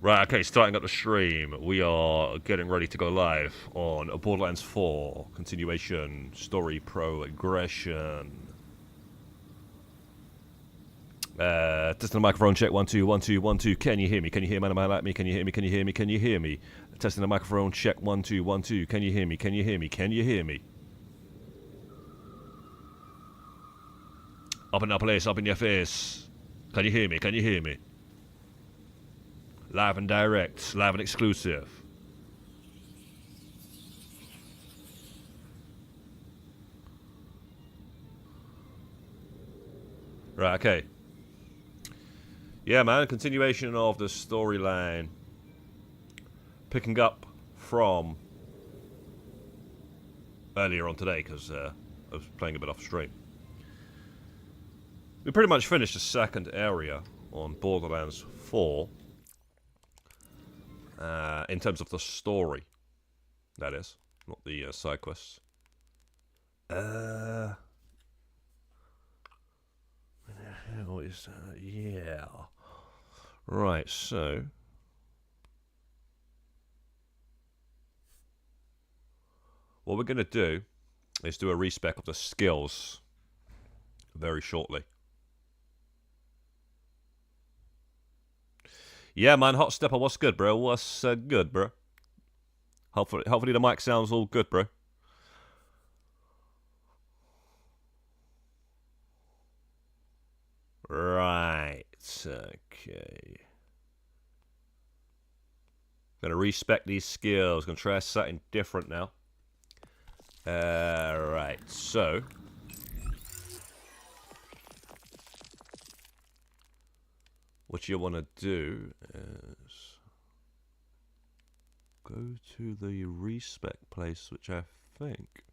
Right, okay, starting up the stream. We are getting ready to go live on Borderlands 4 continuation story progression. Testing the microphone check 1 2 1 2 1 2. Can you hear me? Can you hear man like me? Can you hear me? Can you hear me? Can you hear me? Testing the microphone check 1 2 1 2. Can you hear me? Can you hear me? Can you hear me? Up in our place, up in your face. Can you hear me? Can you hear me? Live and direct, live and exclusive. Right, okay. Yeah, man, continuation of the storyline. Picking up from earlier on today, because I was playing a bit off stream. We pretty much finished the second area on Borderlands 4. In terms of the story, that is, not the side quests. What the hell is that? Yeah. Right, so what we're going to do is do a respec of the skills very shortly. Yeah, man, Hot Stepper, what's good, bro? What's good, bro? Hopefully the mic sounds all good, bro. Right, okay. Gonna respec these skills. Gonna try something different now. Right, so what you want to do is go to the respec place, which I think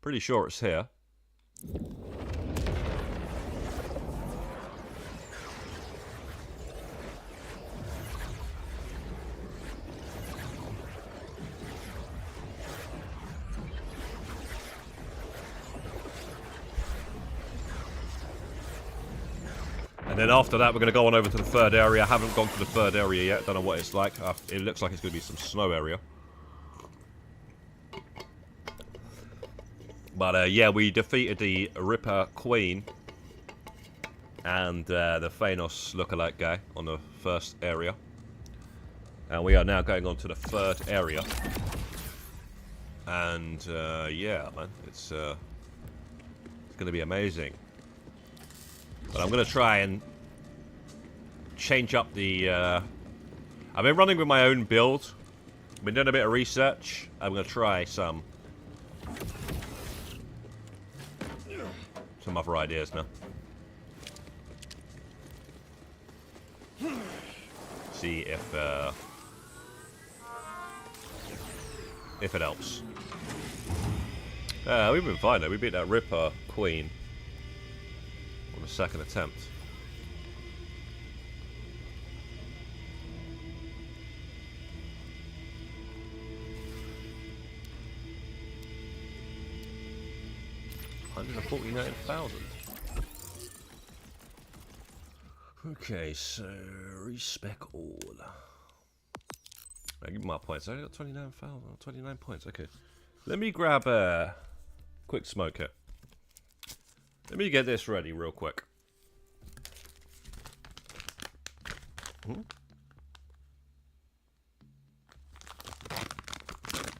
pretty sure it's here. And then after that, we're going to go on over to the third area. I haven't gone to the third area yet. Don't know what it's like. It looks like it's going to be some snow area. But yeah, we defeated the Ripper Queen and the Thanos lookalike guy on the first area. And we are now going on to the third area. And yeah, man, it's going to be amazing. But I'm going to try and change up the... I've been running with my own build. I've been doing a bit of research. I'm going to try some other ideas now. See if it helps. We've been fine though. We beat that Ripper Queen on the second attempt. $149,000. Okay, so respec all. I give me my points. I only got 29 points. Okay, let me grab a quick smoke here. Let me get this ready real quick.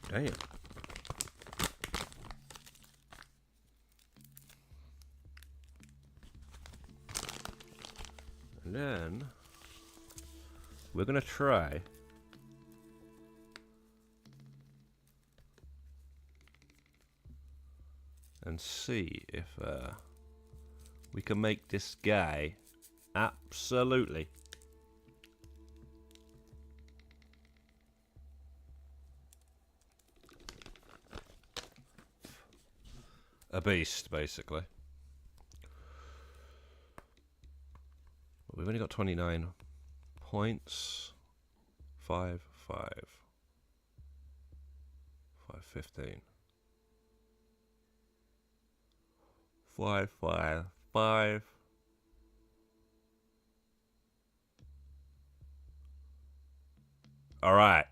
Damn. And then we're gonna try and see if we can make this guy absolutely a beast, basically. We've only got 29 points. 5, 5, 5, 15. 5, 5, 5. All right.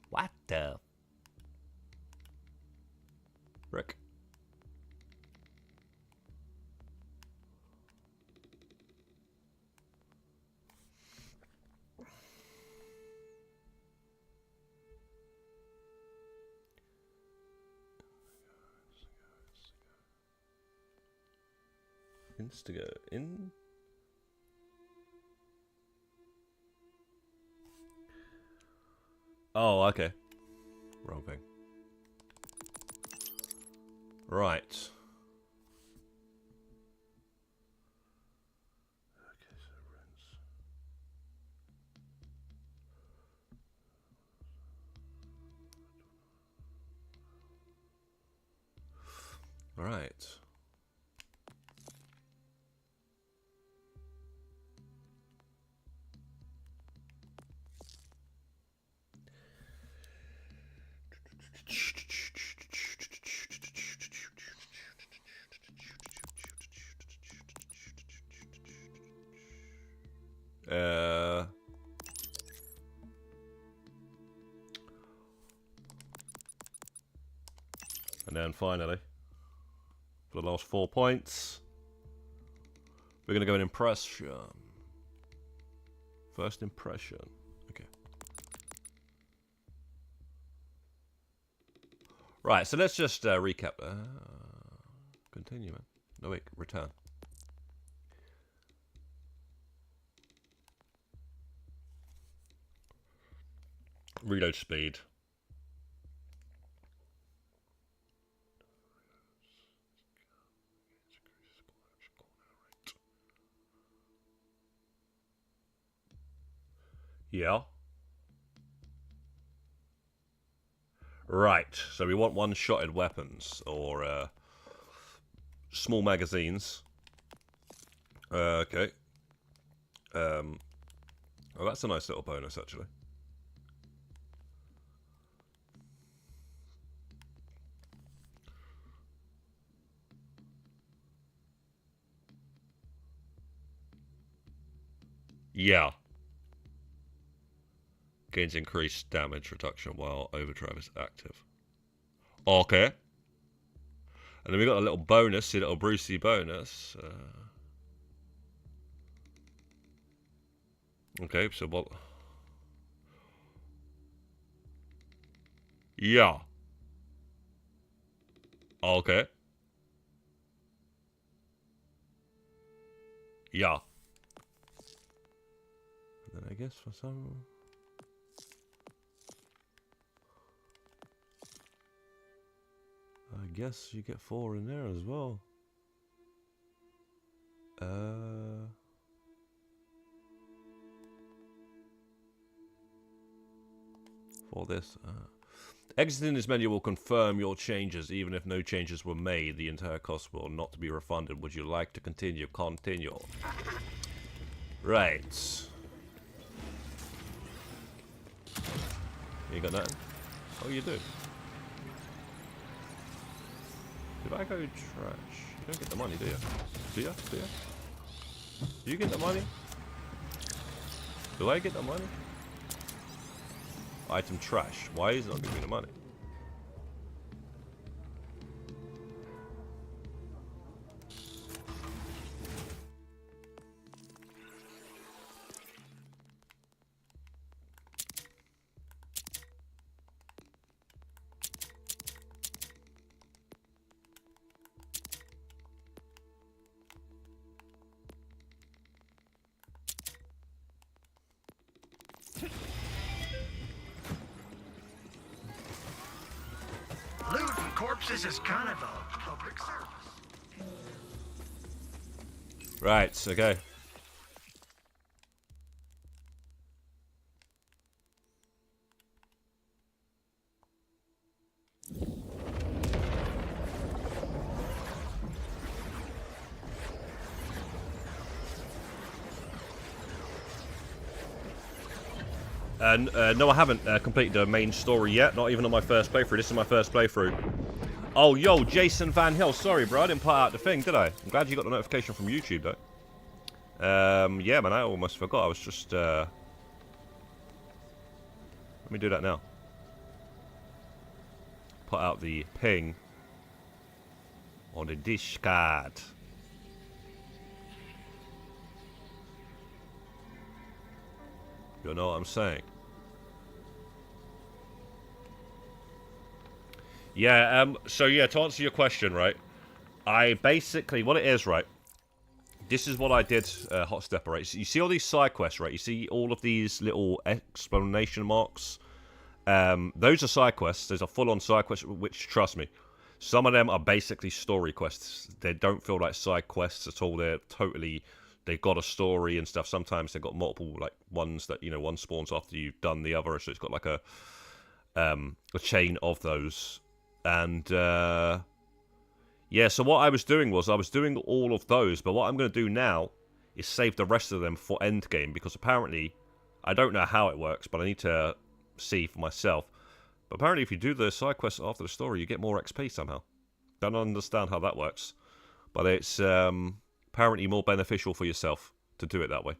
What the frick? Instigo in. Oh, okay. Wrong thing. Right. Okay, so rinse. All right. And then finally, for the last 4 points, we're gonna go an impression. First impression. Okay. Right, so let's just recap. Continue, man. No, wait, return. Reload speed. Yeah. Right, so we want one-shotted weapons, or small magazines. Okay. Oh, that's a nice little bonus, actually. Yeah. Gains increased damage reduction while overdrive is active. Okay. And then we got a little bonus, a little Brucey bonus. Okay, so what? Yeah. Okay. Yeah. And then I guess for some... I guess you get 4 in there as well. For this. Exiting this menu will confirm your changes, even if no changes were made. The entire cost will not be refunded. Would you like to continue? Continue. Right. You got nothing? Oh, you do. Did I go trash? You don't get the money, do you? Do you? Do you? Do you get the money? Do I get the money? Item trash. Why is it not giving me the money? This is kind of a public service. Right, okay. No, I haven't completed the main story yet. Not even on my first playthrough. This is my first playthrough. Oh, yo, Jason Van Hill. Sorry, bro. I didn't put out the thing, did I? I'm glad you got the notification from YouTube, though. Yeah, man. I almost forgot. I was just... Let me do that now. Put out the ping on the dish card. You know what I'm saying? Yeah, so yeah, to answer your question, right, I basically, what it is, right, this is what I did, Hot Stepper, right, so you see all these side quests, right, you see all of these little explanation marks, those are side quests, those are full-on side quests, which, trust me, some of them are basically story quests, they don't feel like side quests at all, they're totally, they've got a story and stuff, sometimes they've got multiple, like, ones that, you know, one spawns after you've done the other, so it's got like a chain of those. And, yeah, so what I was doing was, I was doing all of those, but what I'm going to do now is save the rest of them for endgame, because apparently, I don't know how it works, but I need to see for myself. But apparently if you do the side quests after the story, you get more XP somehow. Don't understand how that works. But it's apparently more beneficial for yourself to do it that way.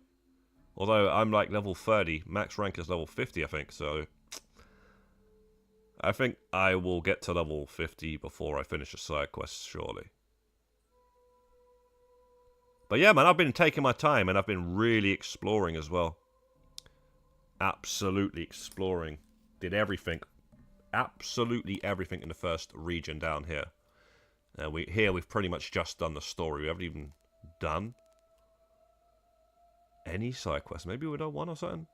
Although I'm like level 30, max rank is level 50, I think, so... I think I will get to level 50 before I finish the side quests, surely. But yeah, man, I've been taking my time, and I've been really exploring as well. Absolutely exploring. Did everything. Absolutely everything in the first region down here. We've pretty much just done the story. We haven't even done any side quests. Maybe we've done one or something.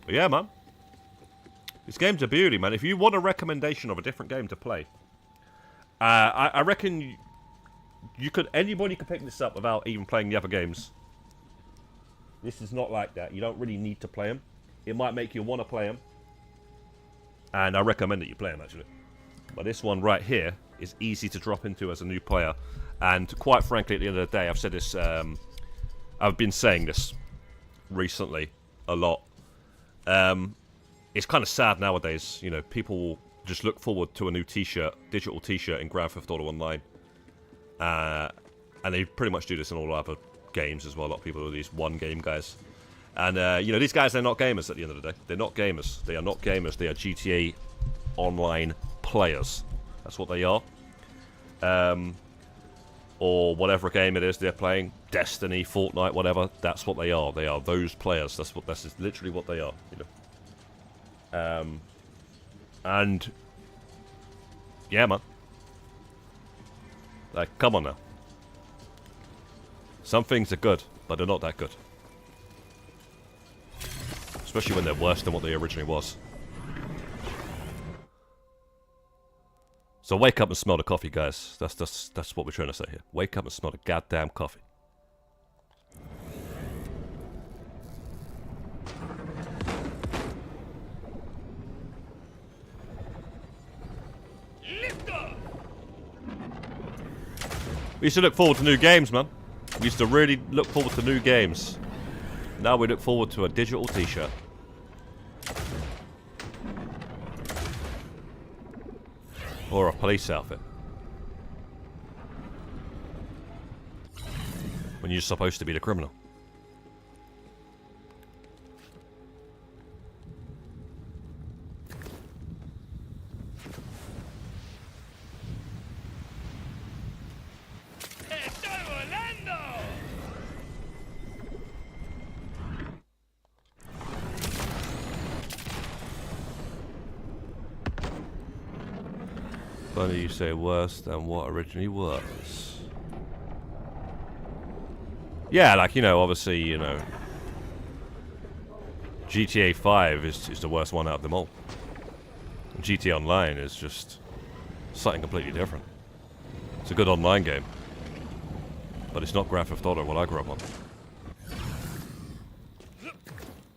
But yeah, man. This game's a beauty, man. If you want a recommendation of a different game to play, I reckon you could. Anybody could pick this up without even playing the other games. This is not like that. You don't really need to play them. It might make you want to play them, and I recommend that you play them actually. But this one right here is easy to drop into as a new player, and quite frankly, at the end of the day, I've said this. I've been saying this recently a lot. It's kind of sad nowadays, you know, people just look forward to a new t-shirt, digital t-shirt in Grand Theft Auto Online. And they pretty much do this in all other games as well. A lot of people are these one-game guys. And, you know, these guys, they're not gamers at the end of the day. They're not gamers. They are not gamers. They are GTA Online players. That's what they are. Or whatever game it is they're playing. Destiny, Fortnite, whatever. That's what they are. They are those players. That's literally what they are, you know. And yeah, man. Like, come on now. Some things are good, but they're not that good. Especially when they're worse than what they originally was. So wake up and smell the coffee, guys. That's what we're trying to say here. Wake up and smell the goddamn coffee. We used to look forward to new games, man. We used to really look forward to new games. Now we look forward to a digital t-shirt. Or a police outfit. When you're supposed to be the criminal. Funny you say worse than what originally was. Yeah, like, you know, obviously, you know. GTA 5 is the worst one out of them all. And GTA Online is just something completely different. It's a good online game, but it's not Grand Theft Auto what I grew up on.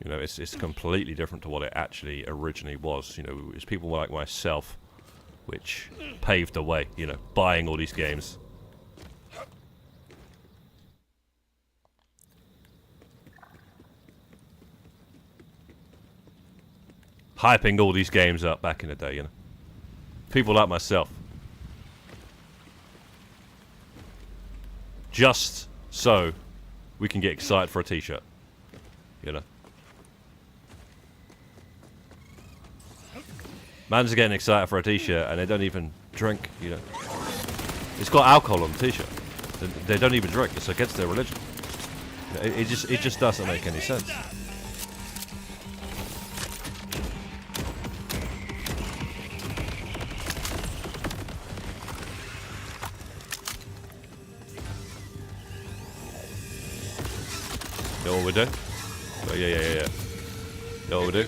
You know, it's completely different to what it actually originally was. You know, it's people like myself which paved the way, you know, buying all these games. Hyping all these games up back in the day, you know. People like myself. Just so we can get excited for a t-shirt, you know. Man's getting excited for a t-shirt and they don't even drink, you know. It's got alcohol on the t-shirt. They don't even drink. It's against their religion. It just doesn't make any sense. You know what we do? Oh, yeah. You know what we do?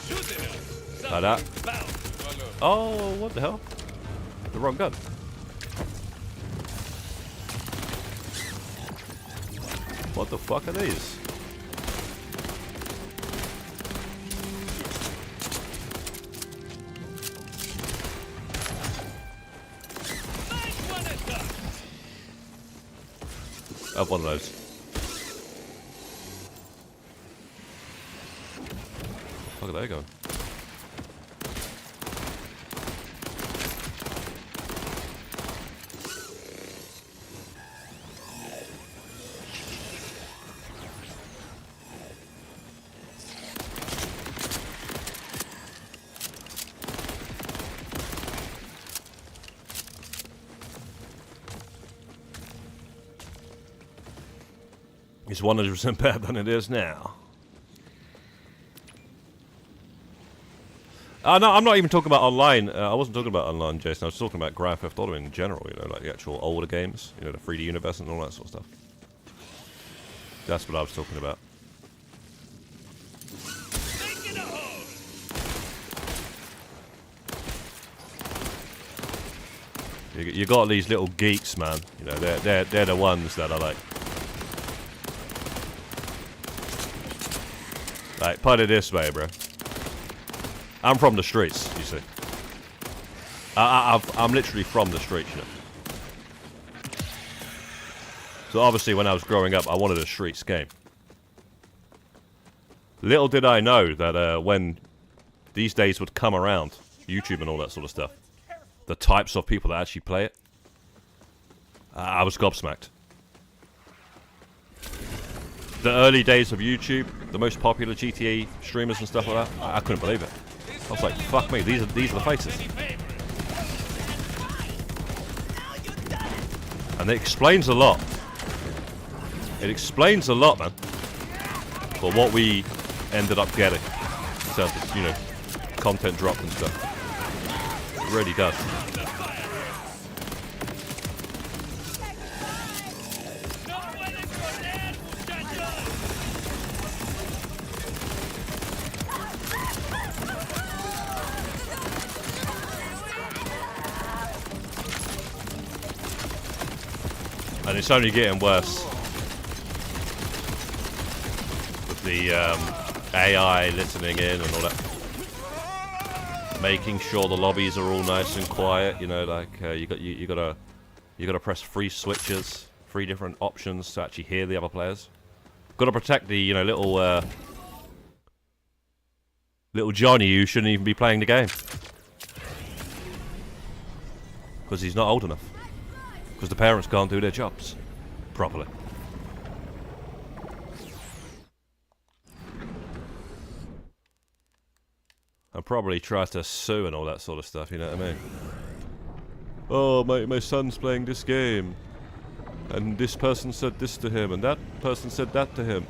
Like that. Oh, what the hell? The wrong gun. What the fuck are these? I have one of those. Look at that going. It's 100% better than it is now. No, I'm not even talking about online. I wasn't talking about online, Jason. I was talking about Grand Theft Auto in general, you know, like the actual older games, you know, the 3D universe and all that sort of stuff. That's what I was talking about. You got these little geeks, man. You know, they're the ones that are like put it this way, bro. I'm from the streets, you see. I'm literally from the streets, you know. So obviously when I was growing up, I wanted a streets game. Little did I know that when these days would come around, YouTube and all that sort of stuff, the types of people that actually play it, I was gobsmacked. The early days of YouTube, the most popular GTA streamers and stuff like that, I couldn't believe it. I was like, fuck me, these are the faces. And it explains a lot. It explains a lot, man. For what we ended up getting. In terms of, you know, content drop and stuff. It really does. And it's only getting worse with the AI listening in and all that, making sure the lobbies are all nice and quiet. You know, like you gotta press 3 switches, 3 different options to actually hear the other players. Got to protect the little Johnny who shouldn't even be playing the game because he's not old enough. Because the parents can't do their jobs properly. And probably tries to sue and all that sort of stuff, you know what I mean? Oh, my son's playing this game. And this person said this to him, and that person said that to him.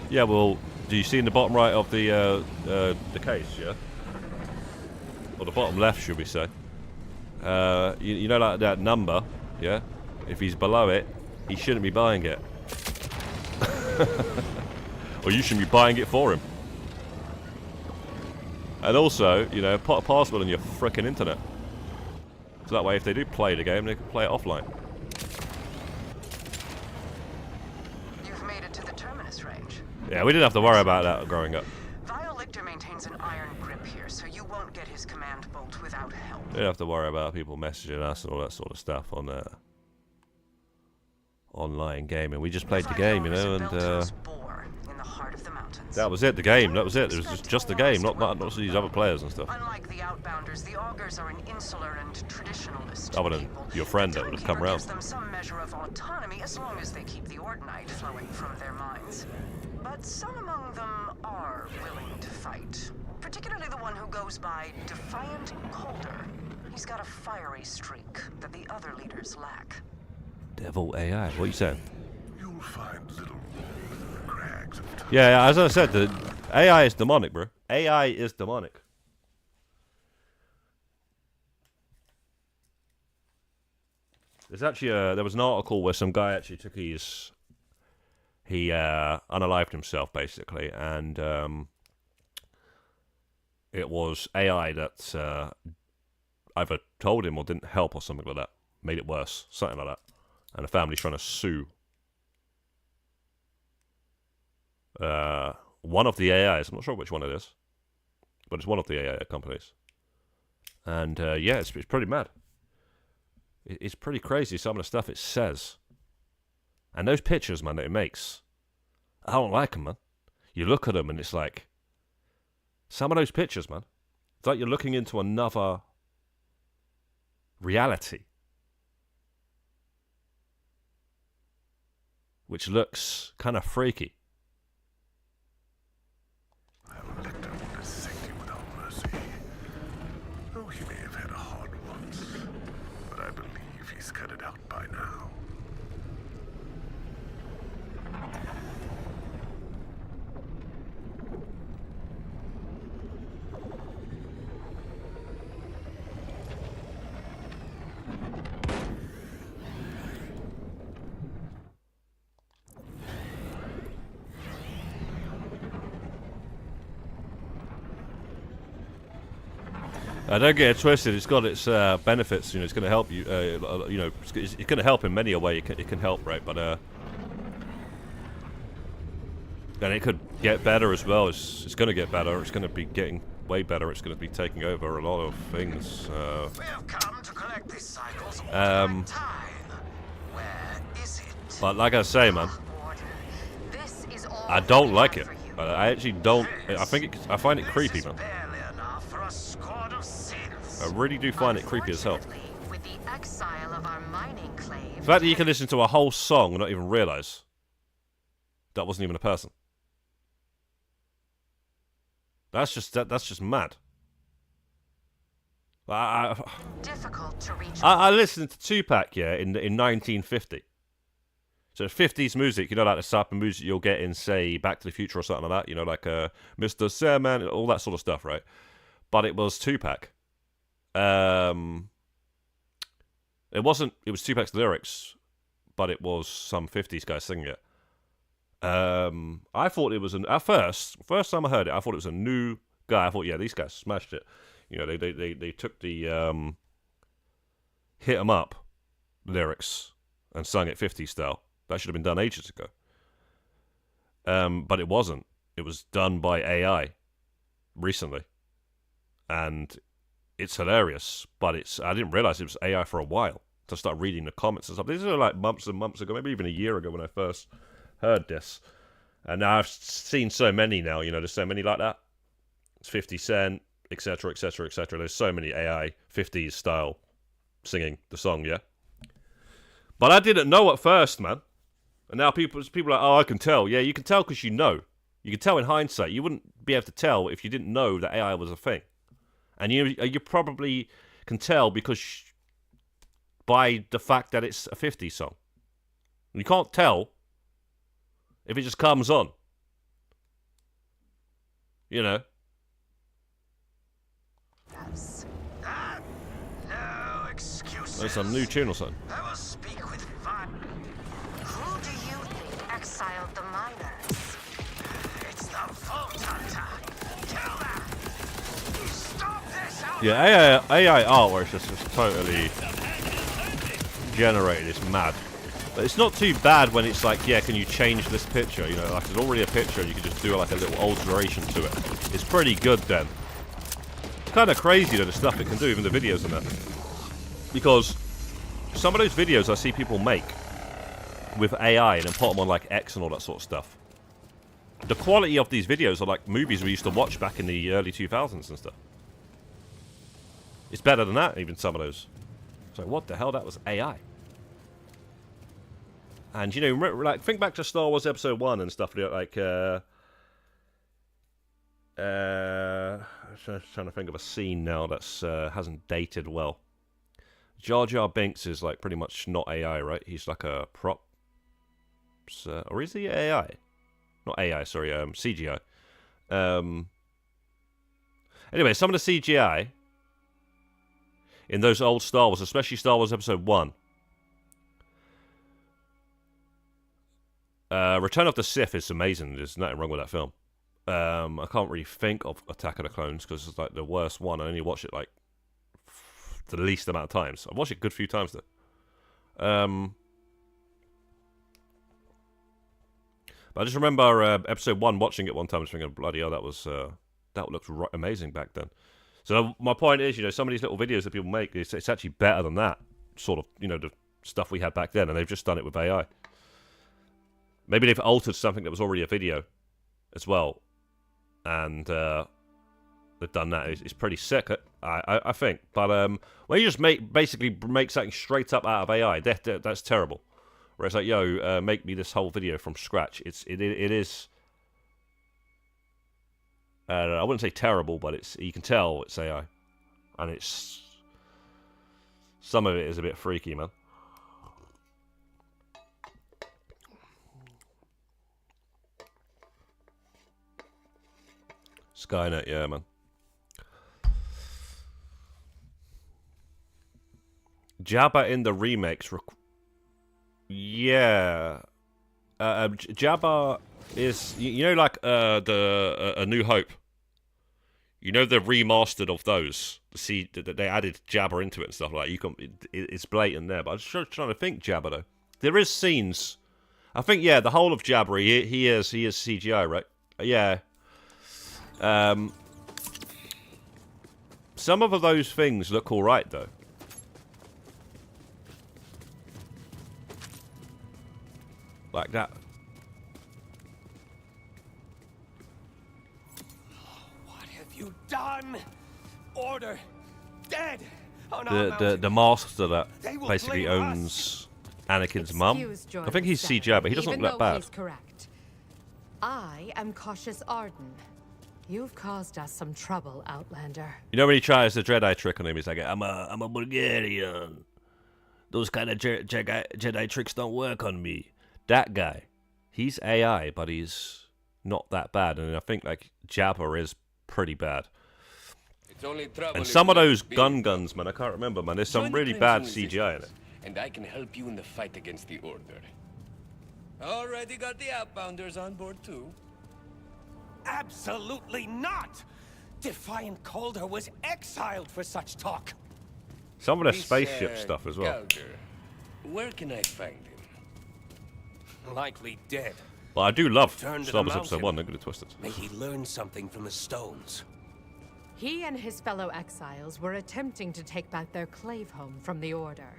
Yeah, well, do you see in the bottom right of the case, yeah? Or the bottom left, should we say. You know, like that number, yeah? If he's below it, he shouldn't be buying it. Or you shouldn't be buying it for him. And also, you know, put a password on your frickin' internet. So that way, if they do play the game, they can play it offline. You've made it to the terminus range. Yeah, we didn't have to worry about that growing up. Violichter maintains an iron grip here, so you won't get his command bolt without help. We didn't have to worry about people messaging us and all that sort of stuff on online gaming. We just played the game, you know, and that was it. The game. That was it. It was just the game, not these other players and stuff. Unlike the Outbounders, the Augurs are an insular and traditionalist Other than people. your friend that would have come around. Gives them some measure of autonomy as long as they keep the Ordinite flowing from their minds. But some among them are willing to fight. Particularly the one who goes by Defiant Calder. He's got a fiery streak that the other leaders lack. Devil AI. What are you saying? You'll find little crags of time. Yeah, as I said, the AI is demonic, bro. AI is demonic. There's actually there was an article where some guy actually took he unalived himself basically, and it was AI that either told him or didn't help or something like that, made it worse, something like that, and the family's trying to sue one of the AIs. I'm not sure which one it is, but it's one of the AI companies, and yeah, it's pretty mad. It's pretty crazy, some of the stuff it says. And those pictures, man, that it makes, I don't like them, man. You look at them and it's like, some of those pictures, man, it's like you're looking into another reality. Which looks kind of freaky. Violichter will dissect you without mercy. Oh, he may have had a hard once, but I believe he's cut it out by now. Don't get it twisted. It's got its benefits. You know, it's going to help you. You know, it's going to help in many a way. It can help, right? But and it could get better as well. It's going to get better. It's going to be getting way better. It's going to be taking over a lot of things. We have come to collect these cycles all time. Where is it? But like I say, man, This is all I don't like it. for you. I actually don't. I find it creepy, man. Barely enough for a squad of synths. I really do find it creepy as hell. Unfortunately, with the exile of our mining claim, The fact that you can listen to a whole song and not even realize that wasn't even a person. That's just mad. difficult to reach. I listened to Tupac, yeah, in 1950. So 50s music, you know, like the type of music you'll get in, say, Back to the Future or something like that. You know, like Mr. Sandman, all that sort of stuff, right? But it was Tupac. It was Tupac's lyrics, but it was some 50s guy singing it. I thought it was at first time I heard it, I thought it was a new guy. I thought, yeah, these guys smashed it. You know, they took the hit 'em up lyrics and sung it 50s style. That should have been done ages ago. But it wasn't. It was done by AI recently, and it's hilarious. But I didn't realize it was AI for a while. To start reading the comments and stuff. These are like months and months ago, maybe even a year ago when I first heard this. And now I've seen so many now, you know, there's so many like that. It's 50 Cent, etc., etc., etc. There's so many AI 50s style singing the song, yeah? But I didn't know at first, man. And now people are like, oh, I can tell. Yeah, you can tell because you know. You can tell in hindsight. You wouldn't be able to tell if you didn't know that AI was a thing. And you probably can tell because by the fact that it's a 50s song. You can't tell if it just comes on. You know? No excuses. There's some new tune or something. I will speak with fire. Who do you think exiled the miners? It's the Vault Hunter. Kill them. Yeah, AI art where it's just totally generated. It's mad. But it's not too bad when it's like, yeah, can you change this picture? You know, like there's already a picture and you can just do like a little alteration to it. It's pretty good then. It's kind of crazy though, the stuff it can do, even the videos and that. Because some of those videos I see people make with AI and then put them on like X and all that sort of stuff. The quality of these videos are like movies we used to watch back in the early 2000s and stuff. It's better than that, even some of those. It's like, what the hell? That was AI. And, you know, like, think back to Star Wars Episode 1 and stuff like, I'm trying to think of a scene now that's hasn't dated well. Jar Jar Binks is, like, pretty much not AI, right? He's like a prop. Or is he AI? Not AI, sorry, CGI. Anyway, some of the CGI in those old Star Wars, especially Star Wars Episode 1. Return of the Sith is amazing. There's nothing wrong with that film. I can't really think of Attack of the Clones because it's like the worst one. I only watched it like the least amount of times. I've watched it a good few times though. But I just remember Episode 1 watching it one time and thinking, bloody hell, that looked amazing back then. So my point is, you know, some of these little videos that people make, it's actually better than that sort of, you know, the stuff we had back then, and they've just done it with AI. Maybe they've altered something that was already a video as well, and they've done that. It's pretty sick, I think. But when you just basically make something straight up out of AI, that's terrible. Where it's like, yo, make me this whole video from scratch. It is. I wouldn't say terrible, but you can tell it's AI, and some of it is a bit freaky, man. Skynet, yeah, man. Jabba in the remakes. Yeah. Jabba is, you know, like A New Hope. You know, the remastered of those. See, they added Jabba into it and stuff like that. You can, it's blatant there. But I'm just trying to think Jabba though. There is scenes. I think, yeah, the whole of Jabba, he is CGI, right? Yeah. Some of those things look alright though. Like that. What have you done? Order dead. The master that basically owns Anakin's mum. I think he's CGI, but he doesn't look that bad. He's correct. I am Cautious Arden. You've caused us some trouble, Outlander. You know when he tries the Jedi trick on him, he's like, I'm a Bulgarian. Those kind of Jedi tricks don't work on me. That guy, he's AI, but he's not that bad. And I think like Jabba is pretty bad. It's only trouble. And some of those guns, man, I can't remember, man. There's some really bad CGI in it. And I can help you in the fight against the Order. Already got the Outbounders on board too. Absolutely not! Defiant Calder was exiled for such talk. Some of the spaceship stuff as well. Calder, where can I find him? Likely dead. But I do love Turn to Star the Wars Episode 1, mountain. don't get it twisted. May he learn something from the stones. He and his fellow exiles were attempting to take back their clave home from the Order.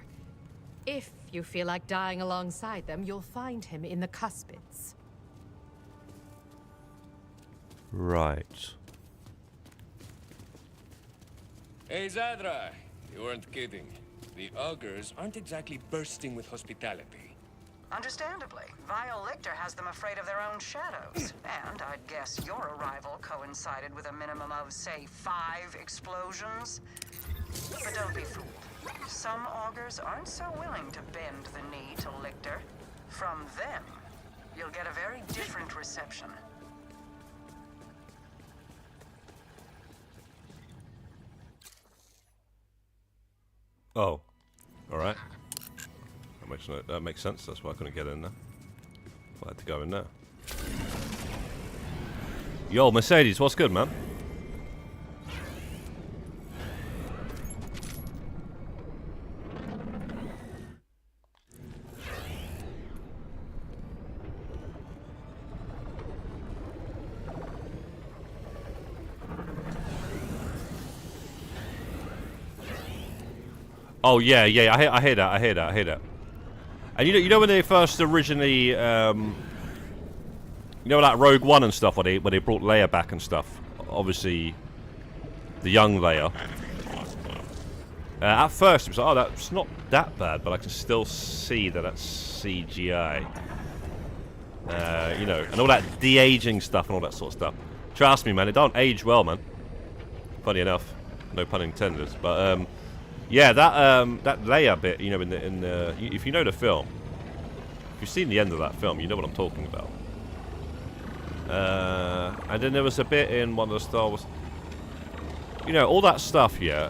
If you feel like dying alongside them, you'll find him in the Cuspids. Right. Hey, Zadra, you weren't kidding. The Augurs aren't exactly bursting with hospitality. Understandably, Vile Lictor has them afraid of their own shadows. And I'd guess your arrival coincided with a minimum of, say, 5 explosions. But don't be fooled. Some augurs aren't so willing to bend the knee to Lictor. From them, you'll get a very different reception. Oh. Alright. That makes sense. That's why I couldn't get in there. I had to go in there. Yo, Mercedes, what's good, man? Oh yeah, yeah. I hear that. And you know when they first originally, you know, like Rogue One and stuff, when they brought Leia back and stuff. Obviously, the young Leia. At first, it was like, oh, that's not that bad, but I can still see that that's CGI. You know, and all that de-aging stuff and all that sort of stuff. Trust me, man, it don't age well, man. Funny enough, no pun intended. But yeah, that Leia bit, you know, if you know the film, if you've seen the end of that film, you know what I'm talking about. And then there was a bit in one of the Star Wars. You know, all that stuff, yeah.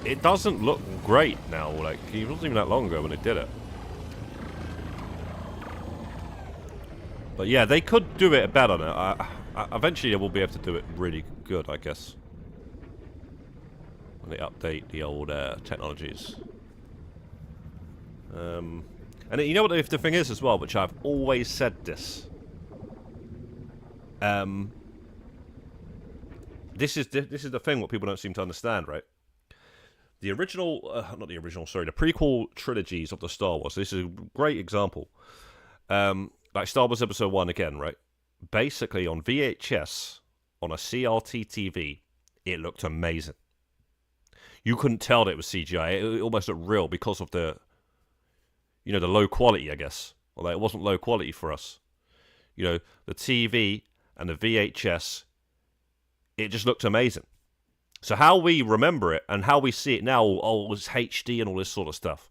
It doesn't look great now. Like, it wasn't even that long ago when it did it. But yeah, they could do it better now. Eventually, they will be able to do it really good, I guess. When they update the old technologies. And you know what the thing is as well, which I've always said this. This is the thing what people don't seem to understand, right? The original, not the original, sorry, the prequel trilogies of the Star Wars. This is a great example. Like Star Wars Episode 1 again, right? Basically on VHS, on a CRT TV, it looked amazing. You couldn't tell that it was CGI. It almost looked real because of the, you know, the low quality, I guess. Although it wasn't low quality for us. You know, the TV and the VHS, it just looked amazing. So how we remember it and how we see it now, all this HD and all this sort of stuff,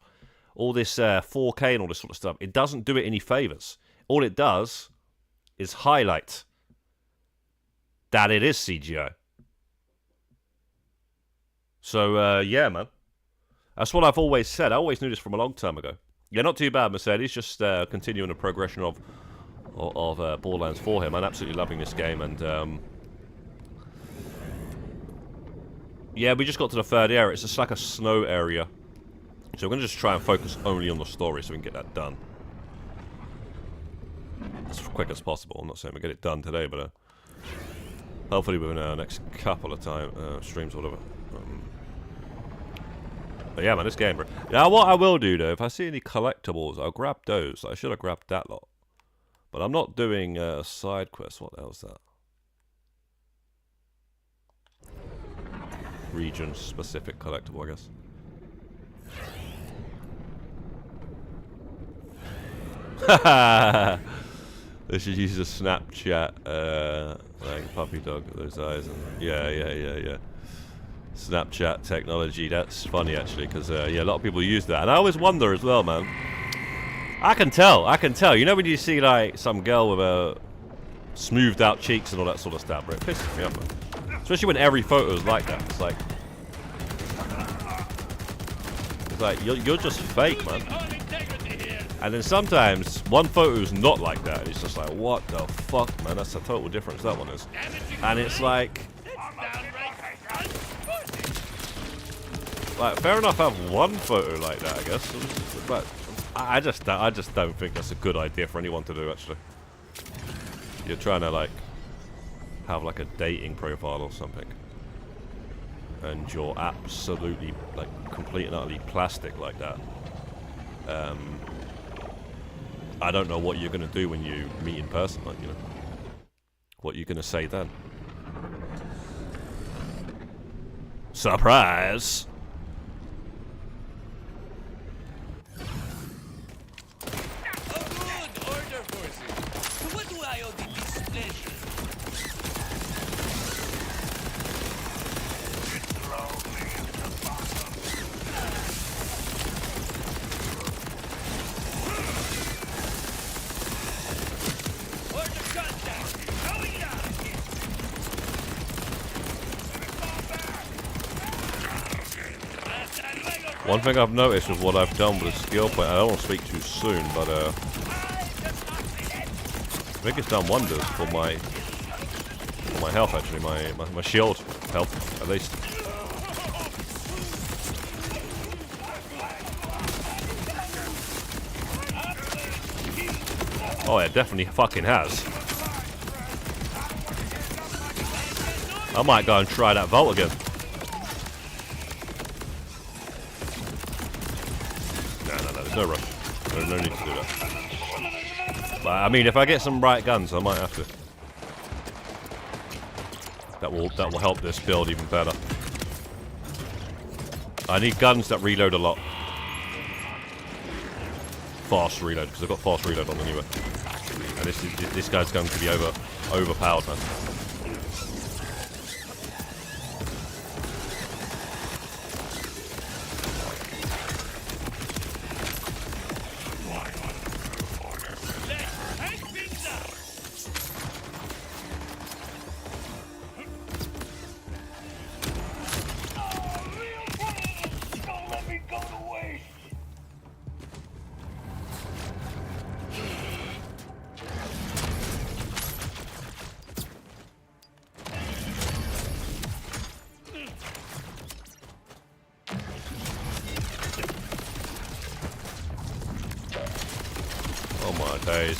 all this 4K and all this sort of stuff, it doesn't do it any favors. All it does is highlight that it is CGI. So, yeah, man. That's what I've always said. I always knew this from a long time ago. Yeah, not too bad, Mercedes. Just continuing the progression of Borderlands 4 here. I'm absolutely loving this game, and yeah, we just got to the third area. It's just like a snow area. So we're going to just try and focus only on the story so we can get that done. As quick as possible. I'm not saying we'll get it done today, but hopefully within our next couple of streams or whatever. But yeah, man, this game, bro. Now, what I will do, though, if I see any collectibles, I'll grab those. I should have grabbed that lot. But I'm not doing side quests. What the hell's that? Region-specific collectible, I guess. Haha! They should use a Snapchat, like puppy dog with those eyes. And yeah. Snapchat technology. That's funny, actually, because yeah, a lot of people use that. And I always wonder as well, man. I can tell. You know when you see, like, some girl with smoothed out cheeks and all that sort of stuff, bro? It pisses me off, man. Especially when every photo is like that. It's like you're just fake, man. And then sometimes one photo is not like that. And it's just like, what the fuck, man? That's a total difference that one is. And it's like fair enough, have one photo like that, I guess. But I just don't think that's a good idea for anyone to do. Actually, you're trying to like have like a dating profile or something, and you're absolutely like complete and utterly plastic like that. I don't know what you're gonna do when you meet in person, like, you know. What you're gonna say then? Surprise! One thing I've noticed with what I've done with the skill point, I don't want to speak too soon, but I think it's done wonders for my health, actually, my shield health, at least. Oh, it definitely fucking has. I might go and try that vault again. no rush. No need to do that. But, I mean, if I get some right guns, I might have to. That will help this build even better. I need guns that reload a lot. Fast reload, because I've got fast reload on anyway. And this guy's going to be overpowered, man.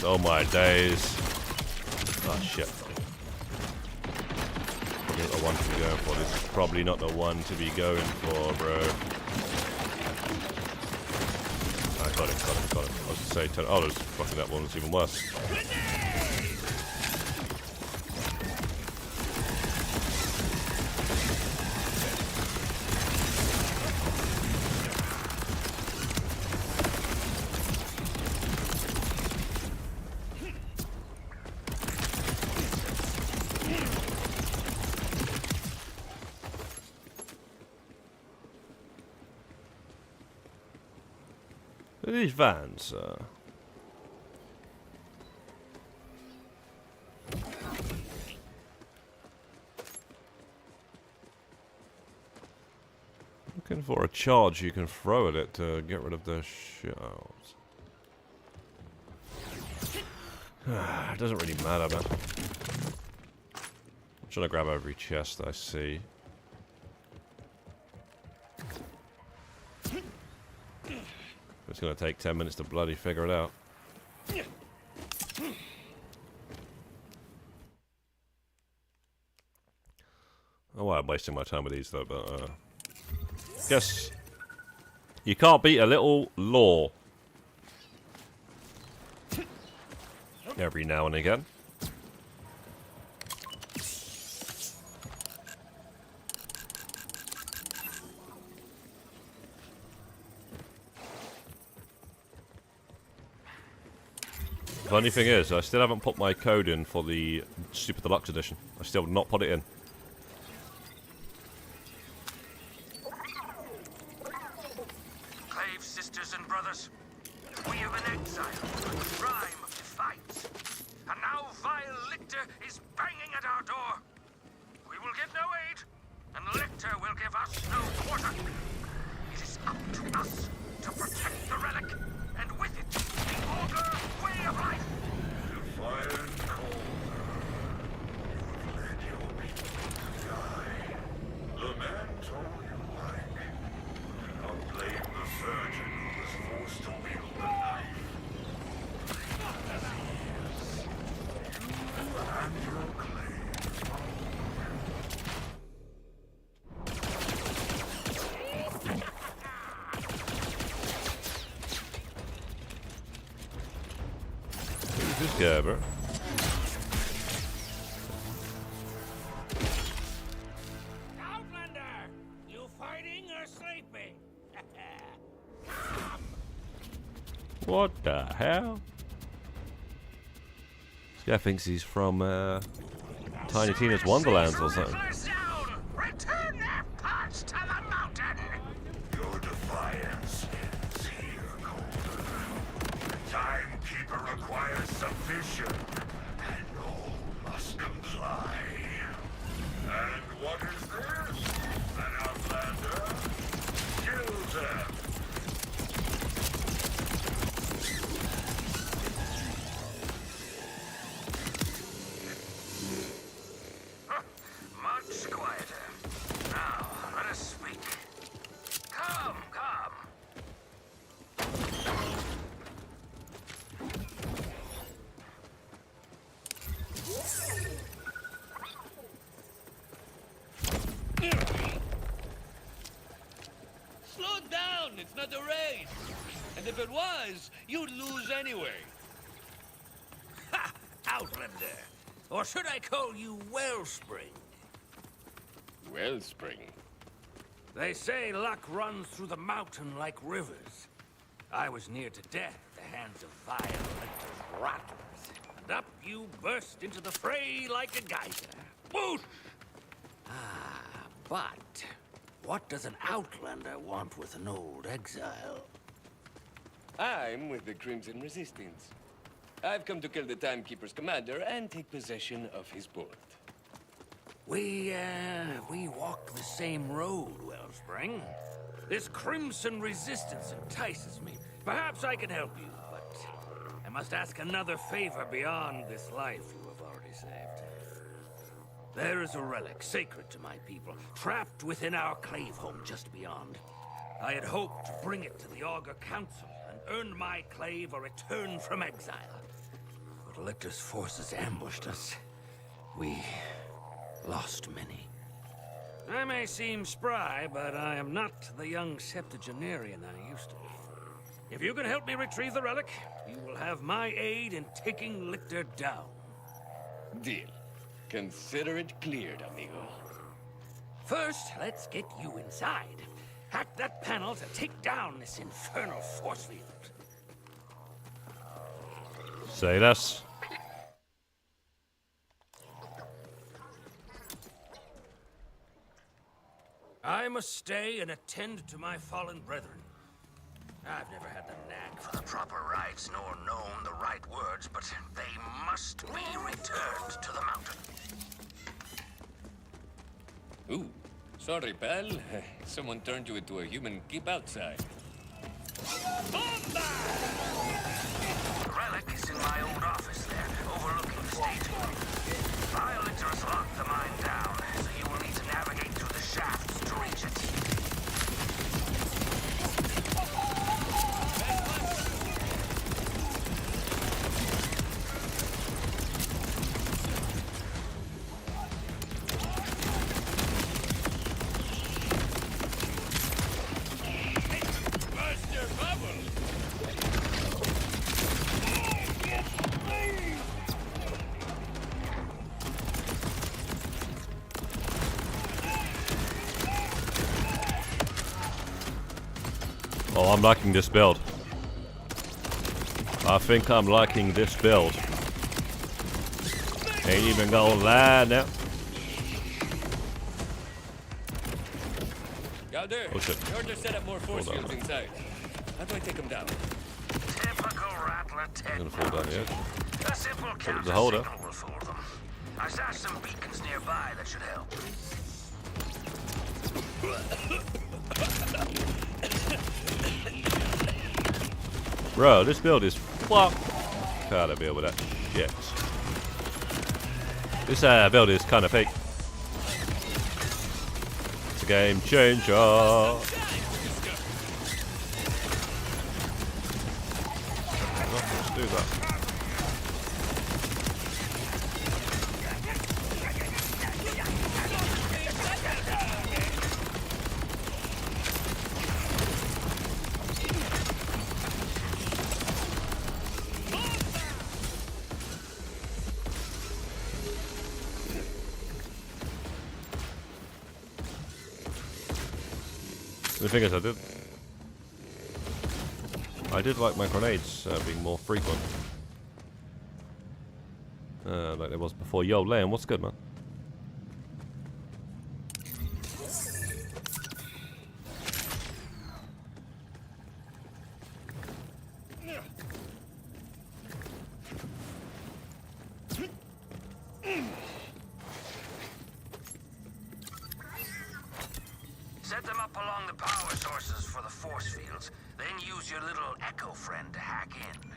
Oh my days. Oh shit. Probably not the one to be going for. This is probably not the one to be going for, bro. I got it. I was going to say, oh, there's fucking that one that's even worse. These vans, looking for a charge you can throw at it to get rid of the shells. It doesn't really matter, man. I'm trying to grab every chest I see. It's going to take 10 minutes to bloody figure it out. Oh, well, I'm wasting my time with these, though, but, guess you can't beat a little lore every now and again. Funny thing is, I still haven't put my code in for the Super Deluxe Edition. I still have not put it in. Clave sisters and brothers, we have an exile, a crime of defiance. And now vile Lictor is banging at our door. We will get no aid, and Lictor will give us no quarter. It is up to us to protect the relic, and with it, the Augur way of life. Fire and cold. You've led your people to die. The man told you like. Do not blame the surgeon who was forced to wield the knife. You and your claim. Who's this guy, bro? Outlander, you fighting or sleeping? What the hell? This guy thinks he's from Tiny Tina's Wonderlands or something. Return their parts to the mountain. Your defiance ends here, Colder. The Timekeeper requires submission, and all must comply. And what is this? An outlander? Kill them! Much quieter. Now, let us speak. Come, come. Slow down, it's not a race. And if it was, you'd lose anyway. Ha! Outlander. Or should I call you Wellspring? Wellspring. They say luck runs through the mountain like rivers. I was near to death at the hands of vile Lictor's rattlers. And up you burst into the fray like a geyser. Whoosh! Ah, but what does an Outlander want with an old exile? I'm with the Crimson Resistance. I've come to kill the Timekeeper's commander and take possession of his port. We walk the same road, Wellspring. This Crimson Resistance entices me. Perhaps I can help you, but I must ask another favor beyond this life you have already saved. There is a relic sacred to my people, trapped within our clave home just beyond. I had hoped to bring it to the Augur Council and earn my clave a return from exile. But Lictor's forces ambushed us. We lost many. I may seem spry, but I am not the young septuagenarian I used to be. If you can help me retrieve the relic, you will have my aid in taking Lictor down. Deal. Consider it cleared, amigo. First, let's get you inside. Hack that panel to take down this infernal force field. Say less. I must stay and attend to my fallen brethren. I've never had the knack for the proper rites, nor known the right words, but they must be returned to the mountain. Ooh. Sorry, pal. Someone turned you into a human. Keep outside. The relic is in my old office there, overlooking the staging. Lictor has locked the mine down, so you will need to navigate through the shafts to reach it. Oh, I'm liking this build. I think I'm liking this build. Ain't even gonna lie now. Galder, Oh, shit. you're to set up more force Hold on. fields inside. How do I take them down? Typical Rattler I'm gonna fall down here. A simple counter the holder. signal will fool them. I stashed some beacons nearby that should help. Bro, this build is fucked. Can't deal with that shit. This build is kind of fake. It's a game changer. Let's do that. The thing is, I did like my grenades being more frequent. Like there was before. Yo, Liam, what's good, man? Set them up along the power sources for the force fields. Then use your little echo friend to hack in.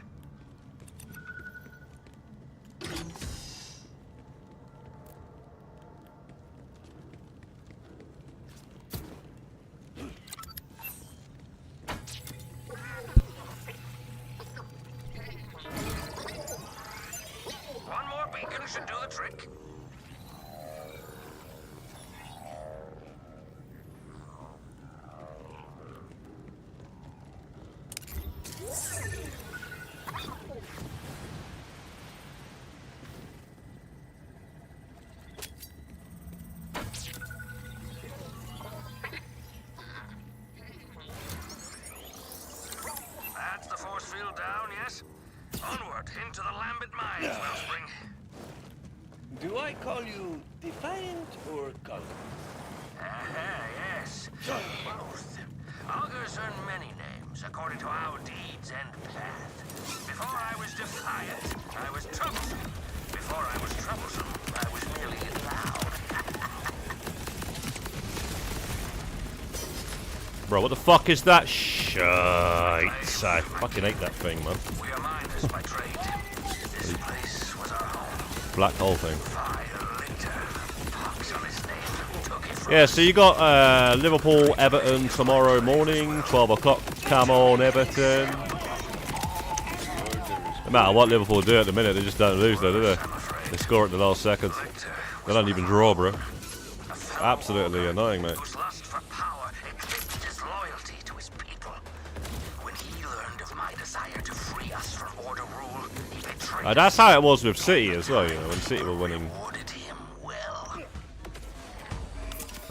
One more beacon should do the trick. defiance, Wellspring. Do I call you defiant or calm? Yes. Both. Augurs earn many names according to our deeds and path. Before I was defiant, I was troublesome. Before I was troublesome, I was merely loud. Bro, what the fuck is that shite? I fucking hate that thing, man. We are miners by trade. This place was our home. Black hole thing. Vile Lictor, pox on his name, took it from Yeah, so you got Liverpool, Everton tomorrow morning, 12 o'clock. Come on, Everton. No matter what Liverpool do at the minute, they just don't lose, though, do they? They score at the last second. They don't even draw, bro. Absolutely annoying, mate. whose lust for power eclipsed his loyalty to his people. When he learned of my desire to free us from Order rule, he betrayed That's how it was with City as well, you know, when City were winning. rewarded him well.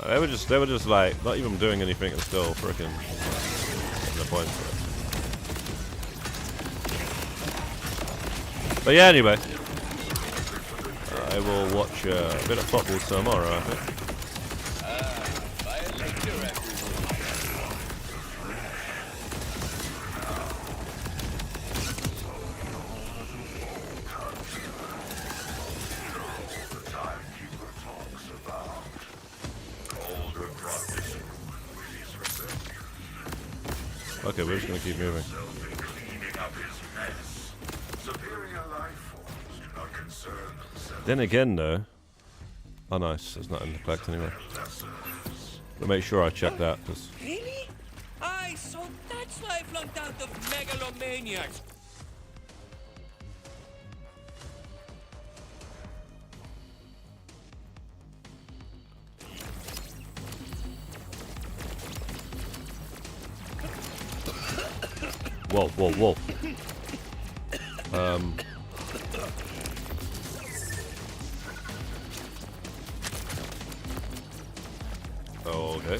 They were just like, not even doing anything and still freaking getting the points for it. But yeah, anyway. I will watch a bit of football tomorrow, I think. By a lecture The timekeeper talks about Calder brought this with his revenge. Okay, we're just gonna keep moving. Cleaning up his mess. Superior life forms do not concern themselves Then again, though. Oh, nice. It's not in the collect anyway. But make sure I check that, because Really? Aye, so that's why I flunked out of megalomaniac. whoa, whoa, whoa. Okay.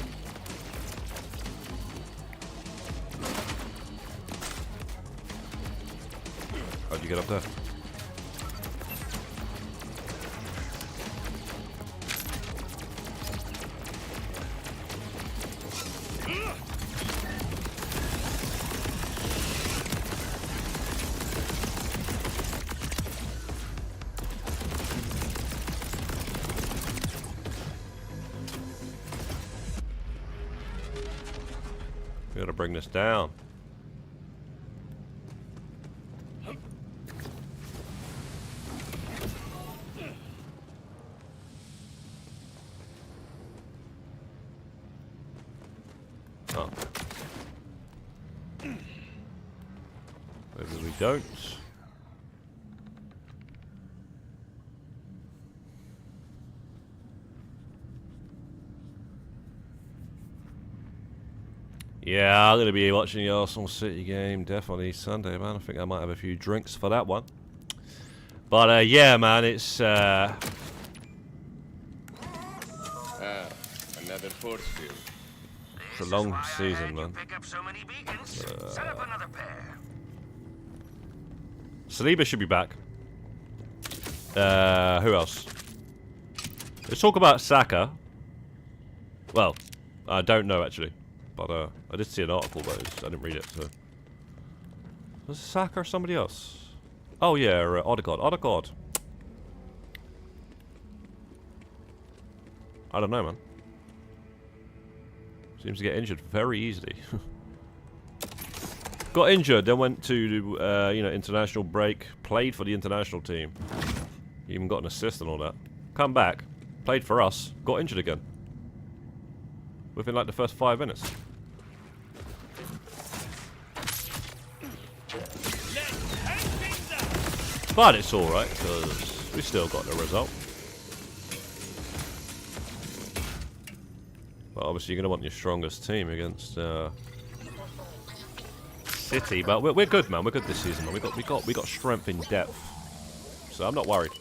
How'd you get up there? We gotta bring this down. Oh. Maybe we don't. Yeah, I'm going to be watching the Arsenal City game definitely Sunday, man. I think I might have a few drinks for that one. But, yeah, man, it's... Another force field. It's a long season, man. Pick up so many beacons. Set up another pair. Saliba should be back. Who else? Let's talk about Saka. Well, I don't know, actually. But I did see an article, but I didn't read it, so... Was it Saka or somebody else? Oh, yeah, Odegaard. Odegaard. I don't know, man. Seems to get injured very easily. Got injured, then went to, you know, international break. Played for the international team. Even got an assist and all that. Come back. Played for us. Got injured again. Within, like, the first 5 minutes. But it's alright, because we still got the result. But obviously you're going to want your strongest team against City. But we're good, man. We're good this season, man. We got strength in depth. So I'm not worried.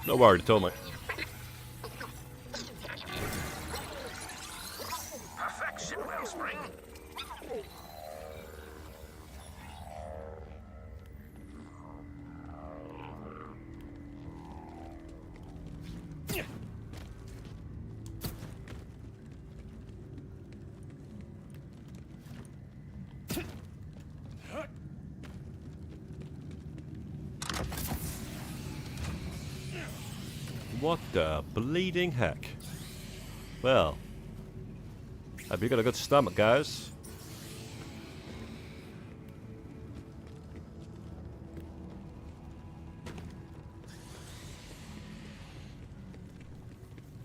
Not worried at all, mate. Perfection, Wellspring. What the bleeding heck? Well, hope you got a good stomach, guys.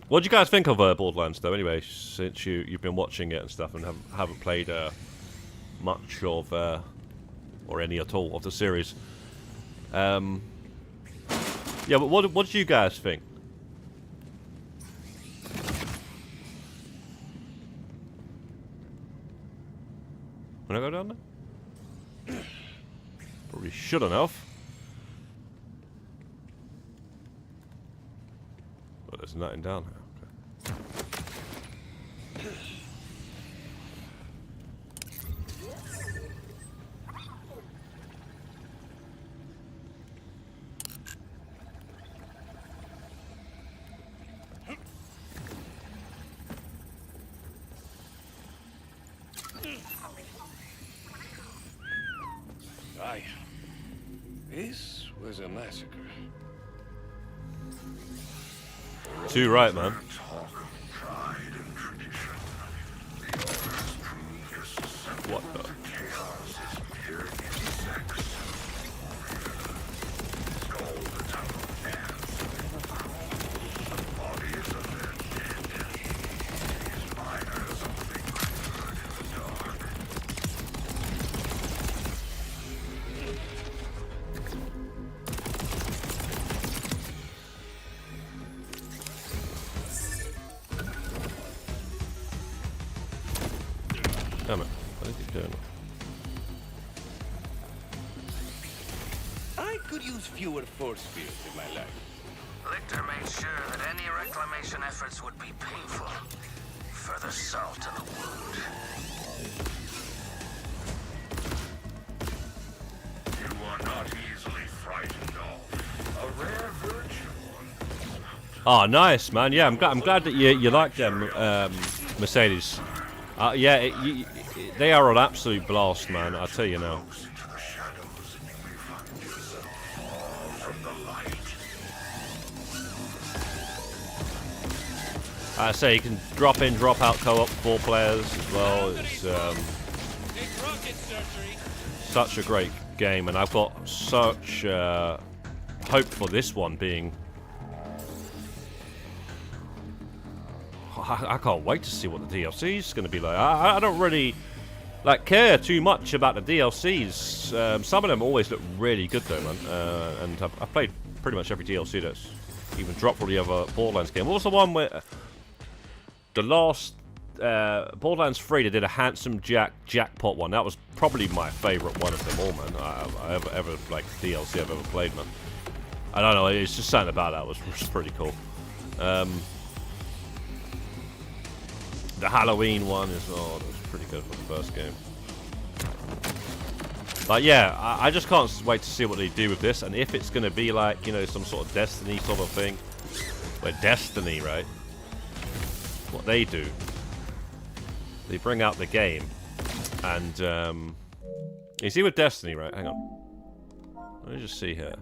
What do you guys think of Borderlands, though? Anyway, since you've been watching it and stuff, and haven't played much of or any at all of the series. Yeah, but what do you guys think? Can I go down there? Probably should enough. But there's nothing down here. Okay. Aye. This was a massacre. Too right, man. Talk of pride and tradition. The Order's true susceptible What the? to chaos is mere insects. Skull the town of ants. The bodies of their dead. These miners only quivered in the dark. Damn it. What is he doing? I could use fewer force fields in my life. Lictor made sure that any reclamation efforts would be painful. Further salt to the wound. You are not easily frightened off. A rare virtue. Oh, nice, man. Yeah, I'm glad that you like them, Mercedes. Yeah, they are an absolute blast, man. I tell you now. Into the shadows and you may find yourself far from the light. I say you can drop in, drop out co-op 4 players as well. It's such a great game, and I've got such hope for this one being. I can't wait to see what the DLC is going to be like. I don't really care too much about the DLCs. Some of them always look really good though, man. And I've played pretty much every DLC that's even dropped from the other Borderlands game. What was the one where the last Borderlands 3? They did a Handsome Jackpot one. That was probably my favourite one of them all, man. I ever like DLC I've ever played, man. I don't know. It's just something about that was pretty cool. The Halloween one as well, that was pretty good for the first game. But yeah, I just can't wait to see what they do with this, and if it's going to be like, you know, some sort of Destiny sort of thing. Where Destiny, right? What they do, they bring out the game, and you see with Destiny, right? Hang on. Let me just see here.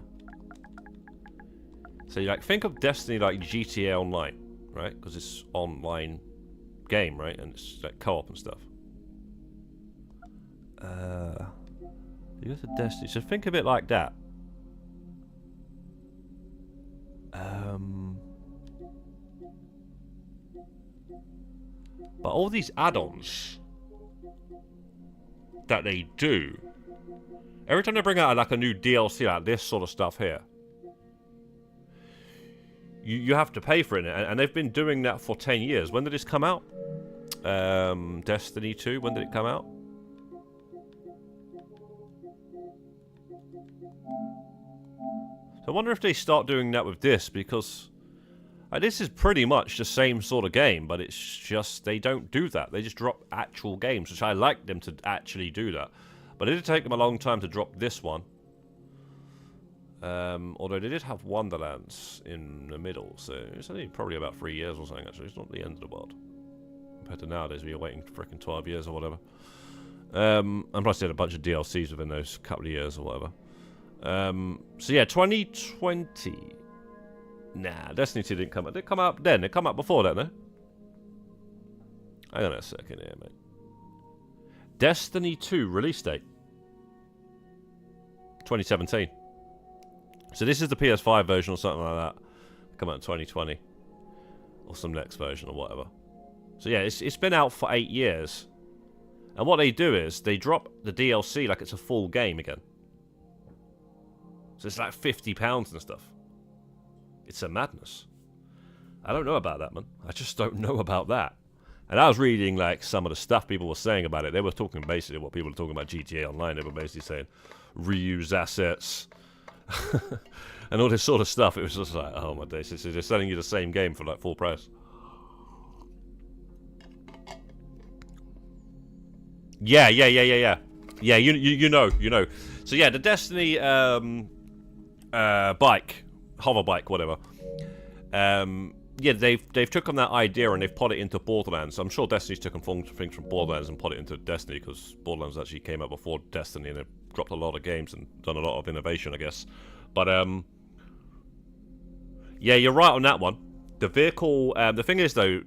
So you like think of Destiny like GTA Online, right? Because it's online game, right? And it's like co-op and stuff. You go to Destiny, so think of it like that. But all these add-ons that they do, every time they bring out like a new DLC, like this sort of stuff here, you have to pay for it, and they've been doing that for 10 years. When did this come out? Destiny 2, when did it come out? So I wonder if they start doing that with this, because this is pretty much the same sort of game, but it's just they don't do that. They just drop actual games, which I like them to actually do that. But it did take them a long time to drop this one. Although they did have Wonderlands in the middle, so it's only probably about 3 years or something, actually. It's not the end of the world. Compared to nowadays, we're waiting freaking 12 years or whatever. And plus they had a bunch of DLCs within those couple of years or whatever. So yeah, 2020. Nah, Destiny 2 didn't come out. Did it come out then? It come out before that, no? Hang on a second here, mate. Destiny 2 release date 2017. So this is the PS5 version or something like that. Come out in 2020. Or some next version or whatever. So yeah, it's been out for 8 years. And what they do is, they drop the DLC like it's a full game again. So it's like £50 and stuff. It's a madness. I don't know about that, man. I just don't know about that. And I was reading like some of the stuff people were saying about it. They were talking basically what people were talking about GTA Online. They were basically saying reuse assets and all this sort of stuff. It was just like, oh my days, they're selling you the same game for like full price. Yeah, you know. So yeah, the Destiny bike, hover bike, whatever. Yeah, they've took on that idea and they've put it into Borderlands. I'm sure Destiny's taken things from Borderlands and put it into Destiny, because Borderlands actually came out before Destiny and it dropped a lot of games and done a lot of innovation, I guess. But yeah, you're right on that one. The vehicle, the thing is though,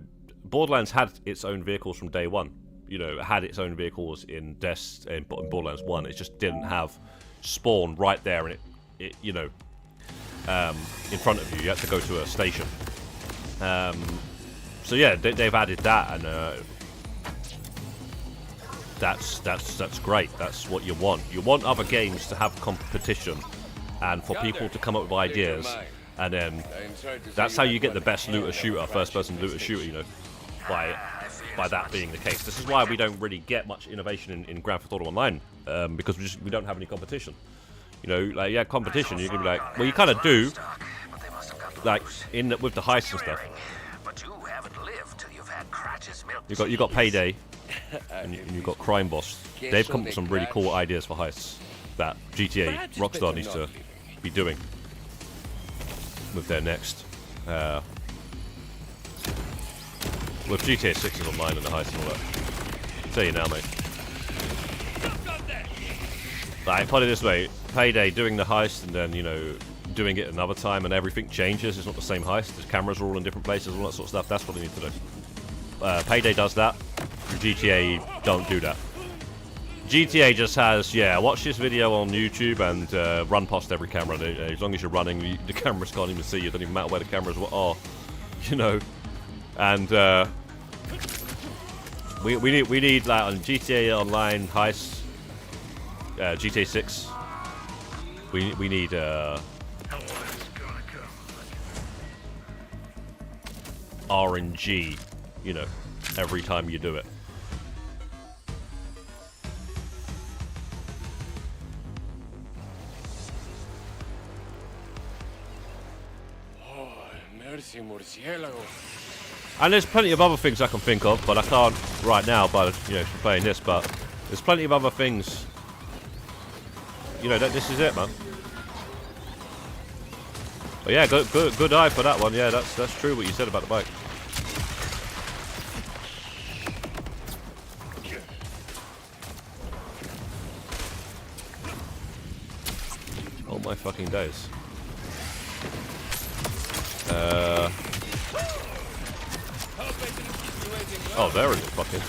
Borderlands had its own vehicles from day one. You know, it had its own vehicles in Borderlands 1. It just didn't have spawn right there, and it you know, in front of you. You had to go to a station. So yeah, they've added that, and that's great. That's what you want. You want other games to have competition, and for people to come up with ideas, and then that's how you get the best looter shooter, first-person looter shooter. You know, by that being the case. This is why we don't really get much innovation in Grand Theft Auto Online, because we don't have any competition. You know, like, yeah, competition, you can be like, well, you kind of do, like, with the heists and stuff. You got Payday, and you've got Crime Boss. They've come up with some really cool ideas for heists that GTA Rockstar needs to be doing with their next, with GTA 6 is online and the heist and all that. I'll tell you now, mate. Like, put it this way, Payday doing the heist and then, you know, doing it another time and everything changes. It's not the same heist. The cameras are all in different places, all that sort of stuff. That's what they need to do. Payday does that. GTA don't do that. GTA just has, yeah, watch this video on YouTube and run past every camera. As long as you're running, the cameras can't even see you. It doesn't even matter where the cameras are, you know. And we need like on GTA Online heists, GTA 6. We need RNG, you know, every time you do it. Oh, mercy, murciélago. And there's plenty of other things I can think of, but I can't right now, but, you know, playing this, but there's plenty of other things. You know, this is it, man. But yeah, good eye for that one. Yeah, that's true what you said about the bike. Oh my fucking days. Oh, there it is, fucking.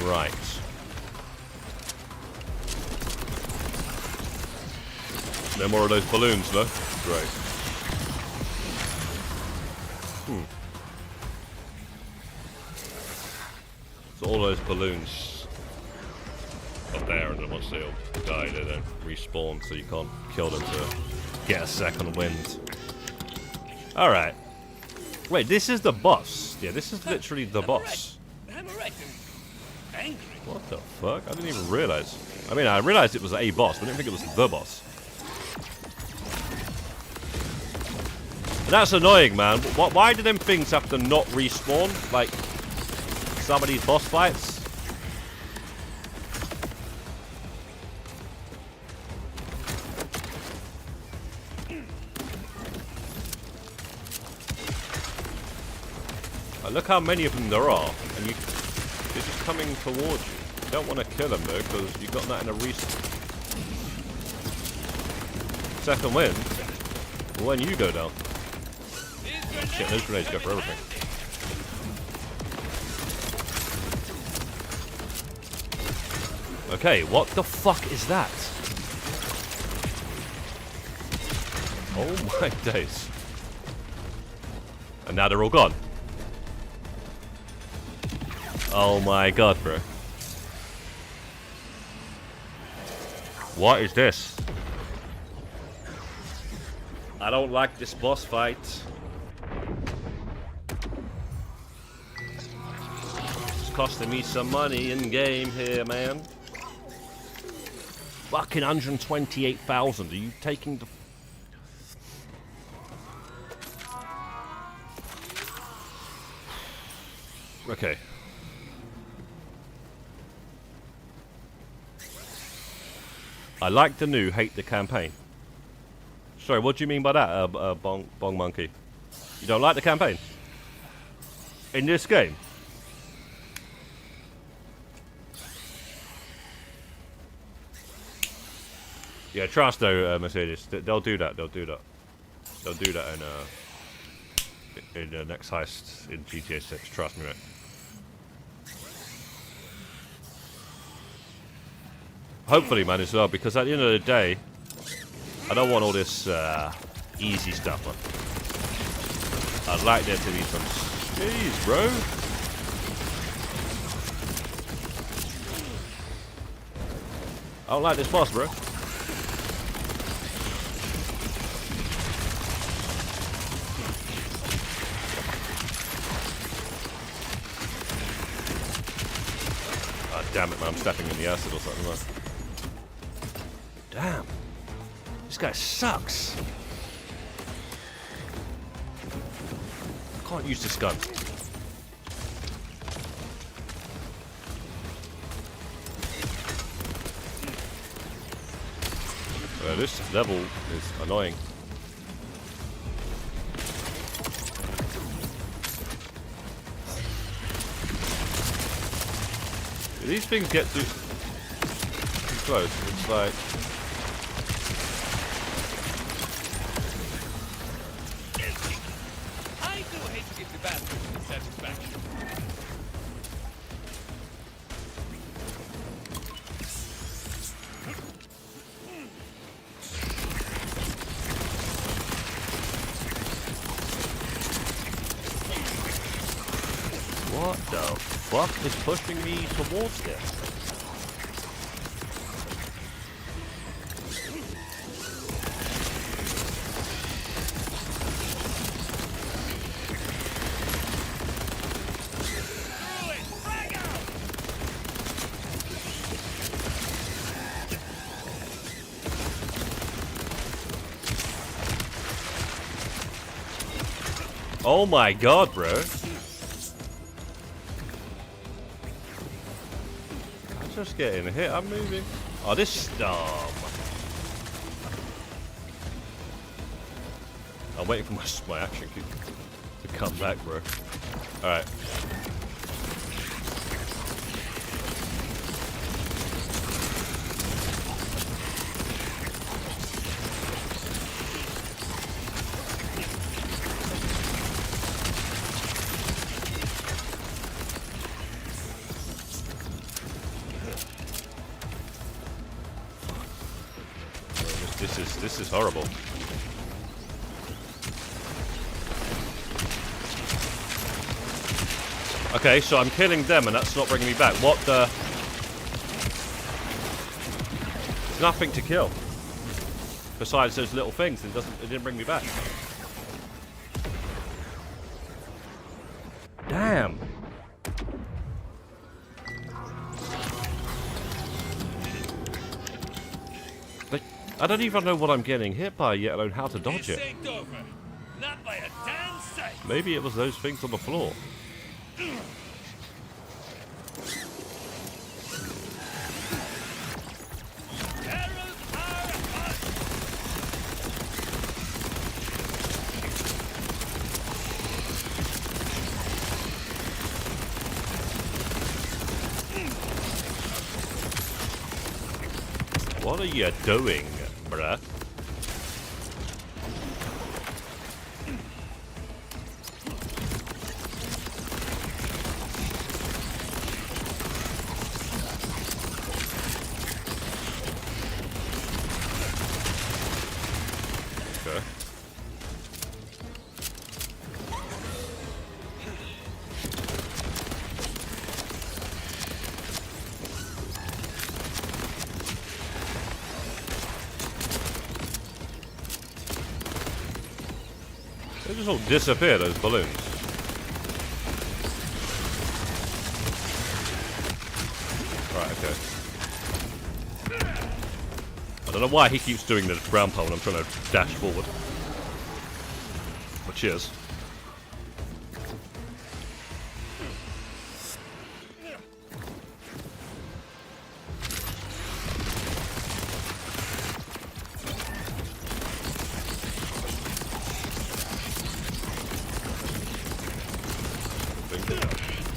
Right. No more of those balloons, no? Great. So all those balloons up there, and then once they all die, they don't respawn, so you can't kill them to get a second wind. Alright. Wait, this is the boss. Yeah, this is literally the boss. I'm alright. I'm angry. What the fuck? I didn't even realize. I mean, I realized it was a boss, but I didn't think it was the boss. And that's annoying, man. Why do them things have to not respawn? Like, some of these boss fights? Look how many of them there are, and they're just coming towards you. You don't want to kill them though, because you've got nothing to second wind. When you go down. Shit, those grenades go for everything. Okay, what the fuck is that? Oh my days. And now they're all gone. Oh my god, bro. What is this? I don't like this boss fight. It's costing me some money in game here, man. Fucking 128,000. Are you taking the... Okay. I like the new, hate the campaign. Sorry, what do you mean by that, Bong Monkey? You don't like the campaign? In this game? Yeah, trust though, Mercedes. They'll do that, they'll do that. They'll do that in the next heist in GTA 6, trust me, mate. Hopefully, man, as well, because at the end of the day, I don't want all this easy stuff, man. I'd like there to be some... Jeez, bro. I don't like this boss, bro. Ah, damn it, man, I'm stepping in the acid or something, man. Damn. This guy sucks. I can't use this gun. This level is annoying. These things get too close. It's like... I do hate to give the bastard satisfaction. What the fuck is pushing me towards this? Oh my god, bro. I'm just getting hit. I'm moving. Oh, this... I'm waiting for my action cube to come back, bro. Alright. This is horrible. Okay, so I'm killing them and that's not bringing me back. What the... There's nothing to kill. Besides those little things, it didn't bring me back. I don't even know what I'm getting hit by, yet alone how to dodge This it. ain't over. Not by a damn sight. Maybe it was those things on the floor. Arrows are hot. What are you doing, bruh? Okay. They just all disappear, those balloons. Right, okay. I don't know why he keeps doing the ground pound when I'm trying to dash forward. But cheers.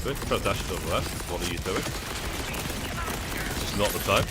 Good. Try to dash it over there. What are you doing? It's not the time.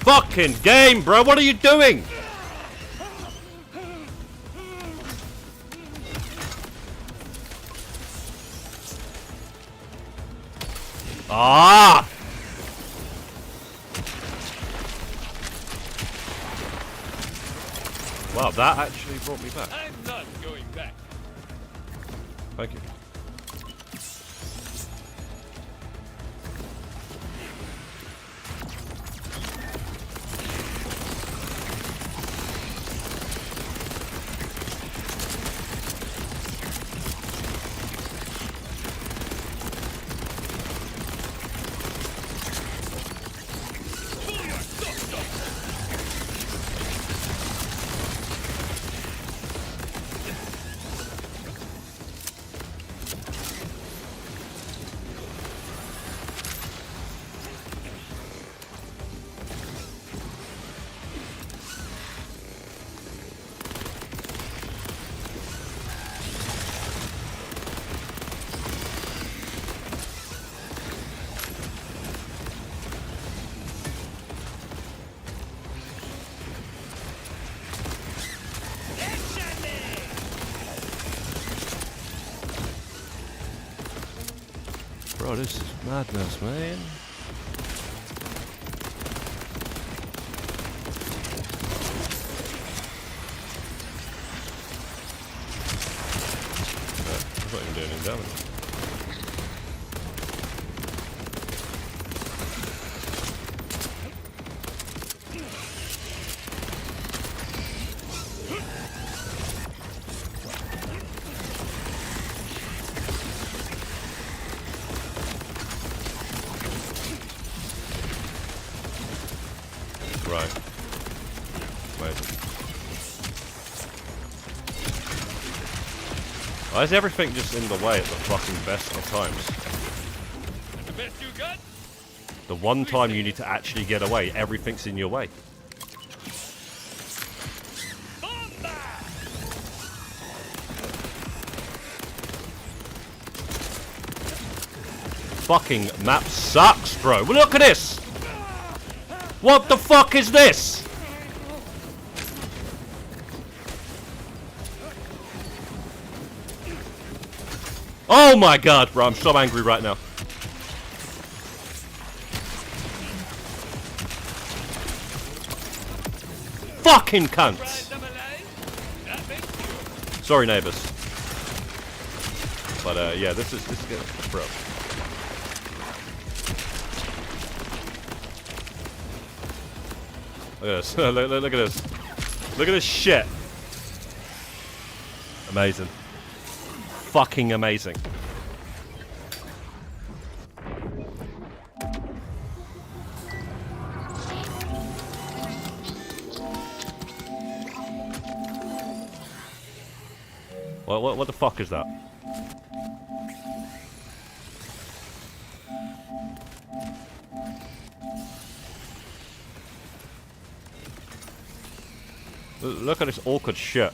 Fucking game, bro! What are you doing? Ah! Wow, that actually brought me back. I'm not going back. Thank you. Bro, this is madness, man. I'm not even doing any damage. Right. Amazing. Why is everything just in the way at the fucking best of times? The best you got? The one time you need to actually get away, everything's in your way. Bomba! Fucking map sucks, bro. Look at this! What the fuck is this? Oh my god, bro, I'm so angry right now. Fucking cunts! Sorry, neighbors. But yeah, this is good, bro. Look at this. Look at this. Look at this shit. Amazing. Fucking amazing. What the fuck is that? Look at this awkward shit.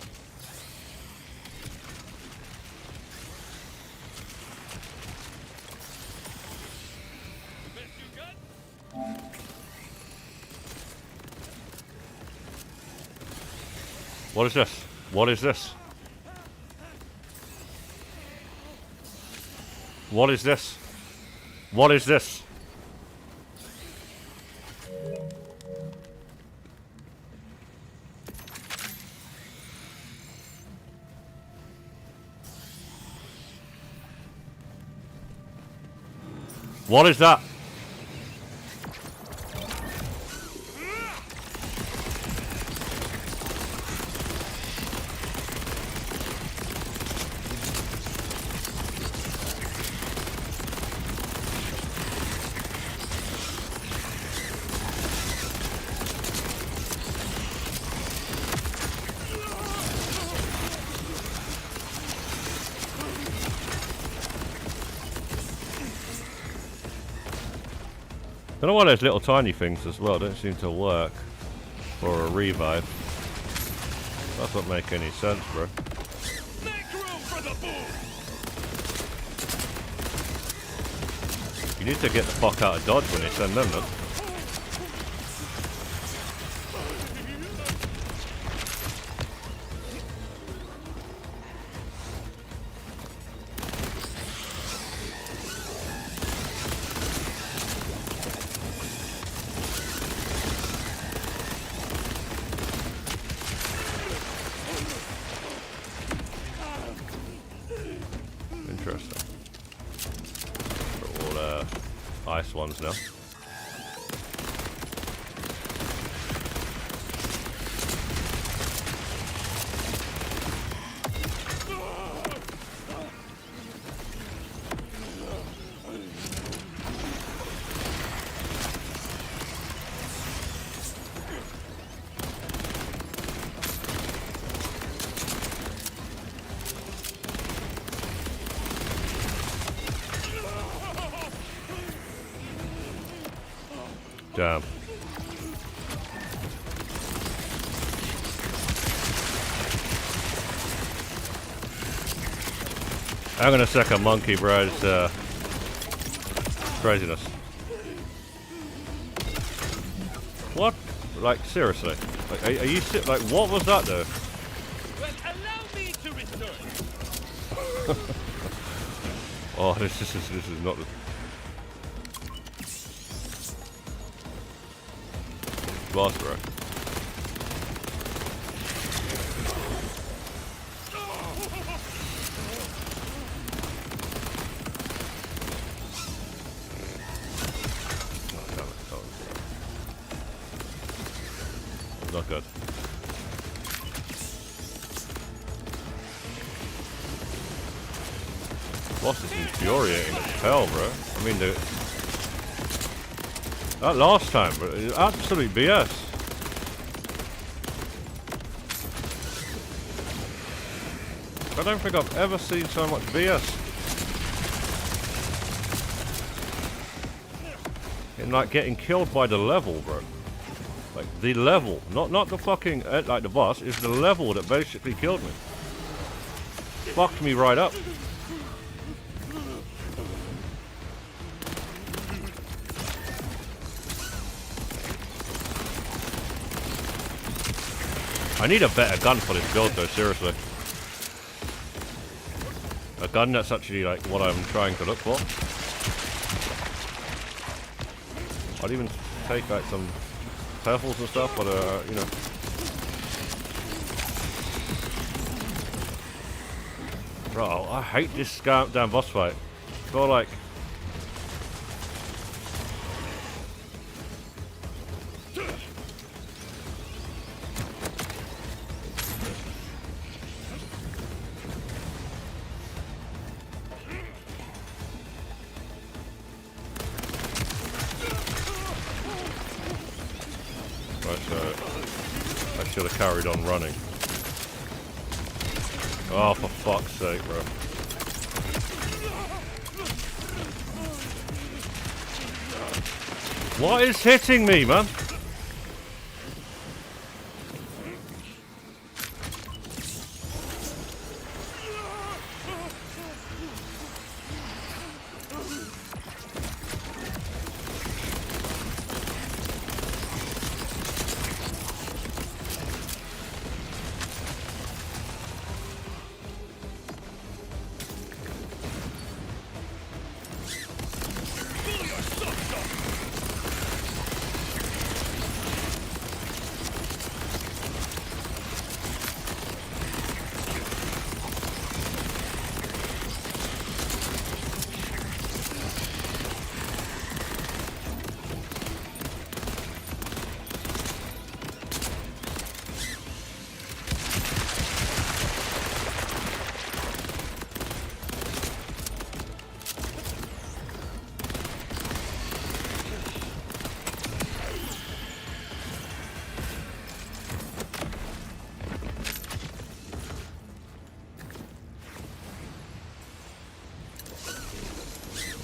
What is this? What is this? What is this? What is this? What is that? I don't know why those little tiny things as well don't seem to work for a revive. That doesn't make any sense, bro. Make room for the boom! You need to get the fuck out of dodge when you send them, though. Interesting. They're all ice ones now. Damn. I'm gonna suck a monkey, bro. It's craziness. What? Like, seriously? Like, are you like, what was that, though? Well, allow me to return. Oh, this is not the... boss, bro. Not good. Boss is infuriating as hell, bro. I mean, that last time, bro, absolute BS. I don't think I've ever seen so much BS. In like getting killed by the level, bro. Like the level, not the fucking like the boss. It's the level that basically killed me. Fucked me right up. I need a better gun for this build though, seriously. A gun that's actually like what I'm trying to look for. I'd even take like some purples and stuff, but you know. Bro, I hate this damn boss fight. I feel like... Right, so I should have carried on running. Oh, for fuck's sake, bro. What is hitting me, man?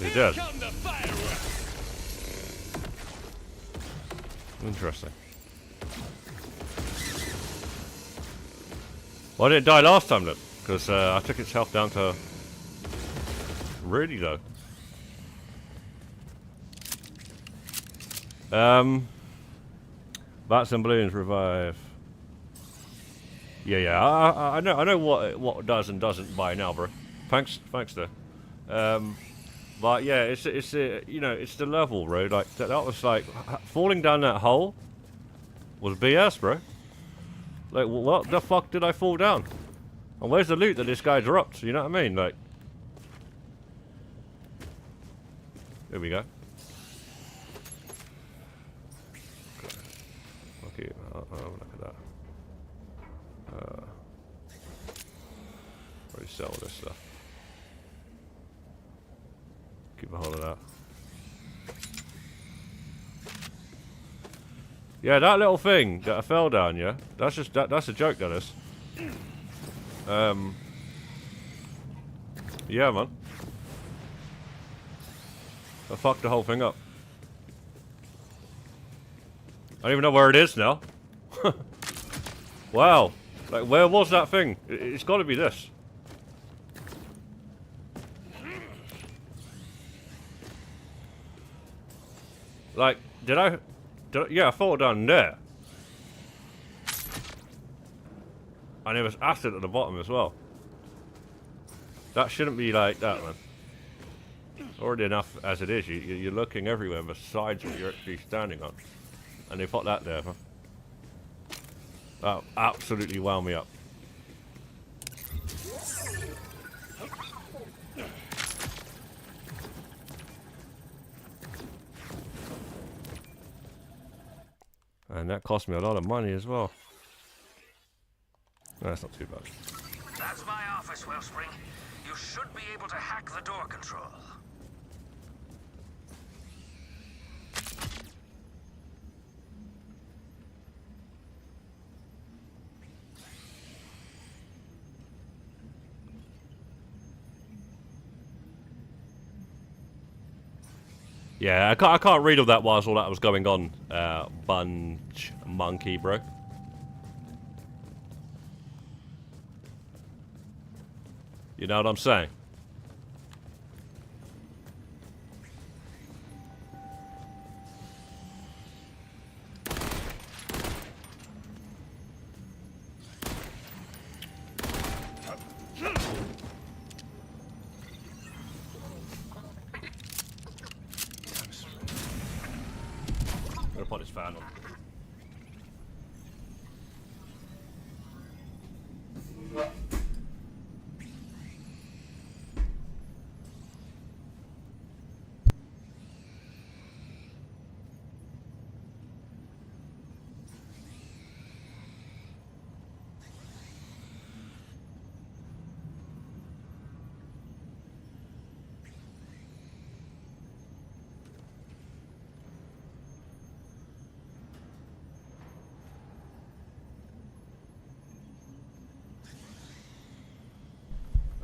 He does. Interesting. Why did it die last time, look? Because I took its health down to really low. Bats and balloons revive. Yeah. I know what does and doesn't by now, bro. Thanks there. But yeah, it's you know, it's the level, bro. Like that was like falling down that hole was BS, bro. Like, what the fuck did I fall down? And where's the loot that this guy dropped? You know what I mean? Like, here we go. Okay, look at that. Probably sell this stuff. Keep a hold of that. Yeah, that little thing that I fell down, yeah? That's just that's a joke, that is. Yeah, man. I fucked the whole thing up. I don't even know where it is now. Wow. Like, where was that thing? It's got to be this. Like, yeah, I fell down there. And there was acid at the bottom as well. That shouldn't be like that, man. Already enough as it is. You're looking everywhere besides what you're actually standing on. And they put that there, man. That absolutely wound me up. And that cost me a lot of money as well. No, that's not too bad. That's my office, Wellspring. You should be able to hack the door control. Yeah, I can't read all that whilst all that was going on. Bunch monkey, bro. You know what I'm saying? I'm gonna put this fan on.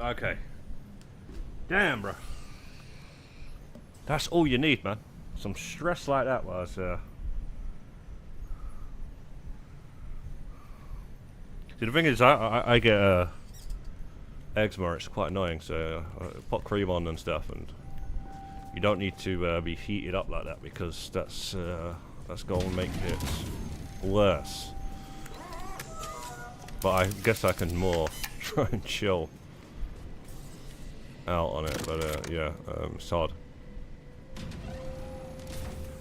Okay. Damn, bro. That's all you need, man. Some stress like that was. See, the thing is, I get eczema. It's quite annoying. So I put cream on and stuff, and you don't need to be heated up like that because that's going to make it worse. But I guess I can more try and chill out on it. But yeah, it's hard.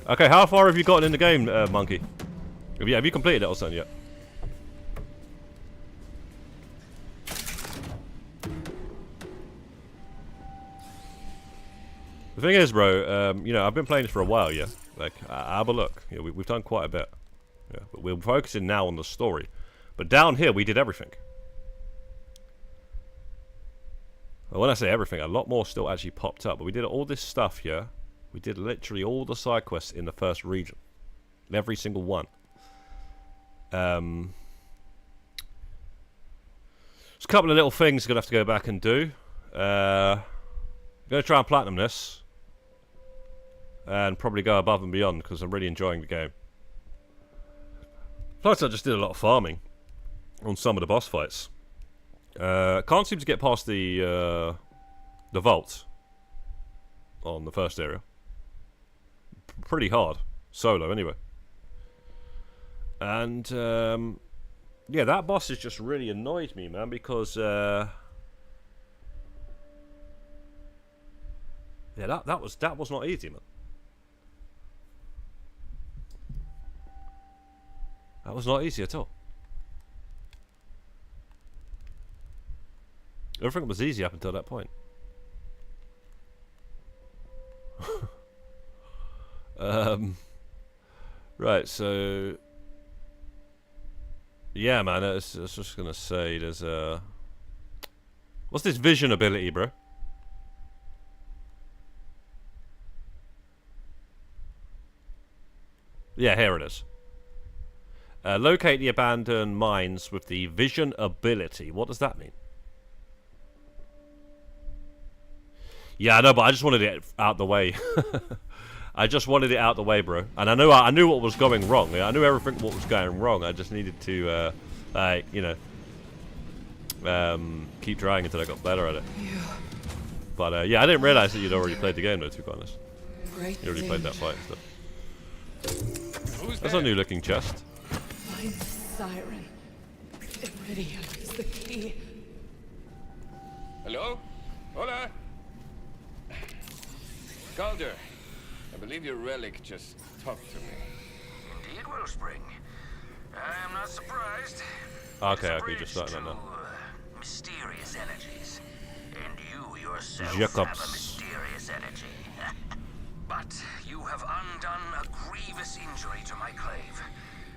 Okay, how far have you gotten in the game, Monkey? Have you completed it or something yet? The thing is, bro, you know, I've been playing this for a while, yeah? Like, have a look. Yeah, we've done quite a bit. Yeah, but we're focusing now on the story. But down here, we did everything. Well, when I say everything, a lot more still actually popped up. But we did all this stuff here. We did literally all the side quests in the first region. Every single one. There's a couple of little things I'm going to have to go back and do. I'm going to try and platinum this. And probably go above and beyond because I'm really enjoying the game. Plus I just did a lot of farming on some of the boss fights. Can't seem to get past the vault on the first area. Pretty hard. Solo, anyway. And, yeah, that boss has just really annoyed me, man, because, yeah, that was not easy, man. That was not easy at all. Everything was easy up until that point. Right, so yeah, man, I was just gonna say there's a what's this vision ability, bro? Yeah, here it is. Locate the abandoned mines with the vision ability. What does that mean? Yeah, I know, but I just wanted it out the way. I just wanted it out the way, bro. And I knew what was going wrong. I knew everything what was going wrong. I just needed to, you know, keep trying until I got better at it. But yeah, I didn't realize that you'd already played the game, though. To be honest, you already played that fight and stuff. That's a new-looking chest. Find the siren. Iridia is the key. Hello? Hola? Calder, I believe your relic just talked to me. Indeed, Wellspring. I am not surprised. Okay, It's a okay, just bridge starting on to, that. mysterious energies. And you yourself Jacobs. have a mysterious energy. But you have undone a grievous injury to my clave.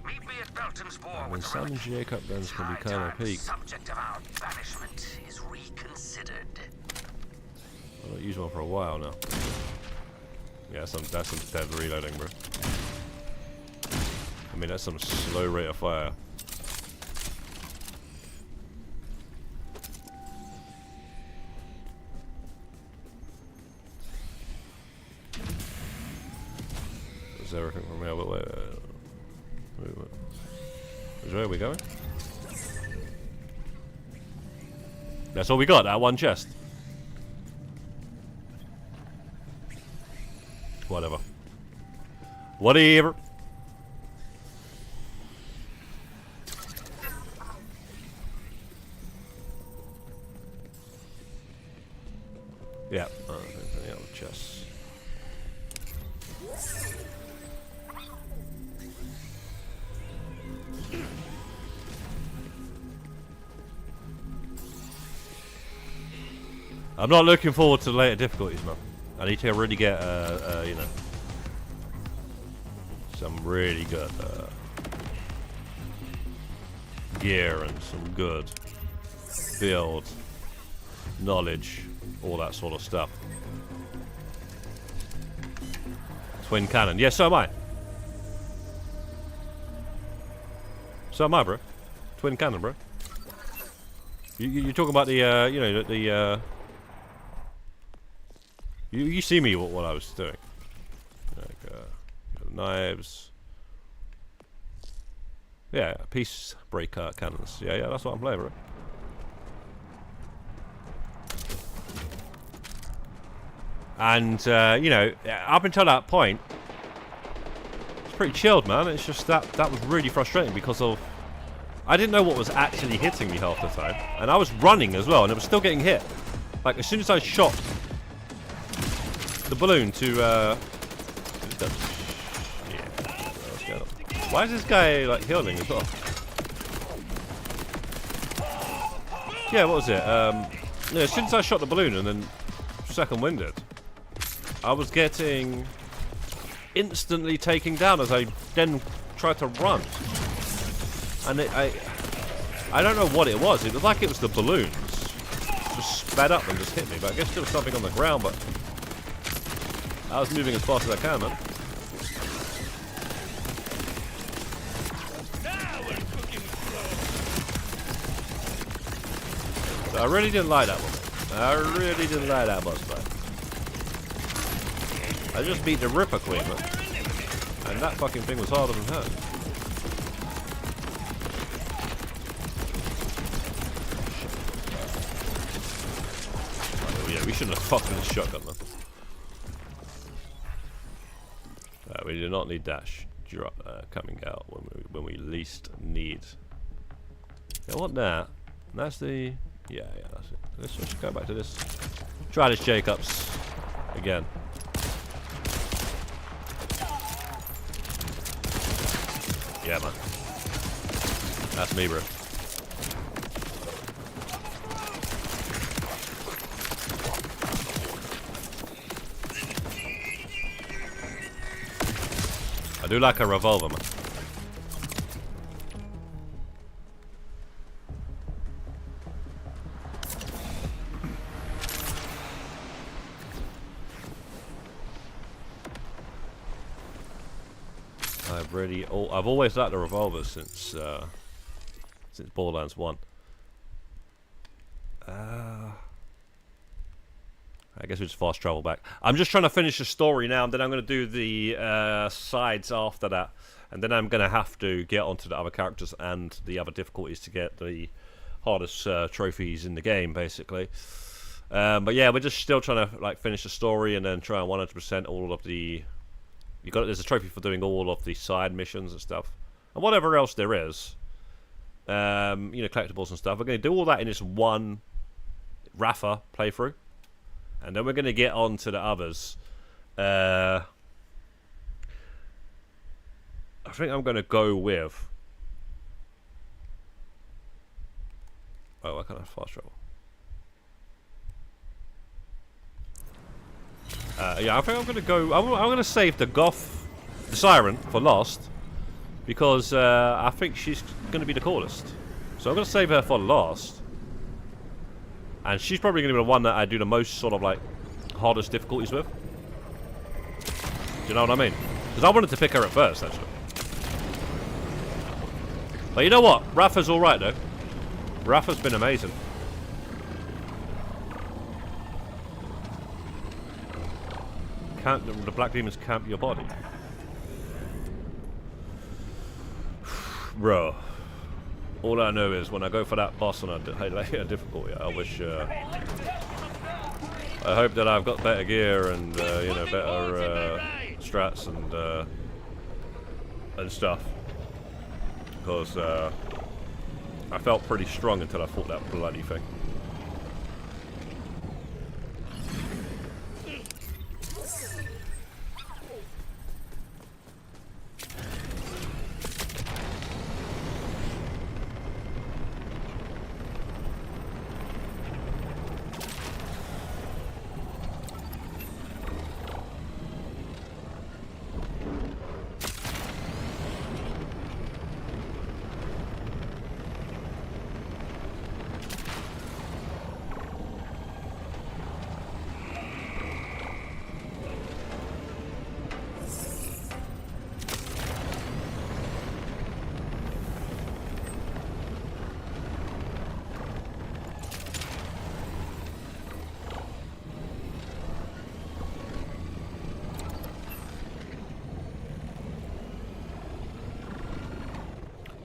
Meet me at Belton's Boar When with the some relic. Jacob guns can be kind of peak. Subject of our banishment is reconsidered. I've not used one for a while now. Yeah, that's some dead reloading, bro. I mean, that's some slow rate of fire. There's everything from here, but wait. Where are we going? That's all we got, that one chest. Whatever. Whatever. Yeah. I don't think any other chests. I'm not looking forward to the later difficulties, man. I need to really get, you know, some really good gear and some good build, knowledge, all that sort of stuff. Twin cannon. Yeah, so am I. So am I, bro. Twin cannon, bro. You're talking about the, you know, the, you see me what I was doing. Like, knives. Yeah, peace breaker cannons. Yeah, that's what I'm playing, bro. And, you know, up until that point, it's pretty chilled, man. It's just that was really frustrating because of... I didn't know what was actually hitting me half the time. And I was running as well, and it was still getting hit. Like, as soon as I shot the balloon to, why is this guy, like, healing as well? Yeah, what was it? Yeah, as soon as I shot the balloon and then second winded, I was getting instantly taken down as I then tried to run. And I don't know what it was. It was like it was the balloons. Just sped up and just hit me. But I guess there was something on the ground, but I was moving as fast as I can, man. So I really didn't like that one. I really didn't like that boss fight. I just beat the Ripper Queen, man. And that fucking thing was harder than her. Oh yeah, we shouldn't have fucked with the shotgun, man. We do not need dash drop coming out when we least need. I want that. That's the... Yeah, that's it. Let's just go back to this. Try this Jacobs again. Yeah, man. That's me, bro. I do like a revolver, man. I've always liked the revolver since Borderlands 1. I guess we just fast travel back. I'm just trying to finish the story now, and then I'm going to do the sides after that. And then I'm going to have to get onto the other characters and the other difficulties to get the hardest trophies in the game, basically. But yeah, we're just still trying to like finish the story and then try and 100% all of the... There's a trophy for doing all of the side missions and stuff. And whatever else there is. You know, collectibles and stuff. We're going to do all that in this one Rafa playthrough. And then we're going to get on to the others. I think I'm going to go with... Oh, I can't have fast travel. Yeah, I think I'm going to go... I'm going to save the Goth, the Siren, for last. Because I think she's going to be the coolest. So I'm going to save her for last. And she's probably going to be the one that I do the most sort of like hardest difficulties with. Do you know what I mean? Because I wanted to pick her at first, actually. But you know what? Rafa's alright, though. Rafa's been amazing. The black demons camp your body. Bro. All I know is when I go for that boss on a later difficulty, I wish... I hope that I've got better gear and, you know, better strats and stuff. Because I felt pretty strong until I fought that bloody thing.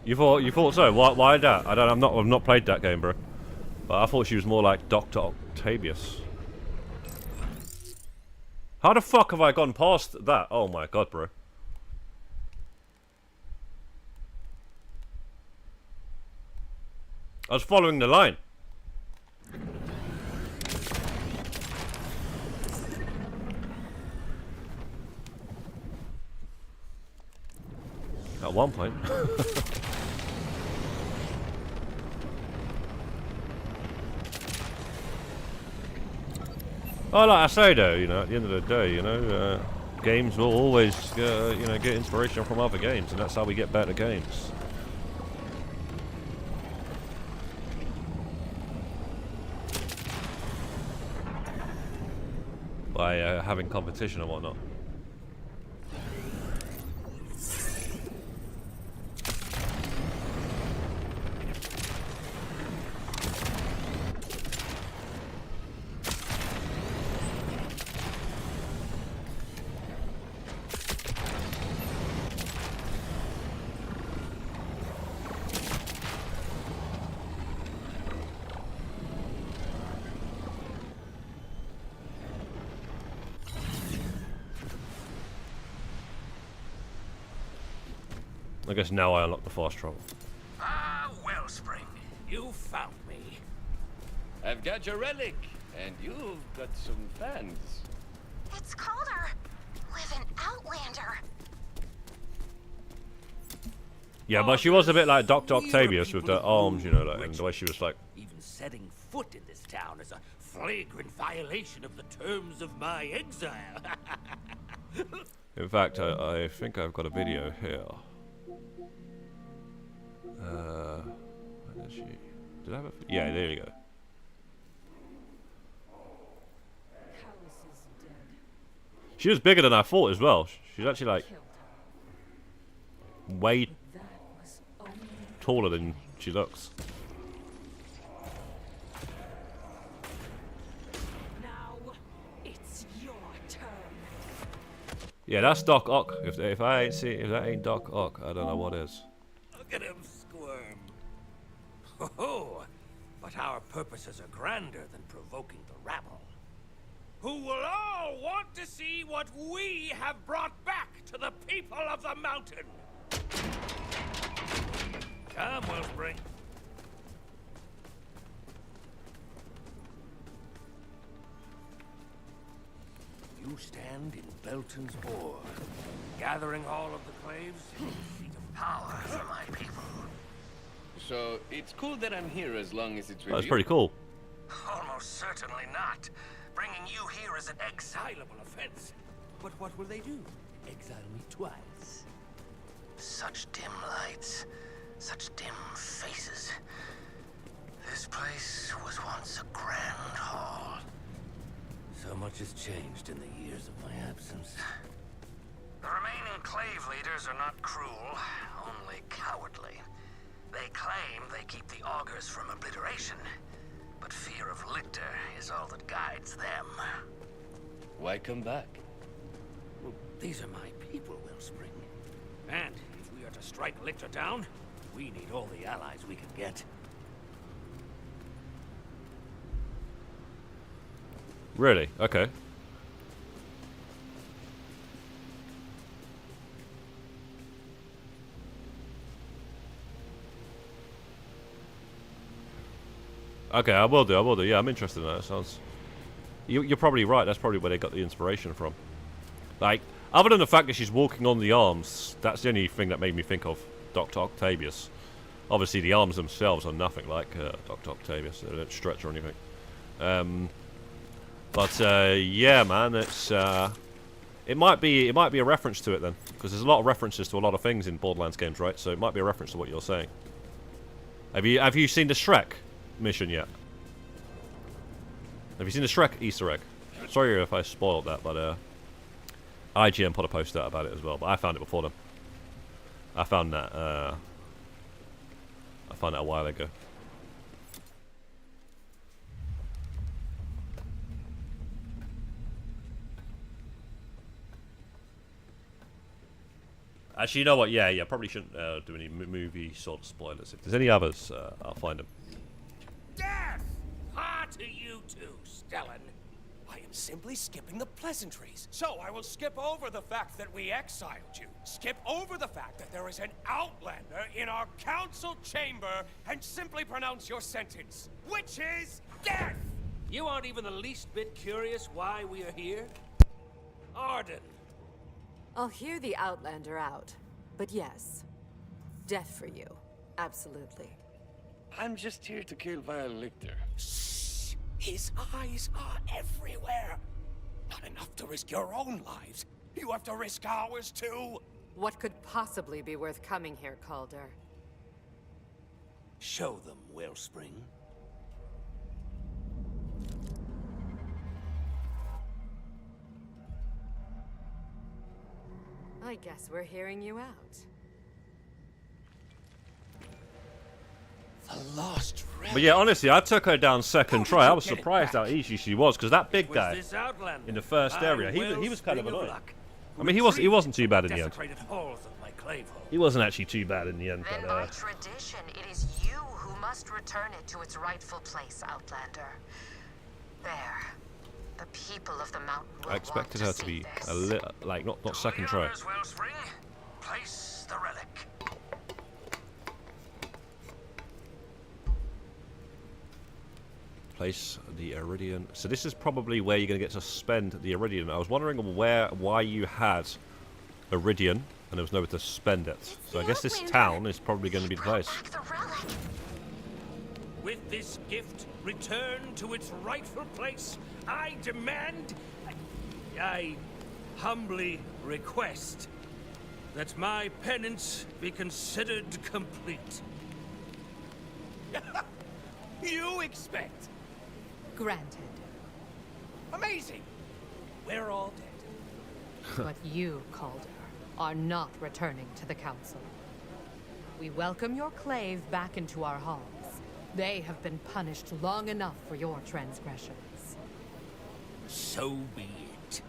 You thought so? Why that? I've not played that game, bro. But I thought she was more like Dr. Octavius. How the fuck have I gone past that? Oh my god, bro. I was following the line. At one point. Oh, like I say though, you know, at the end of the day, you know, games will always, you know, get inspiration from other games, and that's how we get better games. By having competition and whatnot. I guess now I unlock the fast travel. Ah, Wellspring, you found me. I've got your relic, and you've got some fans. It's Calder with an Outlander. Yeah, but she was a bit like Dr. Octavius with the arms, you know, like, and the way she was like... Even setting foot in this town is a flagrant violation of the terms of my exile. In fact, I think I've got a video here. Where is she? Did I have a... Yeah, there you go. She was bigger than I thought as well. She's actually like... way taller than she looks. Now it's your turn. Yeah, that's Doc Ock. If that ain't Doc Ock, I don't know what is. Look at him squirm. Oh, but our purposes are grander than provoking the rabble, who will all want to see what we have brought back to the people of the mountain. Come, Wellspring. You stand in Belton's Boar, gathering all of the claves in a seat of power for my people. So, it's cool that I'm here as long as it's with That's you. pretty cool. Almost certainly not. Bringing you here is an exilable offense. But what will they do? Exile me twice? Such dim lights, such dim faces. This place was once a grand hall. So much has changed in the years of my absence. The remaining clave leaders are not cruel, only cowardly. They claim they keep the augurs from obliteration, but fear of Lictor is all that guides them. Why come back? Well, these are my people, Wellspring. And if we are to strike Lictor down, we need all the allies we can get. Really? Okay. Okay, I will do. Yeah, I'm interested in that. Sounds... You're probably right. That's probably where they got the inspiration from. Like, other than the fact that she's walking on the arms, that's the only thing that made me think of Dr. Octavius. Obviously, the arms themselves are nothing like Dr. Octavius. They don't stretch or anything. Yeah, man, it's it might be a reference to it then, because there's a lot of references to a lot of things in Borderlands games, right? So it might be a reference to what you're saying. Have you seen the Shrek mission yet? Have you seen the Shrek Easter egg? Sorry if I spoiled that, but IGN put a post out about it as well, but I found it before them. I found that a while ago. Actually, you know what? Yeah, probably shouldn't do any movie sort of spoilers. If there's any others, I'll find them. Death! Ah, to you too, Stellan. I am simply skipping the pleasantries. So I will skip over the fact that we exiled you. Skip over the fact that there is an outlander in our council chamber and simply pronounce your sentence, which is death! You aren't even the least bit curious why we are here? Arden. I'll hear the Outlander out. But yes, death for you. Absolutely. I'm just here to kill Vile Lictor. Shh! His eyes are everywhere. Not enough to risk your own lives. You have to risk ours too. What could possibly be worth coming here, Calder? Show them, Wellspring. I guess we're hearing you out. The lost relic. But yeah, honestly, I took her down second How try. did I you was get it surprised how back? easy she was, because that big Was guy this Outlander? in the first area, he was kind of Wellspring annoying. luck, I mean, he wasn't too bad in the end. desecrated halls of my clave home. He wasn't actually too bad in the end, Then but by tradition, it is you who must return it to its rightful place, Outlander. There. The people of the mountain will I expected her want to be see a this. little, like, not To second the try. others, Wellspring, place the relic. Place the Iridian. So this is probably where you're going to get to spend the Iridian. I was wondering why you had Iridian and there was nowhere to spend it. So I guess this town is probably going to be the place. Back the relic. With this gift returned to its rightful place, I demand, I humbly request that my penance be considered complete. You expect? Granted. Amazing. We're all dead. But you, Calder, are not returning to the Council. We welcome your clave back into our halls. They have been punished long enough for your transgressions. So be it.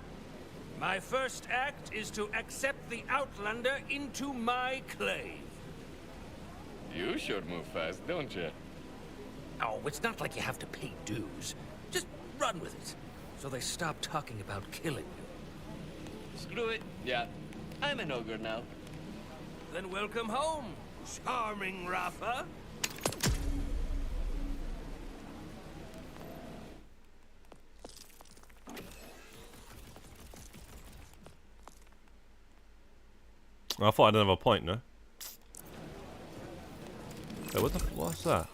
My first act is to accept the Outlander into my clave. You sure move fast, don't you? Oh, it's not like you have to pay dues. Just run with it, so they stop talking about killing you. Screw it. Yeah, I'm an ogre now. Then welcome home, charming Rafa. I thought I didn't have a point, no? Hey, what's that?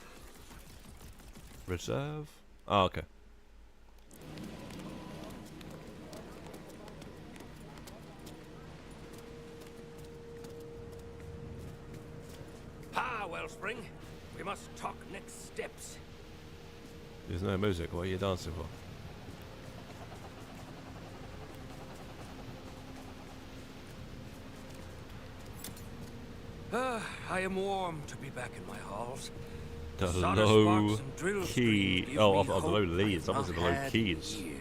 Reserve? Oh, okay. Ah, Wellspring. We must talk next steps. There's no music. What are you dancing for? I am warm to be back in my halls. The Solder low sparks and drill key. screens give Oh, me of the low hope leads. I have Obviously, the not low had keys. in years.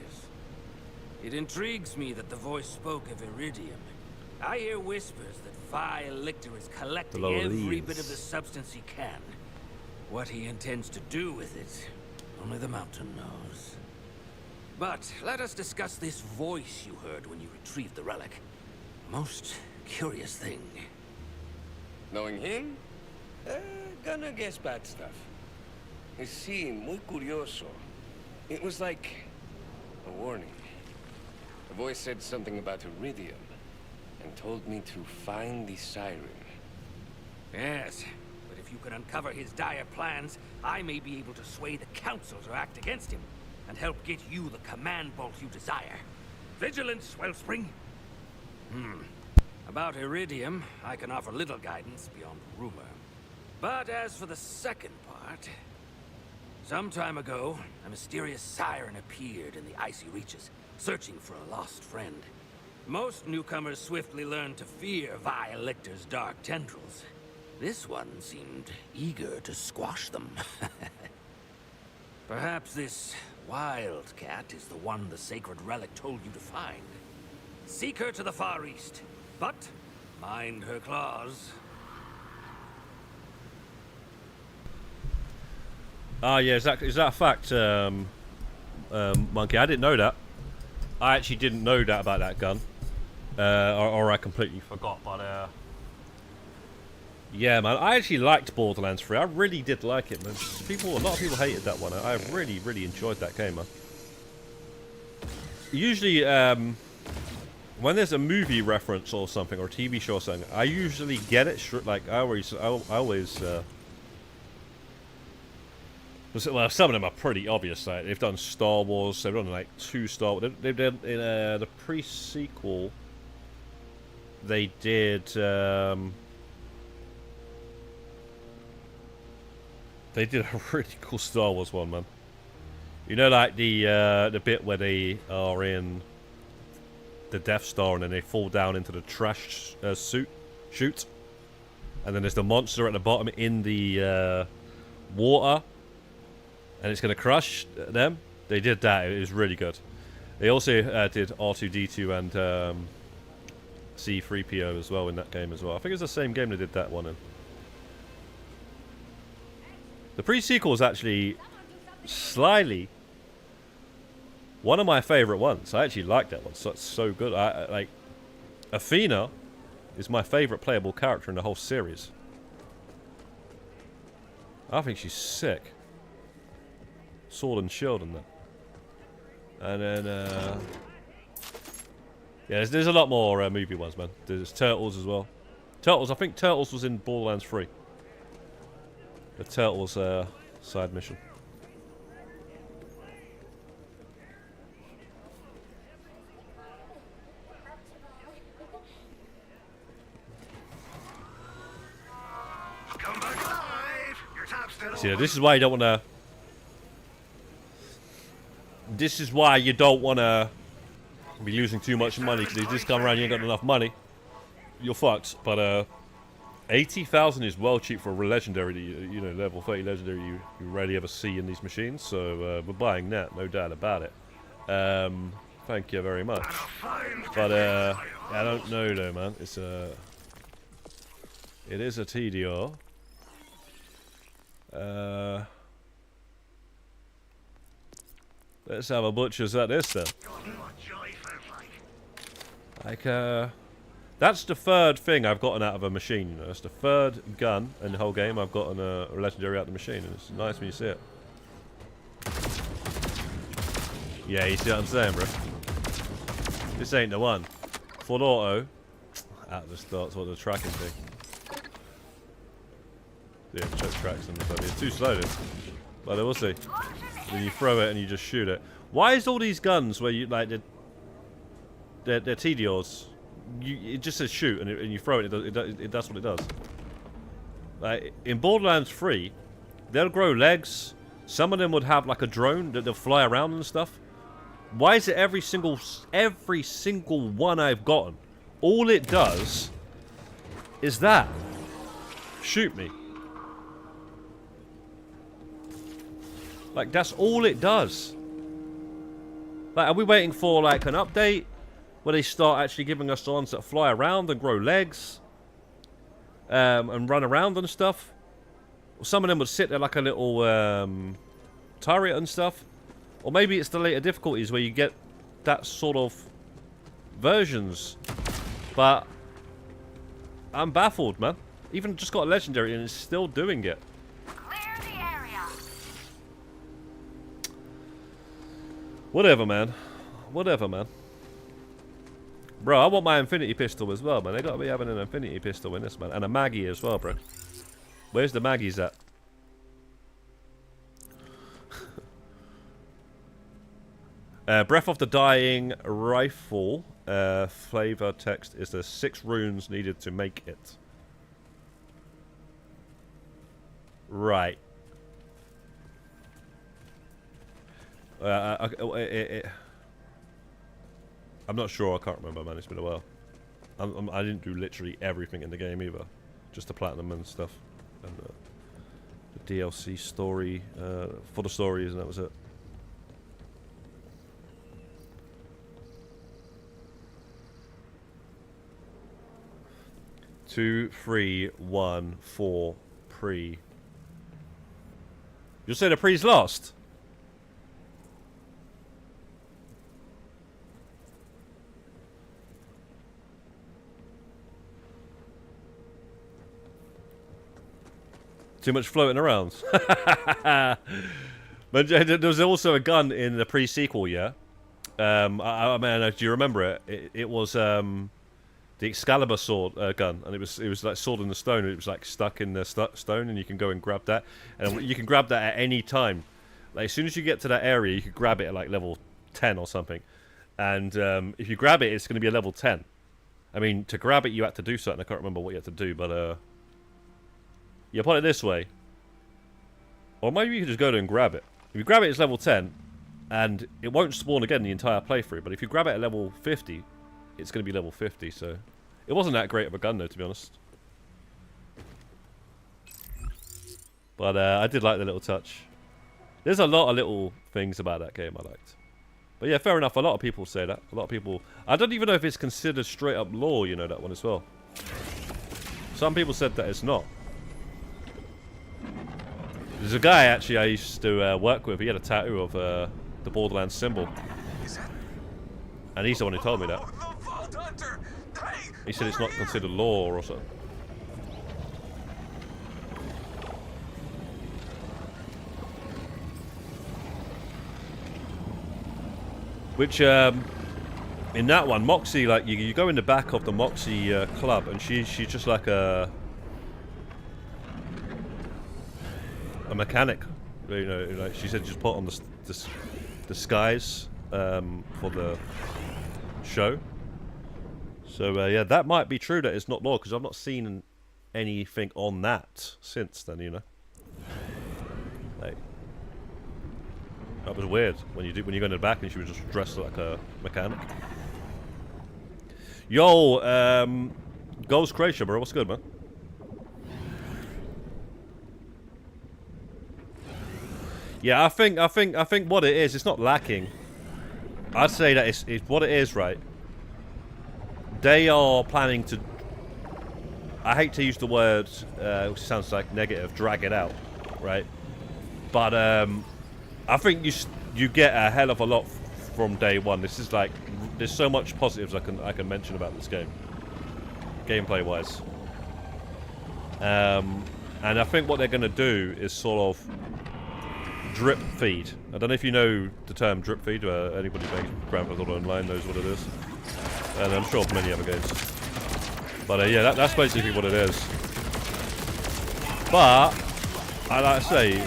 It intrigues me that the voice spoke of iridium. I hear whispers that Vile Lictor is collecting lower every leads. bit of the substance he can. What he intends to do with it, only the mountain knows. But let us discuss this voice you heard when you retrieved the relic. Most curious thing. Knowing him? Gonna guess bad stuff. You see, muy curioso. It was like a warning. The voice said something about iridium and told me to find the siren. Yes, but if you can uncover his dire plans, I may be able to sway the council to act against him and help get you the command bolt you desire. Vigilance, Wellspring. About iridium, I can offer little guidance beyond rumor. But as for the second part, some time ago, a mysterious siren appeared in the icy reaches, searching for a lost friend. Most newcomers swiftly learned to fear Vile Lictor's dark tendrils. This one seemed eager to squash them. Perhaps this wildcat is the one the sacred relic told you to find. Seek her to the far east, but Mind her claws. Ah, yeah, is that a fact, Monkey? I didn't know that. I actually didn't know that about that gun. Or I completely forgot, but yeah, man, I actually liked Borderlands 3. I really did like it, man. A lot of people hated that one. I really, really enjoyed that game, man. Usually, when there's a movie reference or something, or a TV show or something, I usually get it. Like I always. Well, some of them are pretty obvious. Like they've done Star Wars. They've done like 2 Star Wars. They've done in the pre-sequel. They did. They did a really cool Star Wars one, man. You know, like the bit where they are in the Death Star and then they fall down into the trash chute, and then there's the monster at the bottom in the water, and it's gonna crush them. They did that. It was really good. They also did R2-D2 and C-3PO as well in that game as well. I think it's the same game they did that one in. The pre-sequel is actually slyly one of my favourite ones. I actually like that one. So it's so good. I like Athena is my favourite playable character in the whole series. I think she's sick. Sword and shield and that. And then yeah, there's a lot more movie ones, man. There's Turtles as well. Turtles, I think Turtles was in Borderlands 3. The Turtles side mission. Come back alive. Your tap's still See, this is why you don't want to. This is why you don't want to be losing too much money, because if this come around you ain't got enough money, you're fucked. But 80,000 is well cheap for a legendary, you know, level 30 legendary you rarely ever see in these machines. So we're buying that, no doubt about it. Thank you very much. But I don't know though, man. It is a TDR. Let's have a butcher's at this then. Like, that's the third thing I've gotten out of a machine, you know. That's the third gun in the whole game I've gotten a legendary out of the machine, and it's nice when you see it. Yeah, you see what I'm saying, bro? This ain't the one. Full auto. Out of the start, what the tracking thing. Yeah, check tracks and stuff. It's too slow, dude. But we'll see. Then you throw it and you just shoot it. Why is all these guns where you like they're TDRs? It just says shoot and you throw it. It does what it does. Like in Borderlands 3, they'll grow legs. Some of them would have like a drone that they'll fly around and stuff. Why is it every single one I've gotten, all it does is that shoot me? Like, that's all it does. Like, are we waiting for, like, an update where they start actually giving us the ones that fly around and grow legs and run around and stuff? Or some of them would sit there like a little turret and stuff. Or maybe it's the later difficulties where you get that sort of versions. But I'm baffled, man. Even just got a legendary and it's still doing it. Whatever, man. Whatever, man. Bro, I want my infinity pistol as well, man. They gotta be having an infinity pistol in this, man. And a Maggie as well, bro. Where's the Maggies at? Breath of the Dying rifle. Flavor text is the 6 runes needed to make it. Right. I'm not sure. I can't remember, man. It's been a while. I didn't do literally everything in the game either. Just the platinum and stuff. And the DLC story for the stories, and that was it. 2, 3, 1, 4, pre. You'll say the pre's lost? Too much floating around. But there was also a gun in the pre-sequel, yeah? I mean, do you remember it? It was the Excalibur sword gun, and it was like sword in the stone. It was like stuck in the stone, and you can go and grab that. And you can grab that at any time. Like, as soon as you get to that area, you could grab it at like level 10 or something. And if you grab it, it's going to be a level 10. I mean, to grab it, you had to do something. I can't remember what you had to do, but yeah, put it this way. Or maybe you could just go there and grab it. If you grab it, it's level 10, and it won't spawn again the entire playthrough. But if you grab it at level 50, it's going to be level 50, so... It wasn't that great of a gun, though, to be honest. But I did like the little touch. There's a lot of little things about that game I liked. But yeah, fair enough, a lot of people say that. A lot of people... I don't even know if it's considered straight-up lore, you know, that one as well. Some people said that it's not. There's a guy, actually, I used to work with. He had a tattoo of the Borderlands symbol. And he's the one who told me that. He said it's not considered lore or something. Which, in that one, Moxie, like, you go in the back of the Moxie club, and she's just like a mechanic, you know. Like she said, just put on the disguise for the show. So yeah, that might be true that it's not lore, because I've not seen anything on that since then, you know. Like, that was weird when you go in the back and she was just dressed like a mechanic. Yo, Ghost Creation, bro, what's good, man? Yeah, I think what it is, it's not lacking. I'd say that it's what it is, right? They are planning to... I hate to use the word, which sounds like negative, drag it out, right? But I think you get a hell of a lot from day one. This is like, there's so much positives I can mention about this game, gameplay wise. And I think what they're going to do is sort of drip feed. I don't know if you know the term drip feed. Anybody playing Grand Theft Auto Online knows what it is, and I'm sure many other games. But yeah, that's basically what it is. But I like to say,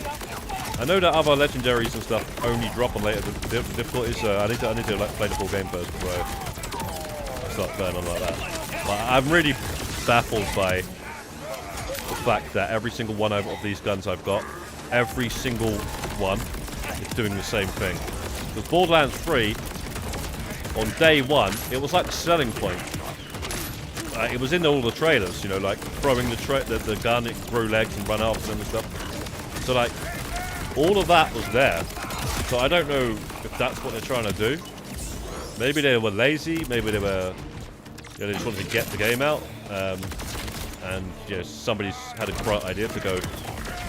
I know that other legendaries and stuff only drop on later difficulties, so I need to like, play the full game first before I start playing on like that. But I'm really baffled by the fact that every single one of these guns I've got, every single one is doing the same thing. Because Borderlands 3, on day one, it was like the selling point. It was in all the trailers, you know, like throwing the gun, it grow legs and run after them and stuff. So like, all of that was there. So I don't know if that's what they're trying to do. Maybe they were lazy, maybe they were, you know, they just wanted to get the game out. And you know, somebody's had a bright idea to go,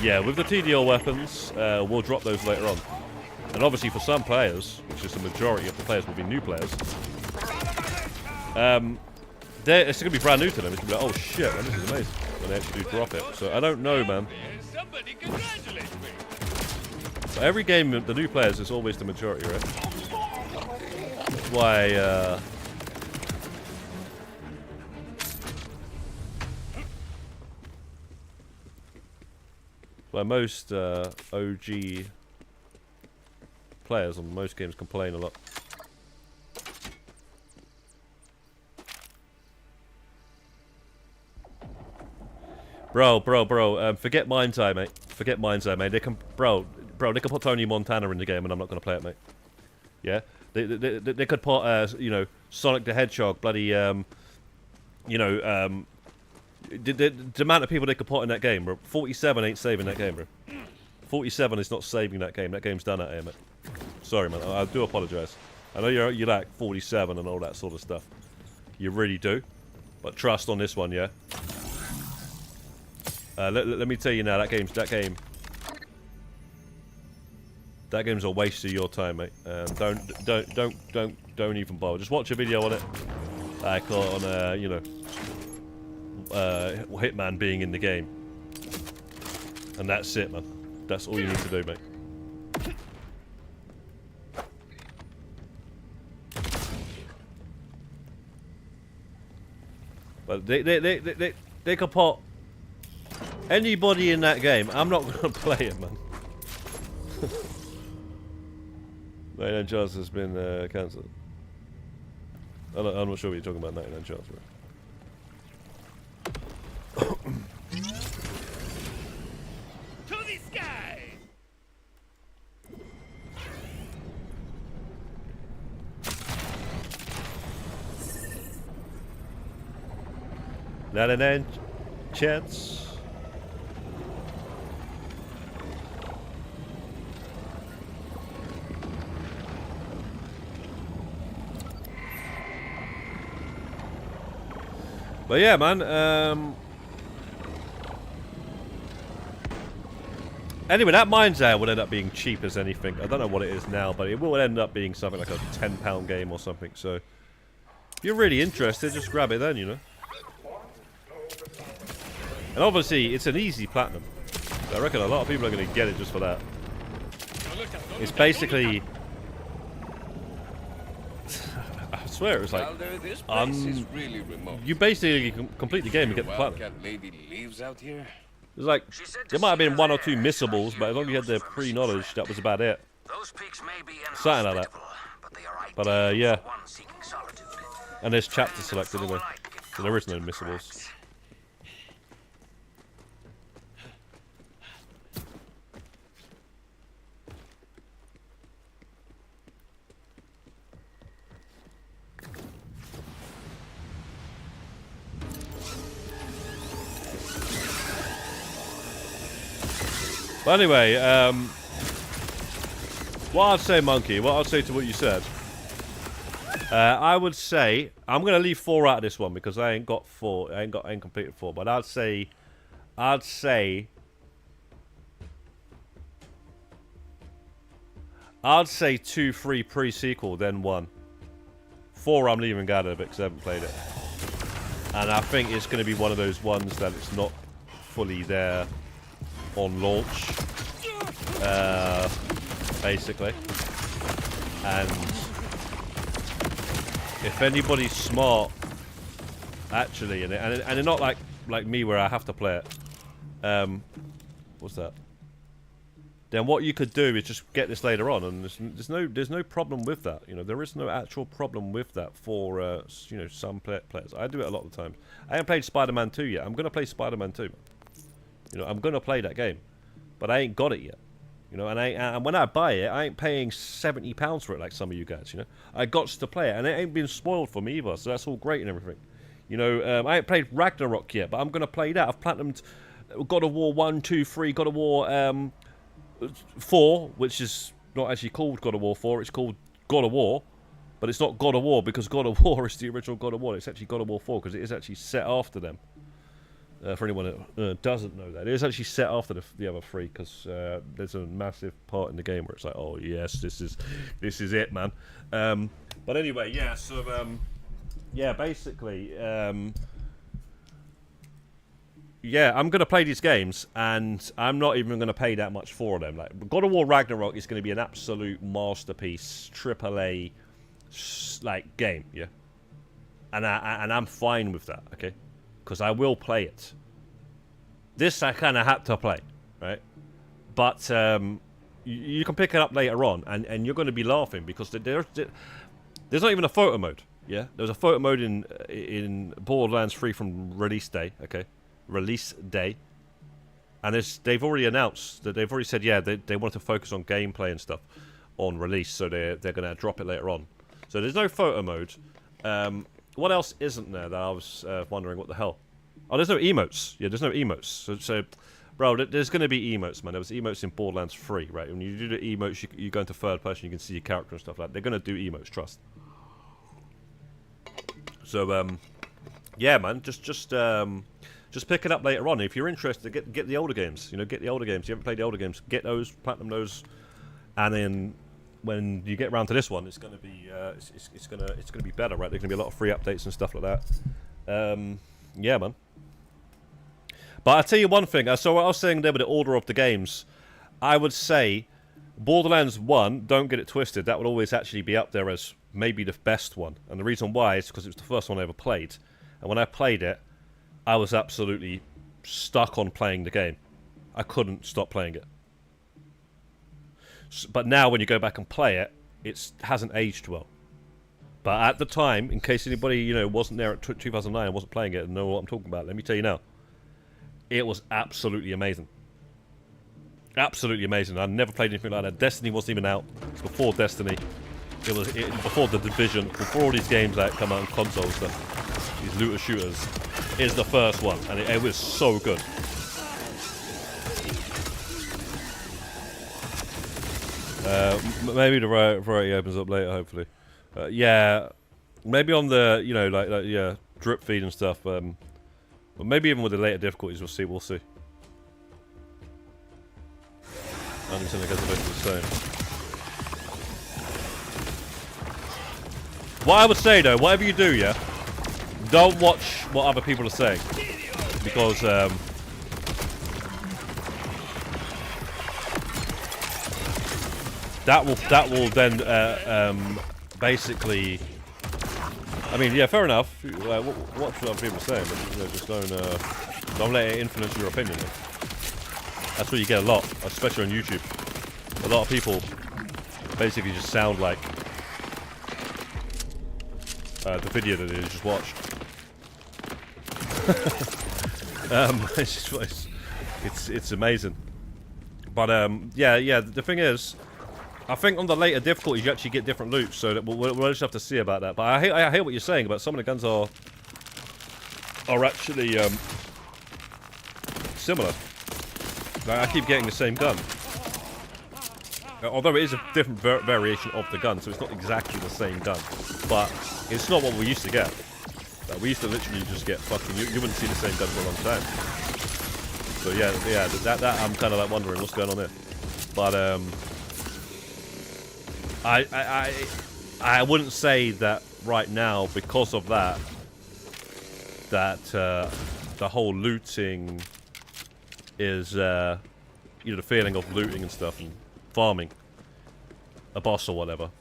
yeah, with the TDL weapons, we'll drop those later on. And obviously for some players, which is the majority of the players will be new players, it's going to be brand new to them. It's going to be like, oh shit, man, this is amazing, when they actually do drop it. So I don't know, man. But every game, the new players is always the majority, right? That's why, most OG players on most games complain a lot. Bro, forget Mind's Eye, mate. Forget Mind's Eye, mate. They can, bro, they could put Tony Montana in the game and I'm not going to play it, mate. Yeah? They could put, you know, Sonic the Hedgehog, bloody, you know, the amount of people they could put in that game, bro. 47 ain't saving that game, bro. 47 is not saving that game. That game's done out here, mate. Sorry, man. I do apologise. I know you like 47 and all that sort of stuff. You really do. But trust on this one, yeah? Let me tell you now, that game's a waste of your time, mate. Don't even bother. Just watch a video on it, like on you know, Hitman being in the game, and that's it, man. That's all you need to do, mate. But they could put anybody in that game. I'm not gonna play it, man. 99 Chance has been cancelled. I'm not sure what you're talking about. 99 Chance, bro. To the sky! Not an chance. But yeah, man. Anyway, that mine's there would end up being cheap as anything. I don't know what it is now, but it will end up being something like a £10 game or something. So, if you're really interested, just grab it then, you know. And obviously, it's an easy platinum. I reckon a lot of people are going to get it just for that. It's basically... I swear, it's like... you basically complete the game and get the platinum. Lady lives out here. It's like, there might have been 1 or 2 missables, but as long as you had the pre-knowledge, that was about it. Something like that. But, yeah. And there's chapter selected anyway. So there is no missables. But anyway, what I'd say, Monkey, what I'd say to what you said, I would say, I'm going to leave 4 out of this one because I ain't got 4, I ain't completed 4, but I'd say 2, 3 pre-sequel, then 1. 4 I'm leaving out of it because I haven't played it. And I think it's going to be one of those ones that it's not fully there on launch, basically. And if anybody's smart, actually, and they're not like me where I have to play it. What's that? Then what you could do is just get this later on, and there's no problem with that. You know, there is no actual problem with that for you know, some players. I do it a lot of the time. I haven't played Spider-Man 2 yet. I'm gonna play Spider-Man 2. You know, I'm gonna play that game, but I ain't got it yet. You know, and when I buy it, I ain't paying £70 for it like some of you guys. You know, I got to play it, and it ain't been spoiled for me either. So that's all great and everything. You know, I ain't played Ragnarok yet, but I'm gonna play that. I've platinumed God of War 1, 2, 3, God of War 4, which is not actually called God of War 4. It's called God of War, but it's not God of War because God of War is the original God of War. It's actually God of War 4 because it is actually set after them. For anyone that doesn't know that, it is actually set after the other 3 because there's a massive part in the game where it's like, oh yes, this is it, man. But anyway, yeah. So yeah, basically, yeah, I'm gonna play these games, and I'm not even gonna pay that much for them. Like God of War Ragnarok is gonna be an absolute masterpiece, AAA like game, yeah. And I'm fine with that, okay. Because I will play it. This I kind of had to play, right? But you can pick it up later on, and you're going to be laughing because there's not even a photo mode. Yeah, there's a photo mode in Borderlands 3 from release day. Okay, release day, and they've already announced that they've already said they want to focus on gameplay and stuff on release, so they're going to drop it later on. So there's no photo mode. What else isn't there that I was wondering what the hell? Oh, there's no emotes. Yeah, there's no emotes. So bro, there's going to be emotes, man. There was emotes in Borderlands 3, right? When you do the emotes, you go into third person, you can see your character and stuff like that. They're going to do emotes, trust. So, yeah, man. Just just pick it up later on. If you're interested, get the older games. You know, get the older games. You haven't played the older games, get those, platinum those, and then when you get around to this one, it's gonna be it's gonna be better, right? There's gonna be a lot of free updates and stuff like that. Yeah, man. But I'll tell you one thing. So what I was saying there with the order of the games, I would say Borderlands 1, don't get it twisted, that would always actually be up there as maybe the best one. And the reason why is because it was the first one I ever played. And when I played it, I was absolutely stuck on playing the game. I couldn't stop playing it. But now when you go back and play it, it hasn't aged well. But at the time, in case anybody, you know, wasn't there at 2009 and wasn't playing it and know what I'm talking about, let me tell you now. It was absolutely amazing. Absolutely amazing. I've never played anything like that. Destiny wasn't even out. It's before Destiny. It was before The Division, before all these games that come out on consoles stuff. These looter shooters. Is the first one, and it was so good. Maybe the variety opens up later, hopefully. Yeah, maybe on the, you know, like yeah, drip feed and stuff. But maybe even with the later difficulties, we'll see. We'll see. I understand it goes a bit the same. What I would say though, whatever you do, yeah, don't watch what other people are saying, because that will then basically. I mean, yeah, fair enough. Watch what other people are saying, but you know, just don't let it influence your opinion. That's what you get a lot, especially on YouTube. A lot of people basically just sound like the video that they just watched. It's amazing. But yeah. The thing is, I think on the later difficulties you actually get different loot, so that we'll just have to see about that. But I hear what you're saying about some of the guns are actually similar. Like, I keep getting the same gun. Although it is a different variation of the gun, so it's not exactly the same gun. But it's not what we used to get. Like, we used to literally just get fucking... You wouldn't see the same gun for a long time. So yeah, that I'm kind of like wondering what's going on there. But I wouldn't say that right now, because of that the whole looting is you know, the feeling of looting and stuff and farming a boss or whatever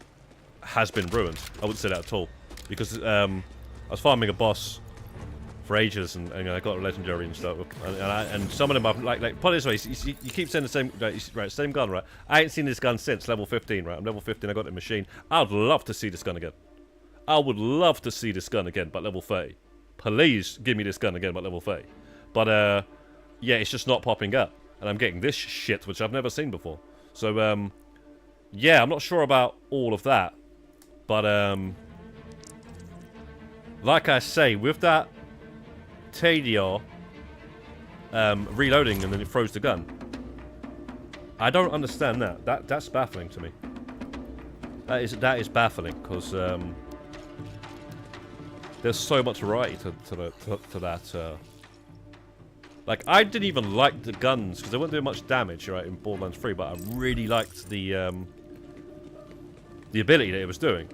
has been ruined. I wouldn't say that at all, because I was farming a boss for ages and I got a legendary and stuff, and some of them I've like put it this way, you keep saying the same right, same gun, right? I ain't seen this gun since level 15, right? I'm level 15, I got the machine. I'd love to see this gun again. I would love to see this gun again, but level 30. Please give me this gun again, but level 30. But yeah, it's just not popping up, and I'm getting this shit which I've never seen before. So yeah, I'm not sure about all of that, but like I say, with that Tadia reloading and then it throws the gun, I don't understand that. That's baffling to me. That is baffling, because there's so much variety to that. Like, I didn't even like the guns because they weren't doing much damage, right, in Borderlands 3, but I really liked the ability that it was doing.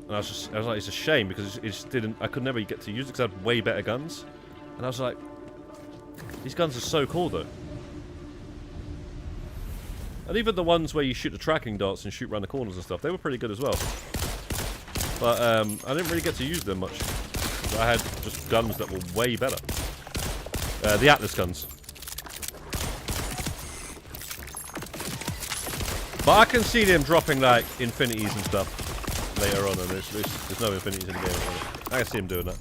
And I was like, it's a shame because it just didn't. I could never get to use it because I had way better guns. And I was like, these guns are so cool though. And even the ones where you shoot the tracking darts and shoot around the corners and stuff, they were pretty good as well. But I didn't really get to use them much. I had just guns that were way better. The Atlas guns. But I can see them dropping like infinities and stuff later on, and there's no infinities in the game. I can see them doing that.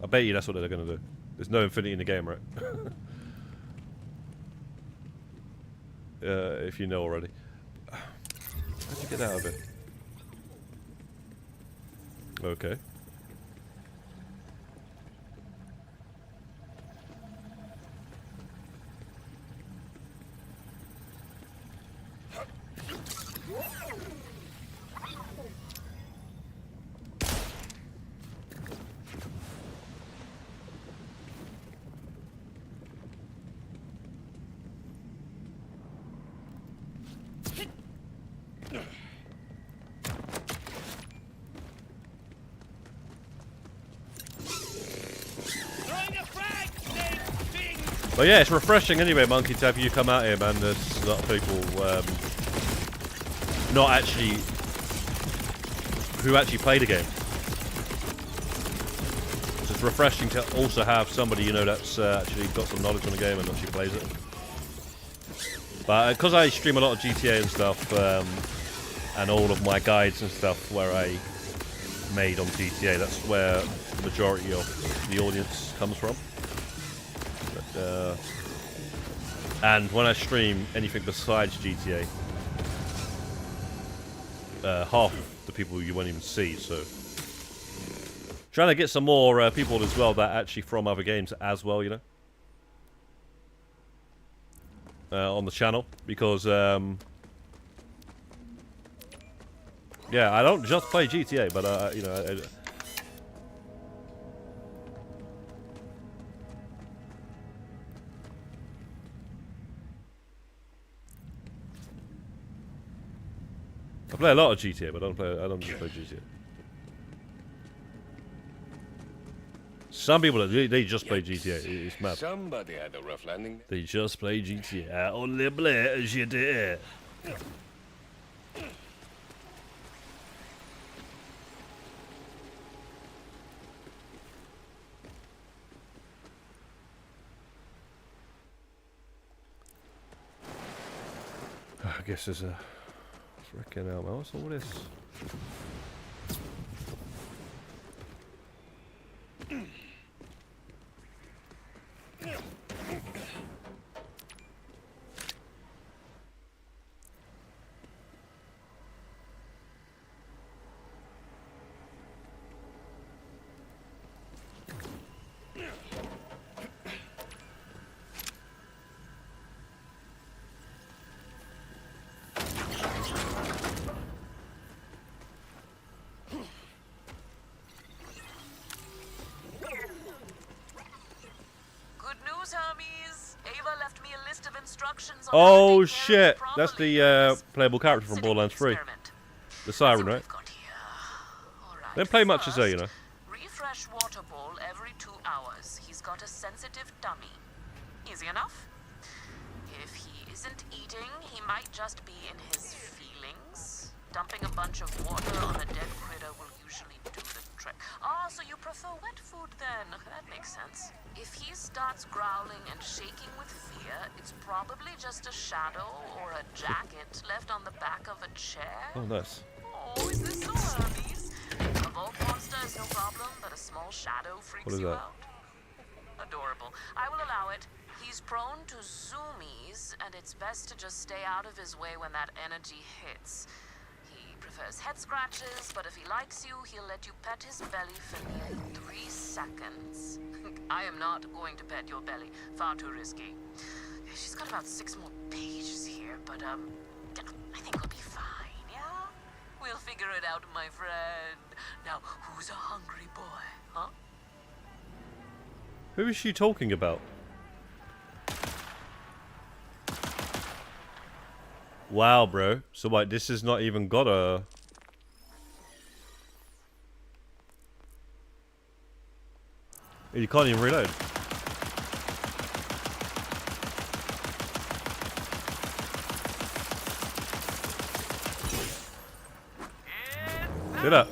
I bet you that's what they're going to do. There's no infinity in the game, right? If you know already. How'd you get out of it? Okay. But yeah, it's refreshing anyway, Monkey, to have you come out here, man. There's a lot of people not actually who actually play the game. So it's refreshing to also have somebody, you know, that's actually got some knowledge on the game and actually plays it. But because I stream a lot of GTA and stuff, and all of my guides and stuff where I made on GTA, that's where the majority of the audience comes from. And when I stream anything besides GTA, half the people you won't even see, so trying to get some more people as well that are actually from other games as well, you know, on the channel, because yeah, I don't just play GTA, but you know, I play a lot of GTA, but I don't just play GTA. Some people they just play GTA. It's mad. Somebody had a rough landing. They just play GTA. I only play GTA. I guess there's a freaking hell, man. What's all this? Oh shit! That's the playable character from Borderlands 3. The Siren, right? Don't play much as though, you know. Refresh water bowl every 2 hours. He's got a sensitive tummy. Easy enough. If he isn't eating, he might just be in his feelings. Dumping a bunch of water on a dead critter will usually do the trick. Ah, so you prefer wet food then? That makes sense. If he starts growling and shaking with fear, it's probably just a shadow or a jacket left on the back of a chair. Oh, nice. Oh, is this so Hermes? A vault monster is no problem, but a small shadow freaks you out. Adorable. I will allow it. He's prone to zoomies, and it's best to just stay out of his way when that energy hits. He prefers head scratches, but if he likes you, he'll let you pet his belly for nearly 3 seconds. I am not going to pet your belly. Far too risky. She's got about 6 more pages here, but I think we'll be fine, yeah? We'll figure it out, my friend. Now, who's a hungry boy, huh? Who is she talking about? Wow, bro. So what, this has not even got a... You can't even reload. Get up.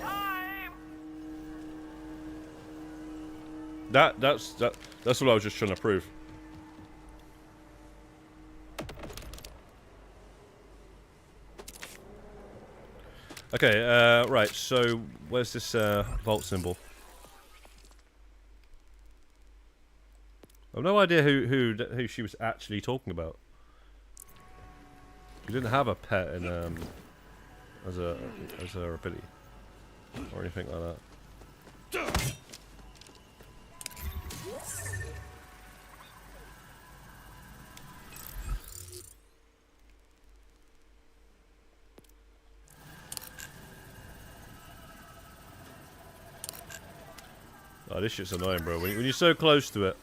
That's what I was just trying to prove. Okay, right, so where's this vault symbol? I have no idea who she was actually talking about. You didn't have a pet in as a ability or anything like that. Oh, this shit's annoying, bro. When you're so close to it.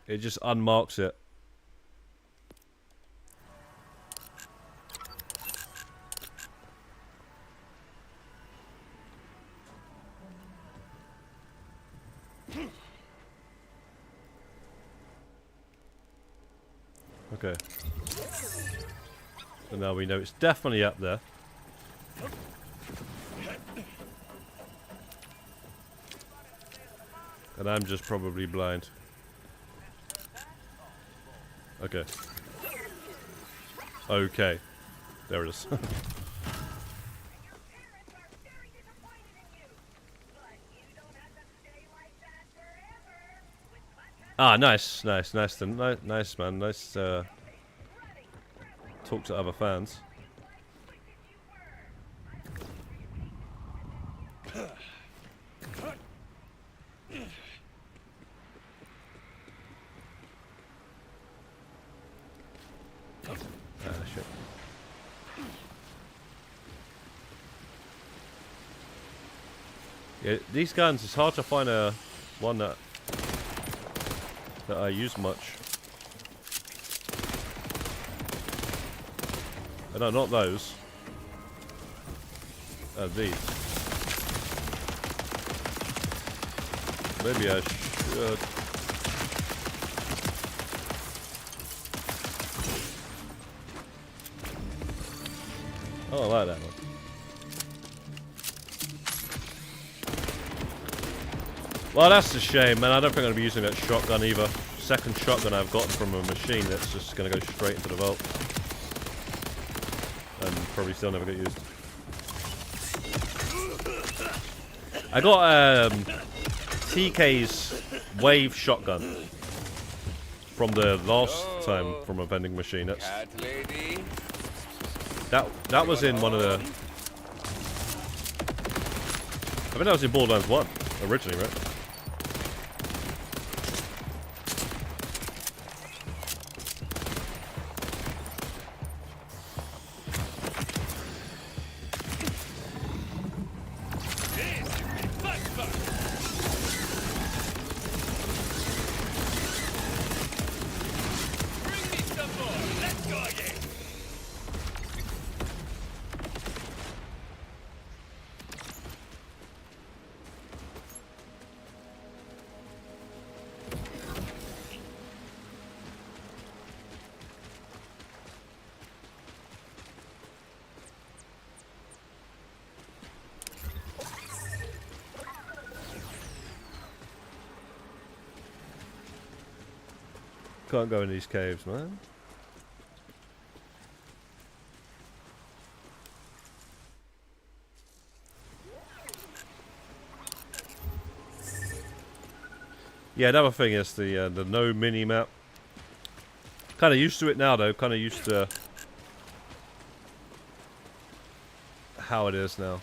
It just unmarks it. Okay. And now we know it's definitely up there. And I'm just probably blind. Okay. Okay. There it is. Ah, nice, nice, nice, nice, man, nice. Talk to other fans. Ah, shit. Yeah, these guns, it's hard to find a one that I use much. No, not those. These. Maybe I should. Oh, I like that one. Well, that's a shame, man. I don't think I'm going to be using that shotgun either. Second shotgun I've gotten from a machine that's just going to go straight into the vault. And probably still never get used. I got TK's wave shotgun from the last time from a vending machine. That's that was in one of the. I think that was in Borderlands 1 originally, right? Can't go in these caves, man. Yeah, another thing is the no mini map. Kind of used to it now, though. Kind of used to how it is now.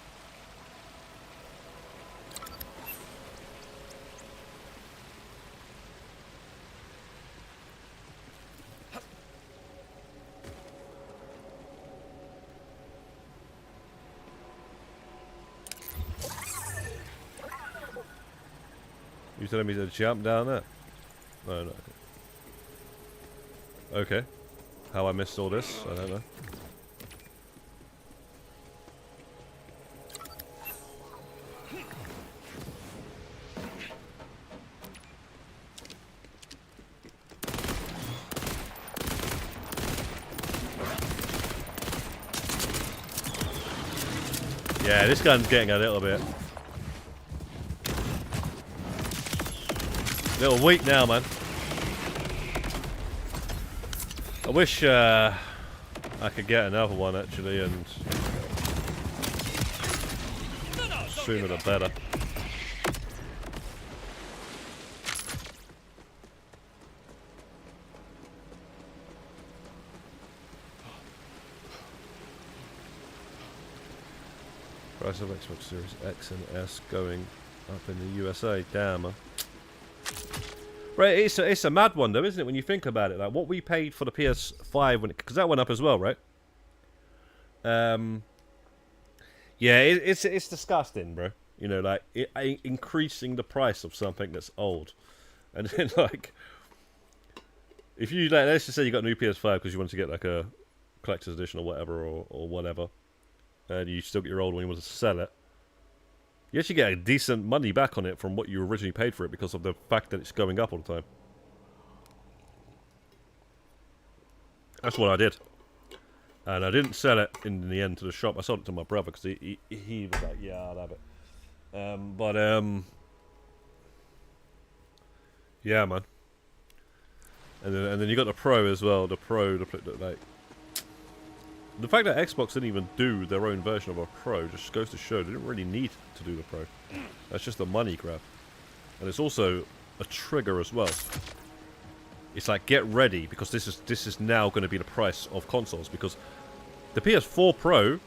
You telling me to jump down there? No, no. Okay. How I missed all this, I don't know. Yeah, this gun's getting a little bit. Little weak now, man. I wish I could get another one actually, and sooner the better. Price of Xbox Series X and S going up in the USA. Damn. Huh? Right, it's a mad one though, isn't it? When you think about it, like what we paid for the PS5 when because that went up as well, right? Yeah, it's disgusting, bro. You know, like increasing the price of something that's old, and then like if you like, let's just say you got a new PS5 because you wanted to get like a collector's edition or whatever or whatever, and you still get your old one, you want to sell it. You actually get a decent money back on it from what you originally paid for it because of the fact that it's going up all the time. That's what I did. And I didn't sell it in the end to the shop. I sold it to my brother because he was like, yeah, I'll have it. Yeah, man. And then you got the Pro as well. The Pro, like, the fact that Xbox didn't even do their own version of a Pro just goes to show they didn't really need to do the Pro. That's just a money grab. And it's also a trigger as well. It's like, get ready, because this is now going to be the price of consoles, because the PS4 Pro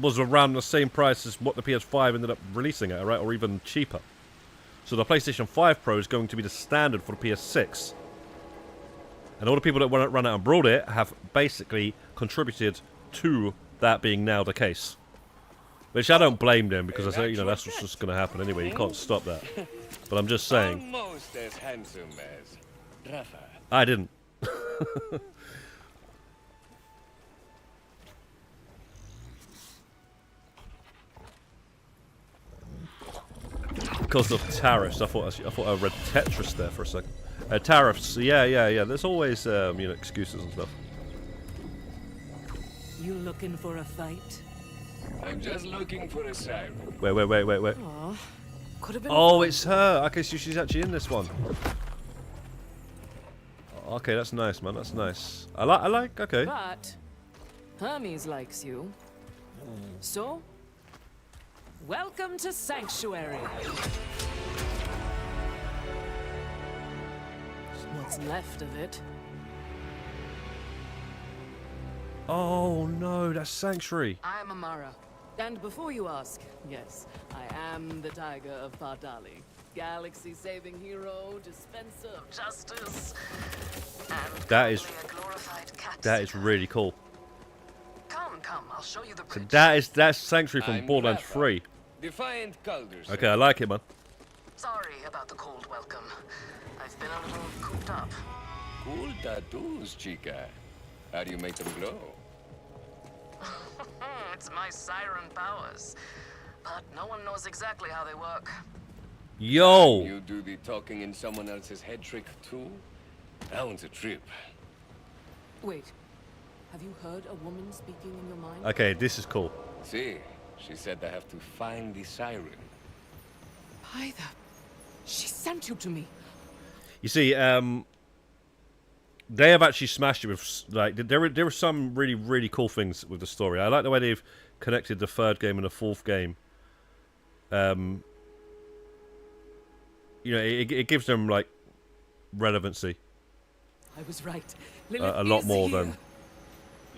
was around the same price as what the PS5 ended up releasing at, right? Or even cheaper. So the PlayStation 5 Pro is going to be the standard for the PS6. And all the people that run out and brought it have basically contributed to that being now the case. Which I don't blame them, because I say, you know, that's what's just going to happen anyway. You can't stop that. But I'm just saying. Almost as handsome as Rafa. I didn't. Because of tariffs, I thought I read Tetris there for a second. Tariffs, yeah. There's always you know, excuses and stuff. You looking for a fight? I'm just looking for a siren. Wait. Aw, could have been. Oh, it's her. Okay, so she's actually in this one. Okay, that's nice, man. That's nice. I like. Okay. But Hermes likes you. So, welcome to Sanctuary. What's left of it. Oh no, that's Sanctuary. I'm Amara. And before you ask, yes, I am the Tiger of Pardali. Galaxy-saving hero, dispenser of justice, and That is probably a glorified cat. That is really cool. Come, I'll show you the So bridge. that's Sanctuary from I'm Borderlands Rafa. 3. Defiant Calder's. Okay, I like it, man. Sorry about the cold welcome. I've been a little cooped up. Cool tattoos, chica. How do you make them glow? It's my siren powers. But no one knows exactly how they work. Yo! You do the talking in someone else's head trick too? That one's a trip. Wait, have you heard a woman speaking in your mind? Okay, this is cool. See, she said I have to find the siren. By the... She sent you to me. You see, they have actually smashed it with, like, there are some really cool things with the story. I like the way they've connected the third game and the fourth game. You know, it gives them, like, relevancy. I was right. A lot more than...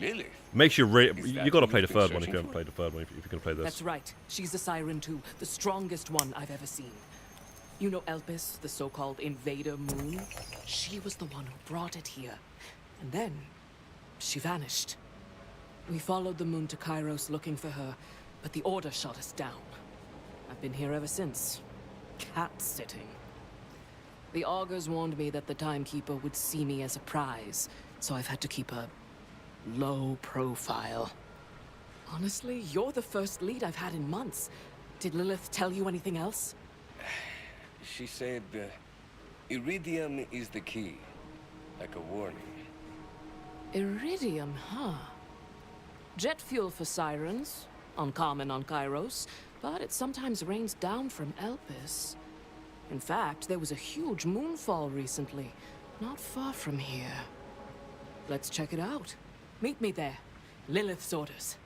Lilith? Makes you Is you that got to who play the you've been third one if searching you haven't for? played the third one. If you're going to play this. That's right. She's a siren too. The strongest one I've ever seen. You know Elpis, the so-called invader moon? She was the one who brought it here. And then, she vanished. We followed the moon to Kairos looking for her, but the Order shot us down. I've been here ever since. Cat-sitting. The augurs warned me that the Timekeeper would see me as a prize, so I've had to keep a low profile. Honestly, you're the first lead I've had in months. Did Lilith tell you anything else? She said, Iridium is the key. Like a warning. Iridium, huh? Jet fuel for sirens. Uncommon on Kairos, but it sometimes rains down from Elpis. In fact, there was a huge moonfall recently, not far from here. Let's check it out. Meet me there. Lilith's orders.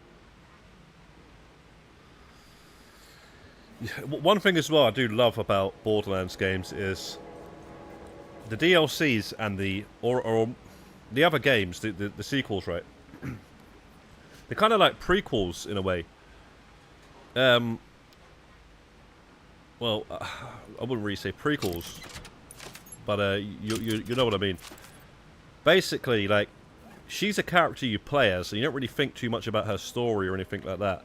One thing as well I do love about Borderlands games is the DLCs and the other games, the sequels, right? They're kind of like prequels in a way. Well, I wouldn't really say prequels, but you know what I mean. Basically, like, she's a character you play as, so you don't really think too much about her story or anything like that.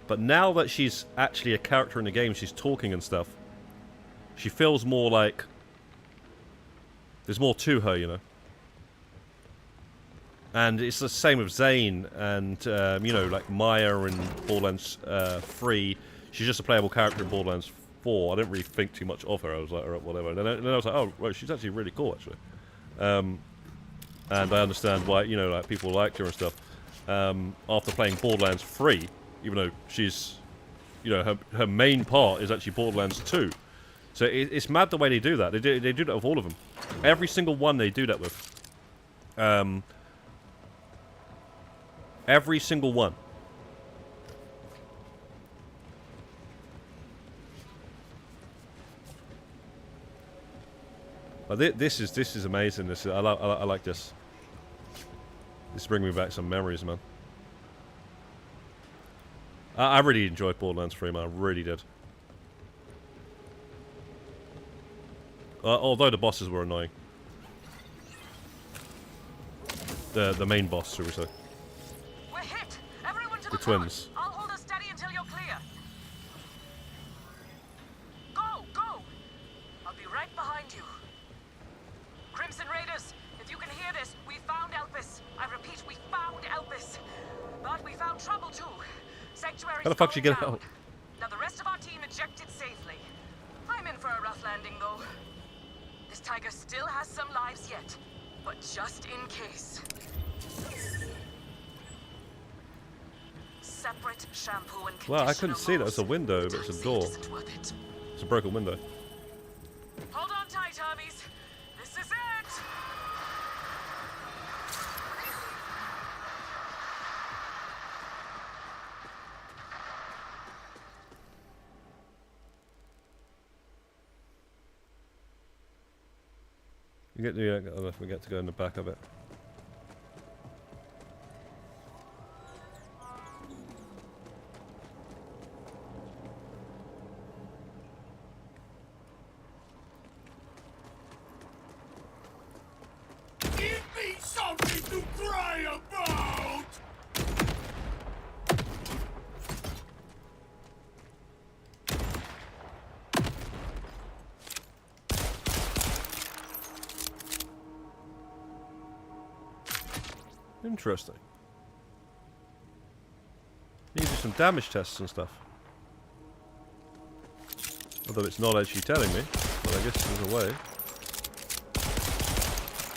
But now that she's actually a character in the game, she's talking and stuff, she feels more like there's more to her, you know. And it's the same with Zane and, you know, like Maya in Borderlands 3. She's just a playable character in Borderlands 4. I didn't really think too much of her. I was like, alright, whatever. And then I was like, oh, right, she's actually really cool, actually. and I understand why, you know, like people liked her and stuff. After playing Borderlands 3, even though she's, you know, her main part is actually Borderlands 2. So it's mad the way they do that. They do that with all of them. Every single one they do that with. Every single one. This is amazing. I like this. This is bringing me back some memories, man. I really enjoyed Borderlands 3, man. I really did. Although the bosses were annoying. The main boss, shall we say. We're hit! Everyone to The front. twins. I'll hold us steady until you're clear. Go! Go! I'll be right behind you. Crimson Raiders, if you can hear this, we found Elpis. I repeat, we found Elpis. But we found trouble too. Sanctuary's How the fuck did you going get down. out? Now the rest of our team ejected safely. I'm in for a rough landing though. This tiger still has some lives yet, but just in case. Separate shampoo and Well, I conditioner couldn't see that. rolls. It's a window, but it's a door. Isn't worth it. It's a broken window. Hold on tight, Hermes. This is it. We get to go in the back of it. Give me something to cry about! Interesting. You can do some damage tests and stuff. Although it's not actually telling me, but I guess there's a way.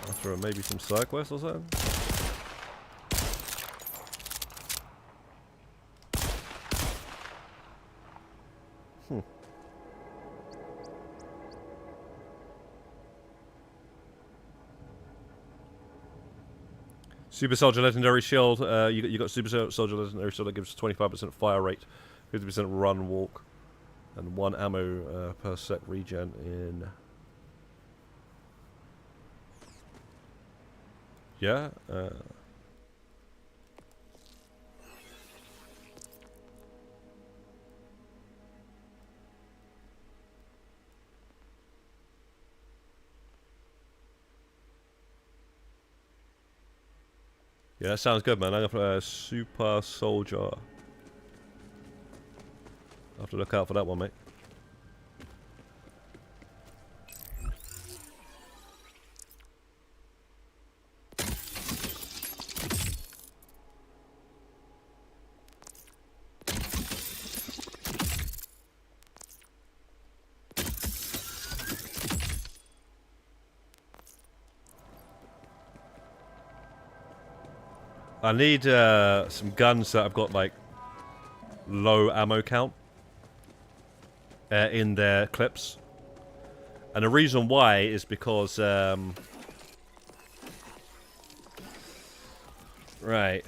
After maybe some side quests or something. Super Soldier Legendary Shield. You got Super Soldier Legendary Shield that gives 25% fire rate, 50% run, walk, and 1 ammo per sec regen in. Yeah. Yeah, that sounds good, man. I'm gonna play Super Soldier. I'll have to look out for that one, mate. I need some guns that have got like low ammo count in their clips, and the reason why is because right,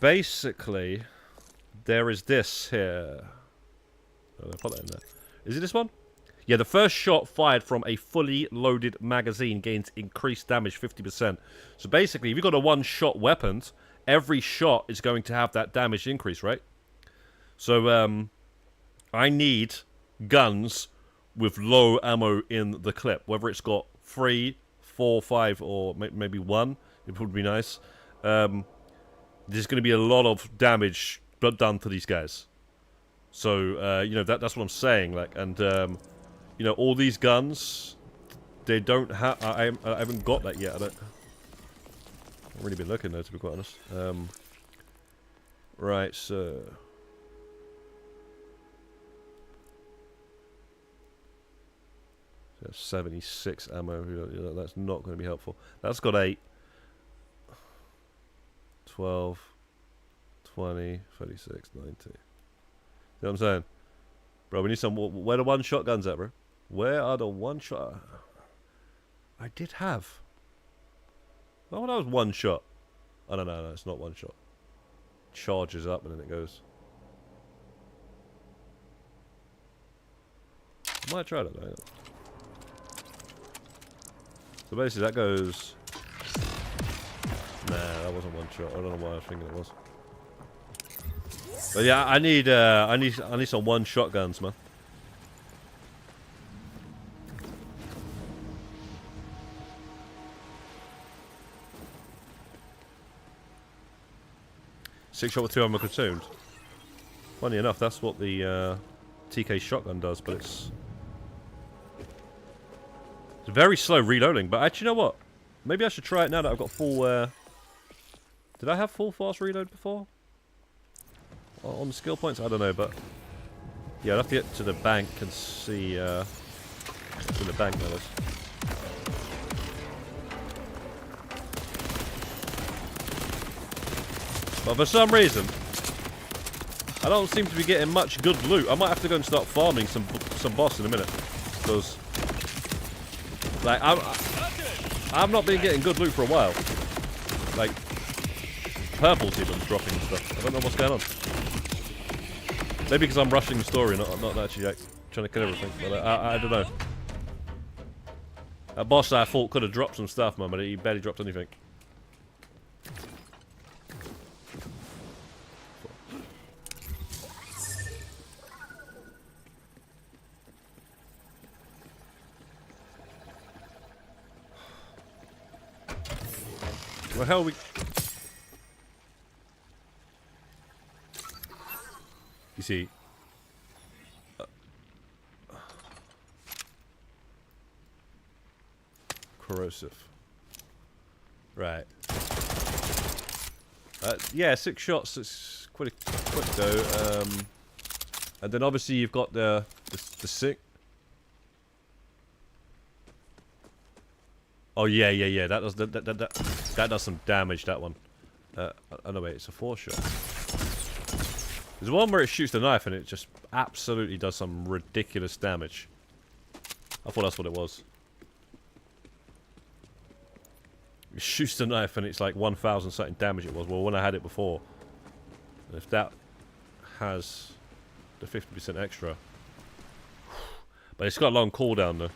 basically there is this here. Oh, I'll put that in there. Is it this one? Yeah, the first shot fired from a fully loaded magazine gains increased damage 50%. So basically, if you've got a one-shot weapon, every shot is going to have that damage increase, right? So, I need guns with low ammo in the clip. Whether it's got 3, 4, 5, or maybe 1, it would be nice. There's going to be a lot of damage done to these guys. So, you know, that's what I'm saying. Like, and, you know, all these guns, they don't have... I haven't got that yet. I haven't really been looking, though, to be quite honest. Right, so... 76 ammo. That's not going to be helpful. That's got 8. 12, 20, 36, 90. You know what I'm saying? Bro, we need some... Where are the one shotguns at, bro? Where are the one shot... I did have... Oh, that was one shot. Oh, no, it's not one shot. Charges up and then it goes. I might try that though. So basically that goes... Nah, that wasn't one shot. I don't know why I was thinking it was. But yeah, I need some one shotguns, man. Six shot with 2 ammo consumed. Funny enough, that's what the TK shotgun does, but it's very slow reloading. But actually, you know what? Maybe I should try it now that I've got full... Did I have full fast reload before? On the skill points? I don't know, but... Yeah, I'll have to get to the bank and see... what's in the bank, that is. But for some reason, I don't seem to be getting much good loot. I might have to go and start farming some boss in a minute, because like I've not been getting good loot for a while. Like purple's even dropping and stuff. I don't know what's going on. Maybe because I'm rushing the story, not actually like, trying to kill everything. But I don't know. That boss I thought could have dropped some stuff, man, but he barely dropped anything. Where the hell are we? You see, corrosive. Right. Yeah, 6 shots. It's quite quick though. And then obviously you've got the sick. Oh yeah. That does some damage. That one. Oh no, wait, it's a 4 shot. There's one where it shoots the knife and it just absolutely does some ridiculous damage. I thought that's what it was. It shoots the knife and it's like 1,000 something damage it was. Well, when I had it before, if that has the 50% extra, but it's got a long cooldown though.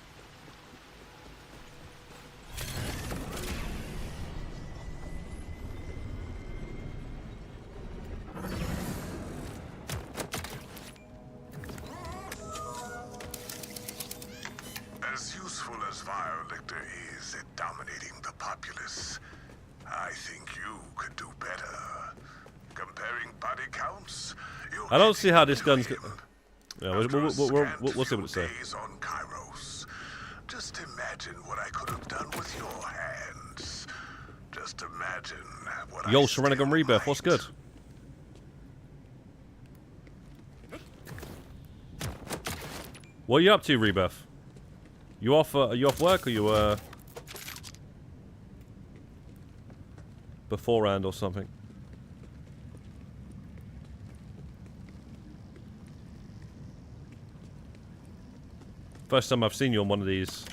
As useful as Vile Lictor is at dominating the populace, I think you could do better. Comparing body counts, I don't see how this gun's... Yeah, we'll see what it says. On Kairos. Just imagine what I could have done with your hands. Just imagine what Yo, I Serenagon Rebirth, what's good? What are you up to, Rebirth? You off? Are you off work, or you beforehand or something? First time I've seen you on one of these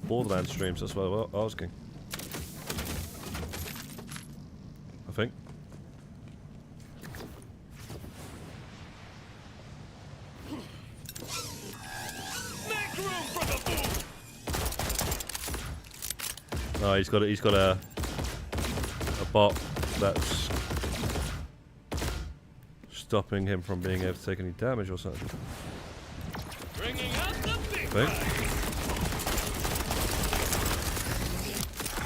Borderlands streams. That's what I was asking. I think. Oh, he's got a bot that's stopping him from being able to take any damage or something. Bringing out the big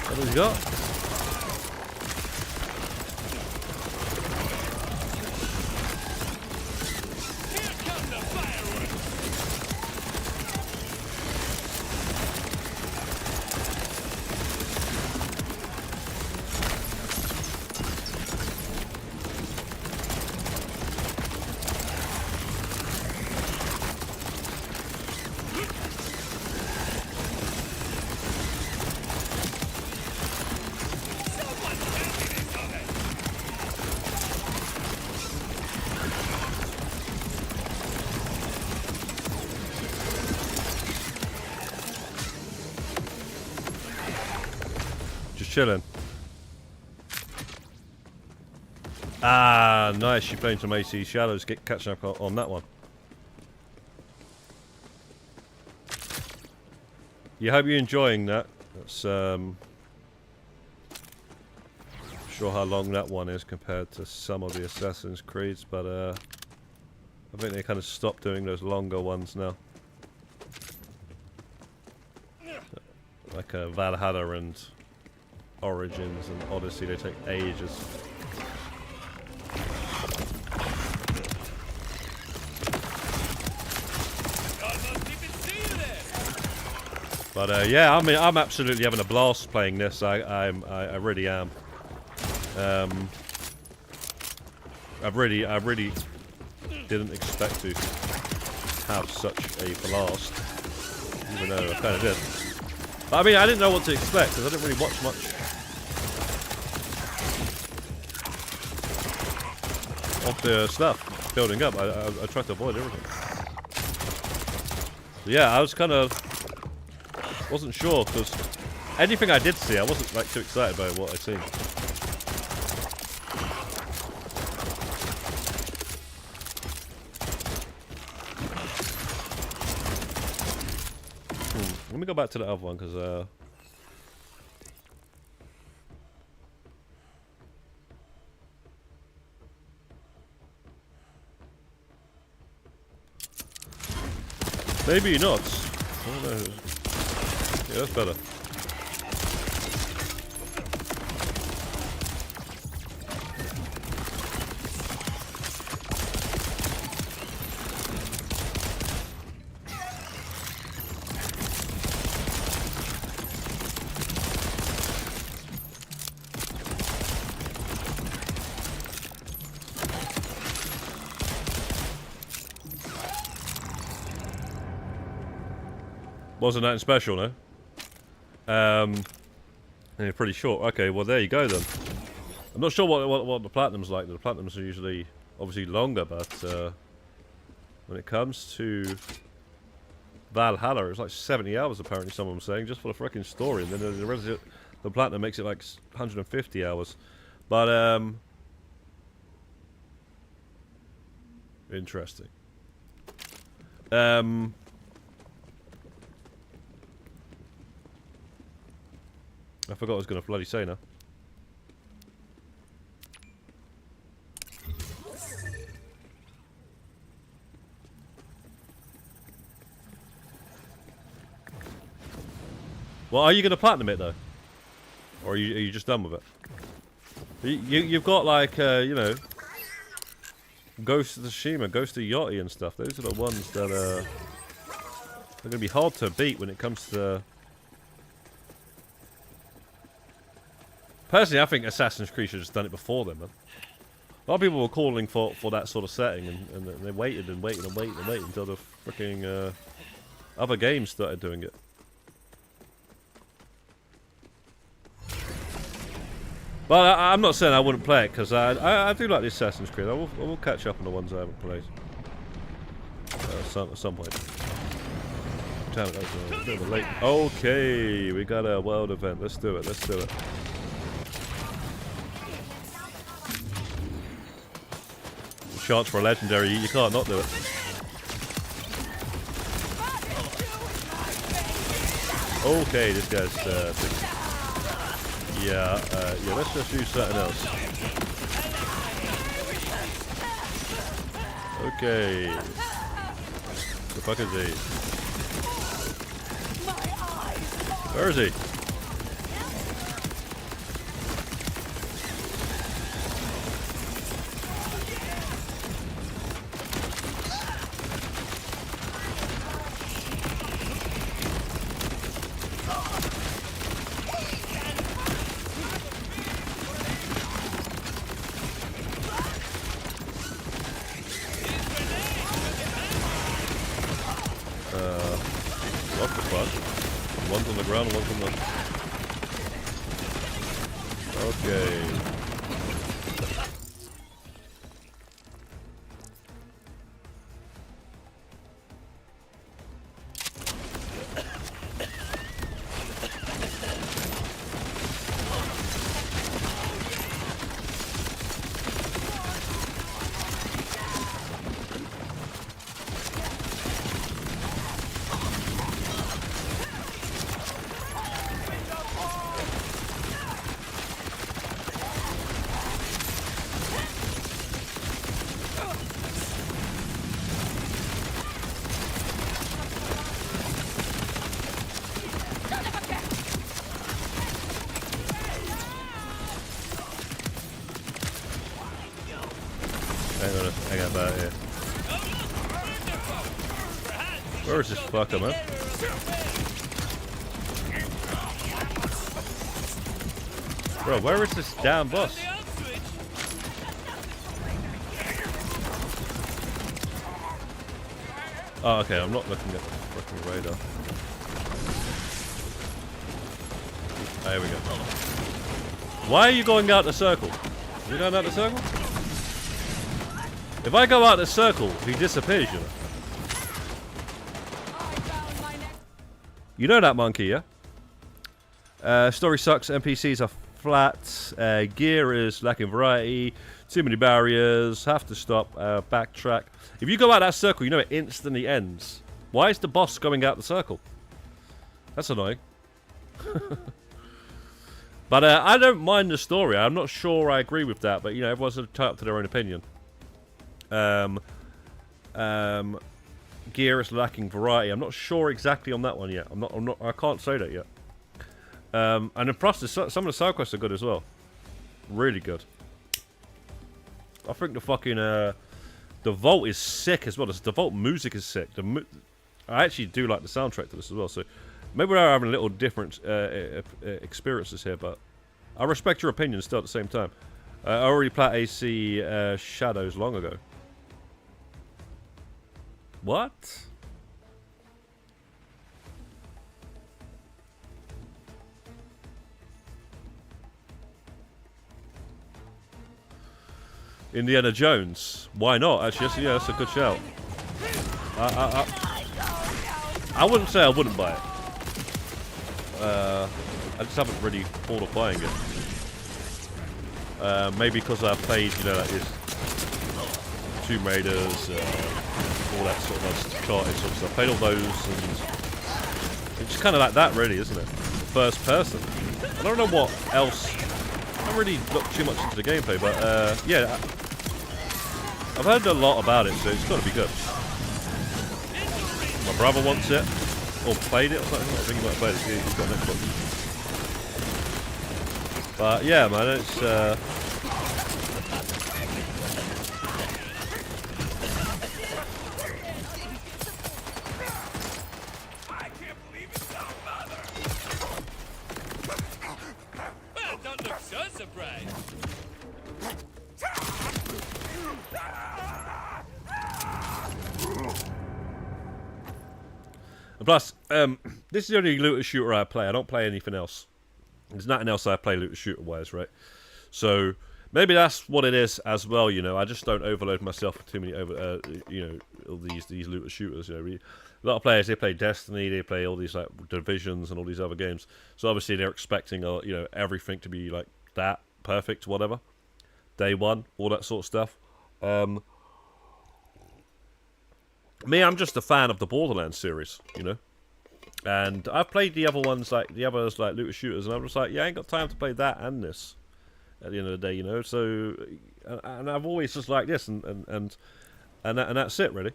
What has he got? Here come the fireworks. chilling. Ah, nice. You're playing some AC Shadows, catching up on that one. You hope you're enjoying that. That's sure how long that one is compared to some of the Assassin's Creeds, but I think they kind of stopped doing those longer ones now. Like Valhalla and Origins and Odyssey, they take ages. But yeah, I mean, I'm absolutely having a blast playing this. I really am. I really didn't expect to have such a blast, even though I kind of did. But I mean, I didn't know what to expect because I didn't really watch much of the stuff building up. I tried to avoid everything. So yeah, I was kind of wasn't sure because anything I did see, I wasn't like too excited by what I'd seen. Let me go back to the other one because maybe not. I don't know. Yeah, that's better. Wasn't that special, no? And you're pretty short. Okay, well there you go then. I'm not sure what the platinum's like. The platinums are usually obviously longer, but when it comes to Valhalla, it's like 70 hours apparently. Someone was saying just for the freaking story, and then the platinum makes it like 150 hours. But interesting. I forgot what I was going to bloody say now. Well, are you going to platinum it though? Or are you just done with it? You've got like, you know, Ghost of Tsushima, Ghost of Yachty and stuff. Those are the ones that are going to be hard to beat when it comes to... Personally, I think Assassin's Creed should have just done it before then, man. A lot of people were calling for that sort of setting, and they waited and waited and waited and waited until the freaking other games started doing it. But I'm not saying I wouldn't play it, because I do like the Assassin's Creed. I will catch up on the ones I haven't played. At some point. Damn it, that was a bit of a late... Okay, we got a world event. Let's do it, let's do it. Chance for a legendary, you can't not do it. Okay, this guy's yeah, let's just use something else. Okay. The fuck is he? Where is he? What the fuck? One's on the ground, one's on the... Okay. hang about here. Where is this fucker, man? Bro, where is this damn boss? Oh, okay, I'm not looking at the fucking radar. There we go. Why are you going out the circle? Are you going out the circle? If I go out the circle, he disappears, you know. You know that monkey, yeah? Story sucks, NPCs are flat, gear is lacking variety, too many barriers, have to stop, backtrack. If you go out that circle, you know it instantly ends. Why is the boss going out the circle? That's annoying. But I don't mind the story. I'm not sure I agree with that, but you know, everyone's entitled to their own opinion. Gear is lacking variety. I'm not sure exactly on that one yet. I can't say that yet. And the process, some of the side quests are good as well. Really good. I think the fucking the Vault is sick as well. The Vault music is sick. I actually do like the soundtrack to this as well. So maybe we're having a little different experiences here, but I respect your opinion still at the same time. I already played AC Shadows long ago. What? Indiana Jones. Why not? Actually, yeah, that's a good shout. I wouldn't say I wouldn't buy it. I just haven't really thought of buying it. Maybe because I played, you know, like this Tomb Raiders, all that sort of Uncharted sort of stuff. I played all those, and it's just kind of like that, really, isn't it? First person. I don't know what else. I haven't really looked too much into the gameplay, but yeah, I've heard a lot about it, so it's got to be good. My brother wants it, or played it or something. I think he might have played it. He's got an Xbox. But yeah, man, it's I can't believe it's so mother. Well, don't look so surprised. plus, this is the only looter shooter I play. I don't play anything else. There's nothing else I play looter shooter wise, right? So maybe that's what it is as well. You know, I just don't overload myself with too many you know, all these looter shooters. You know, a lot of players, they play Destiny, they play all these like Divisions and all these other games. So obviously they're expecting you know, everything to be like that, perfect, whatever. Day one, all that sort of stuff. Me, I'm just a fan of the Borderlands series, you know. And I've played the other ones, like the others, like looter shooters, and I'm just like, yeah, I ain't got time to play that and this. At the end of the day, you know. So, and I've always just liked this, and that's it, really.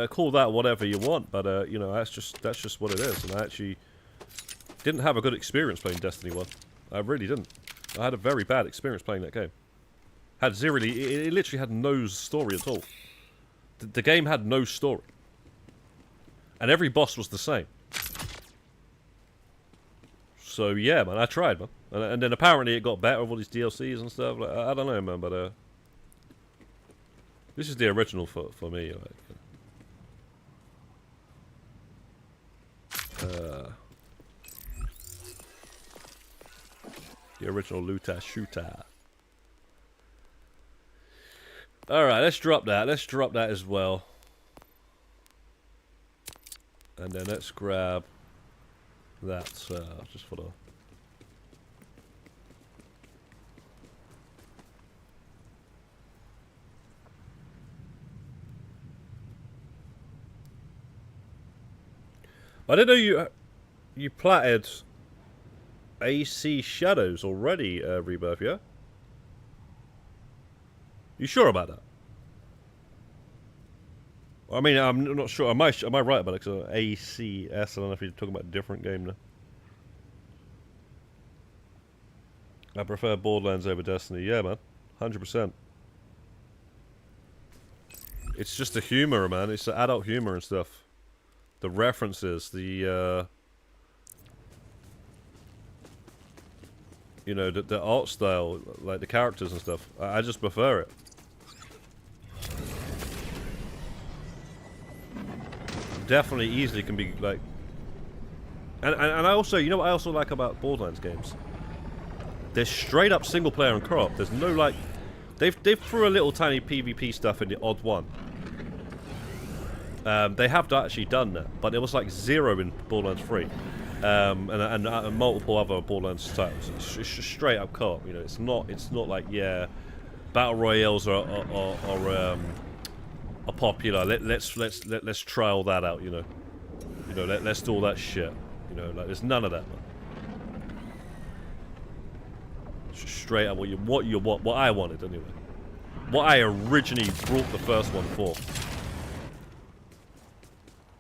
Call that whatever you want, but you know, that's just what it is. And I actually didn't have a good experience playing Destiny 1. I really didn't. I had a very bad experience playing that game. Had zero. It literally had no story at all. The game had no story. And every boss was the same. So yeah, man, I tried, man. And then apparently it got better with all these DLCs and stuff. Like, I don't know, man, but this is the original for me. Like, the original looter shooter. Alright, let's drop that. Let's drop that as well. And then let's grab that just for the... I didn't know you platted AC Shadows already, Rebirth, yeah? You sure about that? I mean, I'm not sure. Am I right about it? Because ACS, I don't know if you're talking about a different game now. I prefer Borderlands over Destiny. Yeah, man. 100%. It's just the humor, man. It's the adult humor and stuff. The references, the, you know, the art style, like the characters and stuff. I just prefer it. Definitely easily can be, like... And I also, you know what I also like about Borderlands games? They're straight up single player and co-op. There's no, like... They've threw a little tiny PvP stuff in the odd one. They have actually done that, but it was like 0 in Borderlands 3, and multiple other Borderlands titles. It's just straight up co-op. You know, it's not like, yeah, battle royales are popular. Let's try all that out. You know, let's do all that shit. You know, like there's none of that, man. It's just straight up what I wanted anyway. What I originally brought the first one for.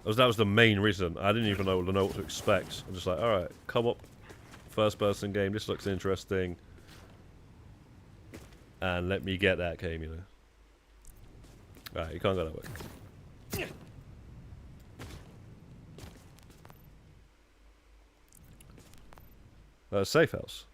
That was the main reason. I didn't even know what to expect. I'm just like, alright, come up, first person game, this looks interesting. And let me get that game, you know. Alright, you can't go that way. Safe house.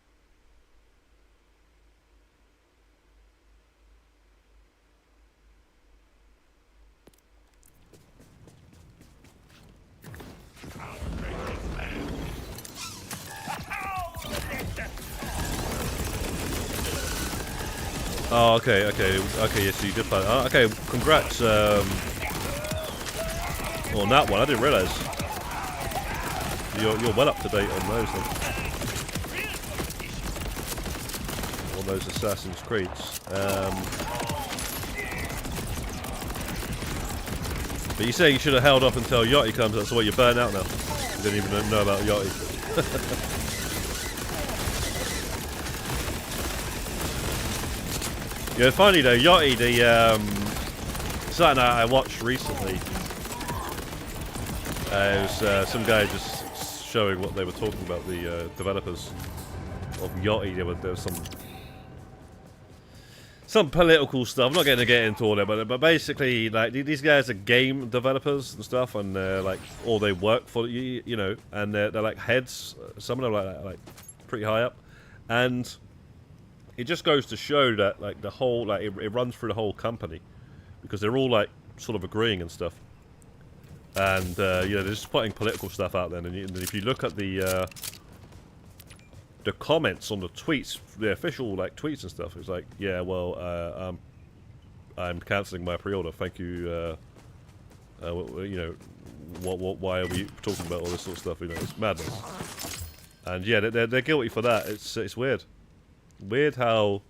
Oh, okay, yes, you did play. Okay, congrats on that one. I didn't realise. You're well up to date on those then. On those Assassin's Creeds. But you say you should have held off until Yachty comes, that's why you're burnt out now. You didn't even know about Yachty. Yeah, funny though, Yachty, something I watched recently. It was some guy just showing what they were talking about, the developers of Yachty. There was some political stuff. I'm not going to get into all that, but basically, like these guys are game developers and stuff, and like, or they work for you know, and they're like heads. Some of them are like pretty high up, and it just goes to show that like the whole it runs through the whole company, because they're all like sort of agreeing and stuff, and you know, they're just putting political stuff out there, and if you look at the comments on the tweets, the official like tweets and stuff, it's like, yeah, well, I'm cancelling my pre-order. Thank you. You know, why are we talking about all this sort of stuff? You know, it's madness. And yeah, they're guilty for that. It's weird. Weird how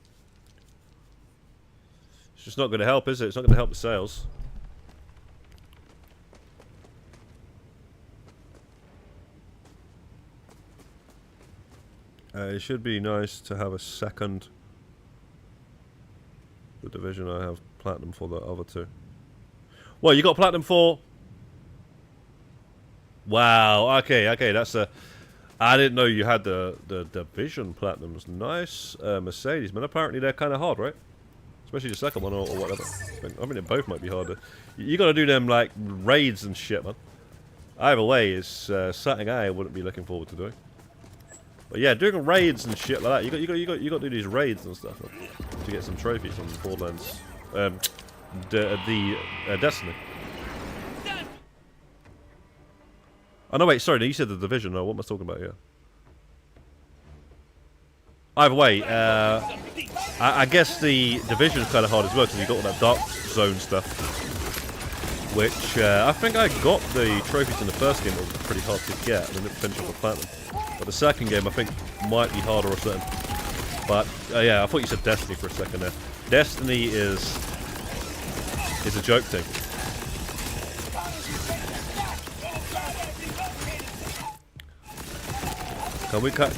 it's just not going to help, is it? It's not going to help the sales. It should be nice to have a second. The Division, I have platinum for the other two. Well, you got platinum for? Wow. Okay. That's a. I didn't know you had the Division platinums. Nice, Mercedes, man. Apparently they're kind of hard, right? Especially the second one or whatever. I mean, they both might be harder. You got to do them like raids and shit, man. Either way, is something I wouldn't be looking forward to doing. But yeah, doing raids and shit like that. You got to do these raids and stuff, man, to get some trophies on Borderlands. Destiny. Oh no, wait, sorry, you said the Division. No, what am I talking about here? Either way, I guess the Division is kind of hard as well, because you got all that Dark Zone stuff, which I think I got the trophies in the first game. It was pretty hard to get, and then it finished off with platinum. But the second game, I think, might be harder or something. But yeah, I thought you said Destiny for a second there. Destiny is a joke thing. Can we take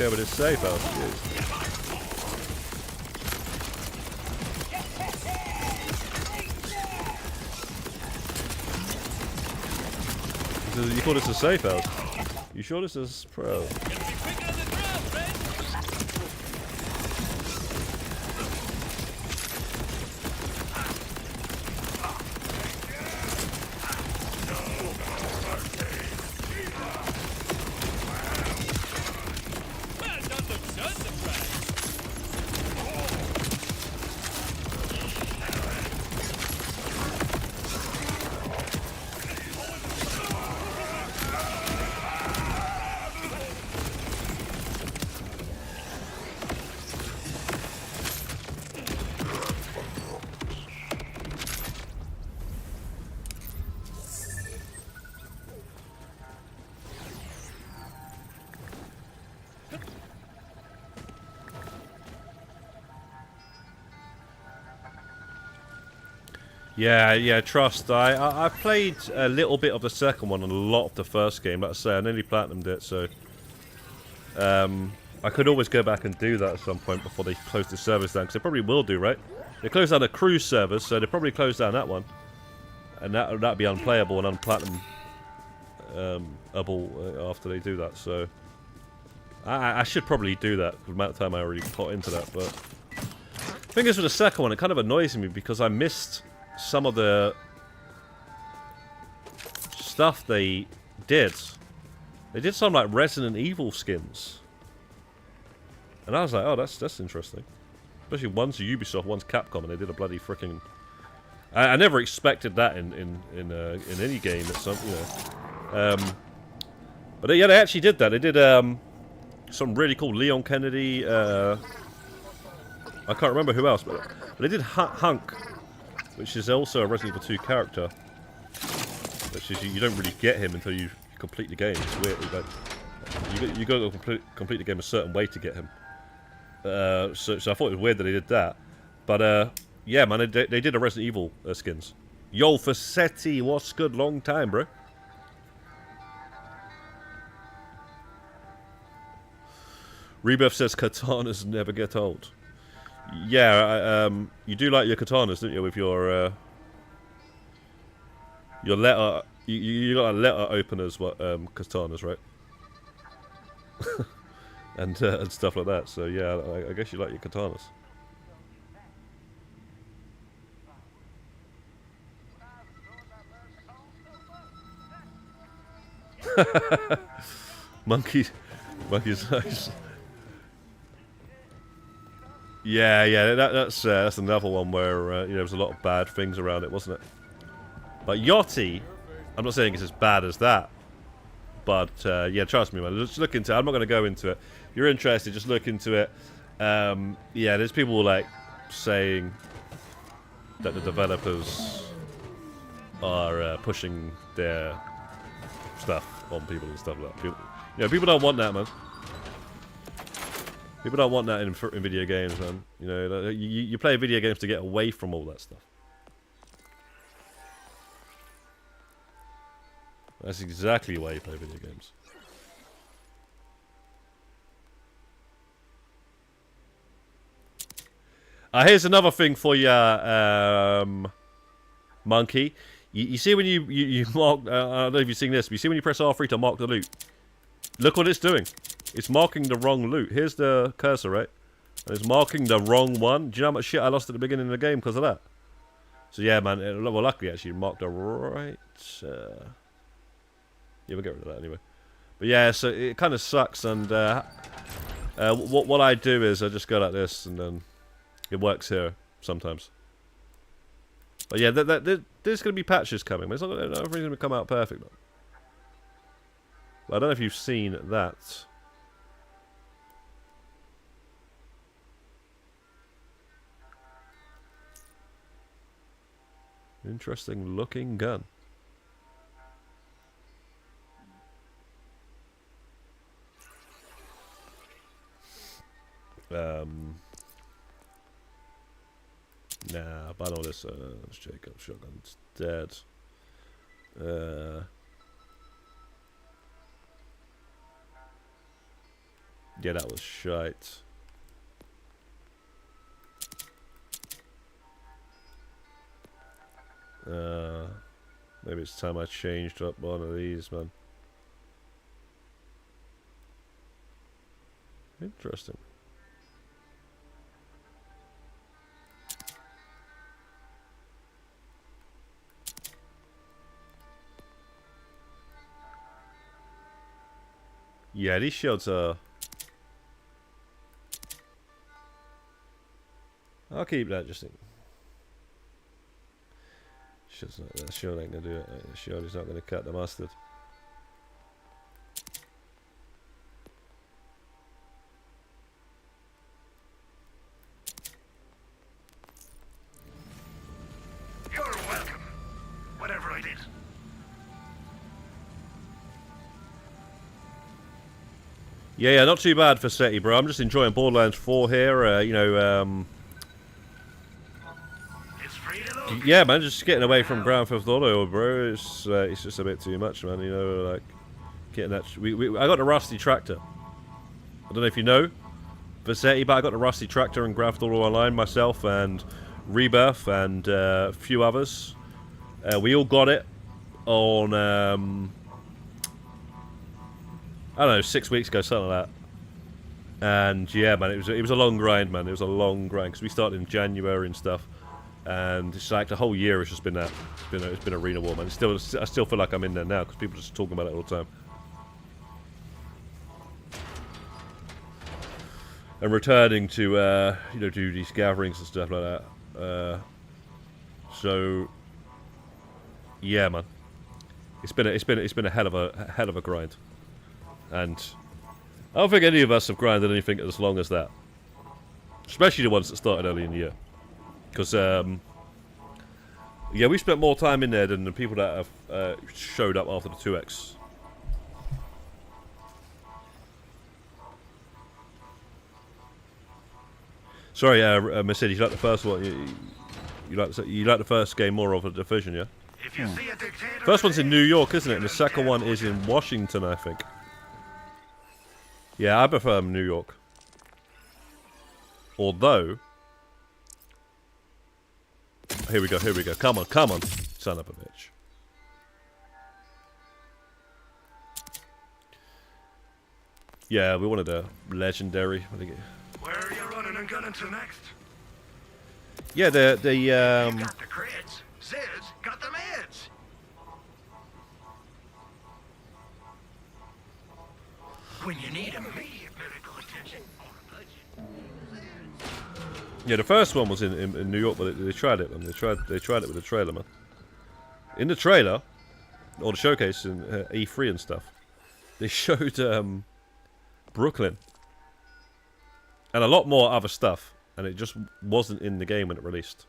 over this safe house? Jeez. You thought this is safe house? You sure this is pro? Yeah, trust. I played a little bit of the second one and a lot of the first game. Like I say, I nearly platinumed it, so I could always go back and do that at some point before they close the servers down, because they probably will do, right? They closed down the cruise servers, so they probably closed down that one, and that'd be unplayable and unplatinumable after they do that. So I should probably do that for the amount of time I already put into that. But the thing is, with the second one, it kind of annoys me because I missed some of the stuff they did. They did some like Resident Evil skins, and I was like, oh, that's interesting. Especially one's Ubisoft, one's Capcom, and they did a bloody freaking. I never expected that in any game. At some, but yeah, they actually did that. They did some really cool Leon Kennedy. I can't remember who else, but they did Hunk, which is also a Resident Evil 2 character. Which is you don't really get him until you complete the game. It's weird. You got to complete the game a certain way to get him. So I thought it was weird that they did that. But yeah, man, they did a Resident Evil skins. Yo, Facetti, what's good? Long time, bro. Rebirth says katanas never get old. Yeah, you do like your katanas, don't you? With your letter, you got letter openers, what katanas, right? and stuff like that. So yeah, I guess you like your katanas. Monkey's nice. Yeah, that's another one where there was a lot of bad things around it, wasn't it? But Yachty, I'm not saying it's as bad as that, but yeah, trust me, man. Just look into it. I'm not going to go into it. If you're interested, just look into it. Yeah, there's people like saying that the developers are pushing their stuff on people and stuff like that. People don't want that, man. People don't want that in video games, man. You play video games to get away from all that stuff. That's exactly why you play video games. Here's another thing for you, Monkey. You see when you mark... I don't know if you've seen this, but you see when you press R3 to mark the loot? Look what it's doing. It's marking the wrong loot. Here's the cursor, right? And it's marking the wrong one. Do you know how much shit I lost at the beginning of the game because of that? So yeah, man. Well, luckily, actually, marked the right... Yeah, we'll get rid of that anyway. But yeah, so it kind of sucks. And what I do is I just go like this, and then it works here sometimes. But yeah, there's going to be patches coming. But it's not everything's going to come out perfect, though. But I don't know if you've seen that. Interesting looking gun. Nah, ban all this. Let's check out shotgun. It's dead. Yeah, that was shite. Maybe it's time I changed up one of these, man. Interesting. Yeah, these shields are... I'll keep that just in... Shield ain't gonna do it. The shield is not gonna cut the mustard. You're welcome. Whatever I did. Yeah, not too bad for SETI, bro. I'm just enjoying Borderlands 4 here. You know, It's free to look. yeah, man, just getting away from Grand Theft Auto, bro. It's just a bit too much, man. You know, like getting that. I got the rusty tractor. I don't know if you know, for SETI, but I got the rusty tractor in Grand Theft Auto Online myself and Rebirth and a few others. We all got it on. I don't know, 6 weeks ago, something like that. And yeah, man, it was a long grind, man. It was a long grind because we started in January and stuff, and it's like the whole year has just been that. It's been Arena War, man. I still feel like I'm in there now because people are just talking about it all the time. And returning to you know, do these gatherings and stuff like that. So yeah, man, it's been a hell of a grind. And I don't think any of us have grinded anything as long as that. Especially the ones that started early in the year. Because, yeah, we spent more time in there than the people that have showed up after the 2X. Sorry, Mercedes, you like the first one? You like the first game more of a Division, yeah? If you see a dictator, First one's in New York, isn't it? And the second one is in Washington, I think. Yeah, I prefer New York. Although... Here we go. Come on. Son of a bitch. Yeah, we wanted a legendary. where are you running and gunning to next? Yeah, Got the crits. Zed's got the meds. When you need immediate medical attention on a budget. Yeah, the first one was in New York, but they tried it, man. They tried it with the trailer, man. In the trailer, or the showcase in E3 and stuff, they showed Brooklyn and a lot more other stuff, and it just wasn't in the game when it released.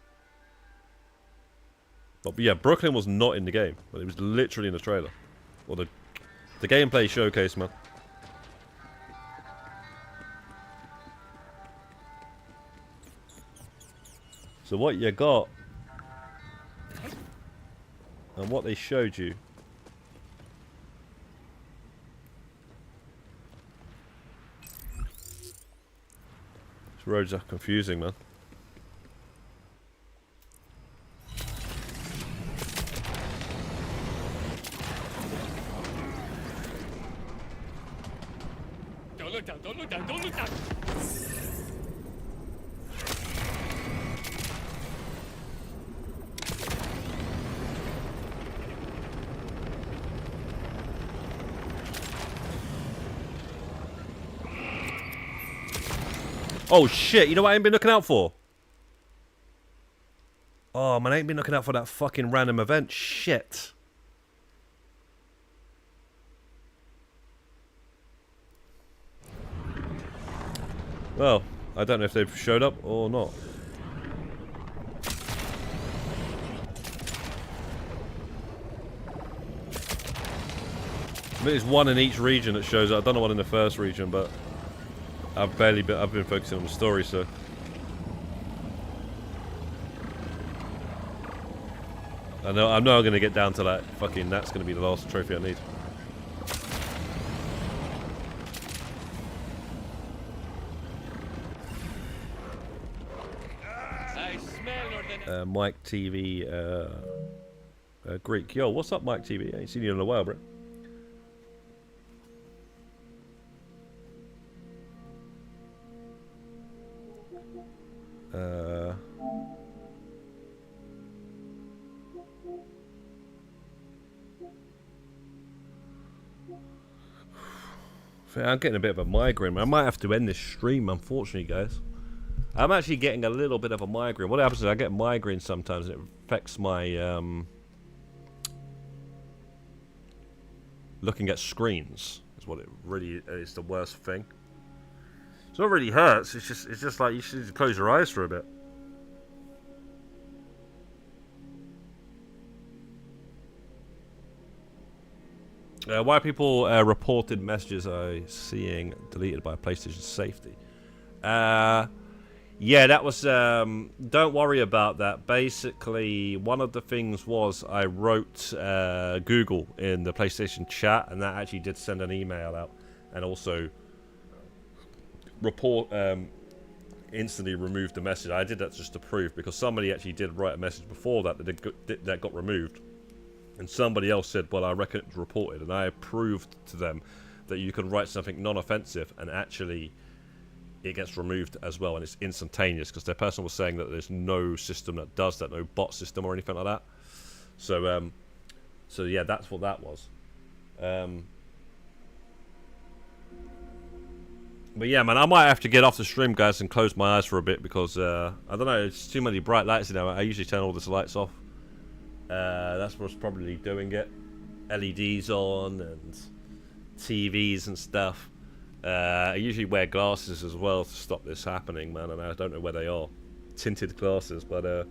But yeah, Brooklyn was not in the game, but it was literally in the trailer, or the gameplay showcase, man. So what you got, and what they showed you, these roads are confusing, man. Don't look down. Oh shit, you know what I ain't been looking out for? Oh man, I ain't been looking out for that fucking random event. Shit. Well, I don't know if they've showed up or not. I mean, there's one in each region that shows up. I don't know what in the first region, but I've been focusing on the story, so. I know I'm going to get down to that fucking, that's going to be the last trophy I need. I smell Mike TV, Greek. Yo, what's up, Mike TV? I ain't seen you in a while, bro. I'm getting a bit of a migraine. I might have to end this stream, unfortunately, guys. I'm actually getting a little bit of a migraine. What happens is I get migraines sometimes, and it affects my looking at screens. Is what it really is. The worst thing. It's not really hurts. It's just like you should close your eyes for a bit. Why people reported messages I seeing deleted by PlayStation safety? Yeah, that was. Don't worry about that. Basically, one of the things was I wrote Google in the PlayStation chat, and that actually did send an email out, and also instantly removed the message. I did that just to prove, because somebody actually did write a message before that that got removed. And somebody else said, well, I reckon it's reported. And I proved to them that you can write something non-offensive and actually it gets removed as well. And it's instantaneous, because their person was saying that there's no system that does that, no bot system or anything like that. So, so yeah, that's what that was. But yeah, man, I might have to get off the stream, guys, and close my eyes for a bit, because, I don't know, it's too many bright lights in there. I usually turn all these lights off. That's what's probably doing it. LEDs on and TVs and stuff. I usually wear glasses as well to stop this happening, man, and I don't know where they are. Tinted glasses, but I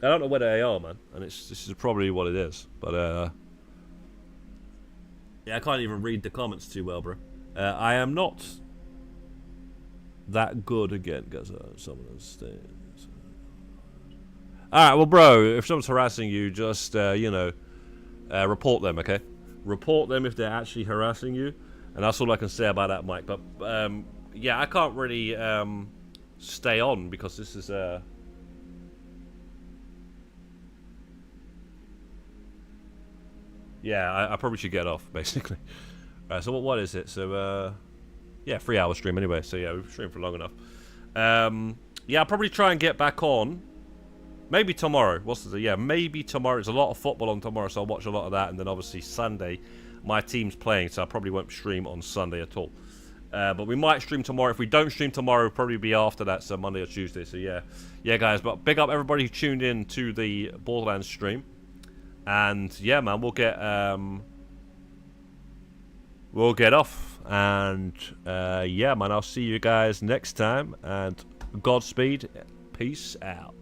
don't know where they are, man, and this is probably what it is. But yeah, I can't even read the comments too well, bro. I am not that good again, guys. Some of those things. Alright, well, bro, if someone's harassing you, just, you know, report them, okay? Report them if they're actually harassing you. And that's all I can say about that, Mike. But, yeah, I can't really stay on, because this is... Yeah, I probably should get off, basically. So what is it? So, yeah, 3-hour stream anyway. So, yeah, we've streamed for long enough. Yeah, I'll probably try and get back on. Maybe tomorrow. Yeah, maybe tomorrow. There's a lot of football on tomorrow, so I'll watch a lot of that. And then obviously Sunday, my team's playing, so I probably won't stream on Sunday at all. But we might stream tomorrow. If we don't stream tomorrow, it'll probably be after that, so Monday or Tuesday. So yeah, guys. But big up everybody who tuned in to the Borderlands stream. And yeah, man, we'll get off. And yeah, man, I'll see you guys next time. And Godspeed. Peace out.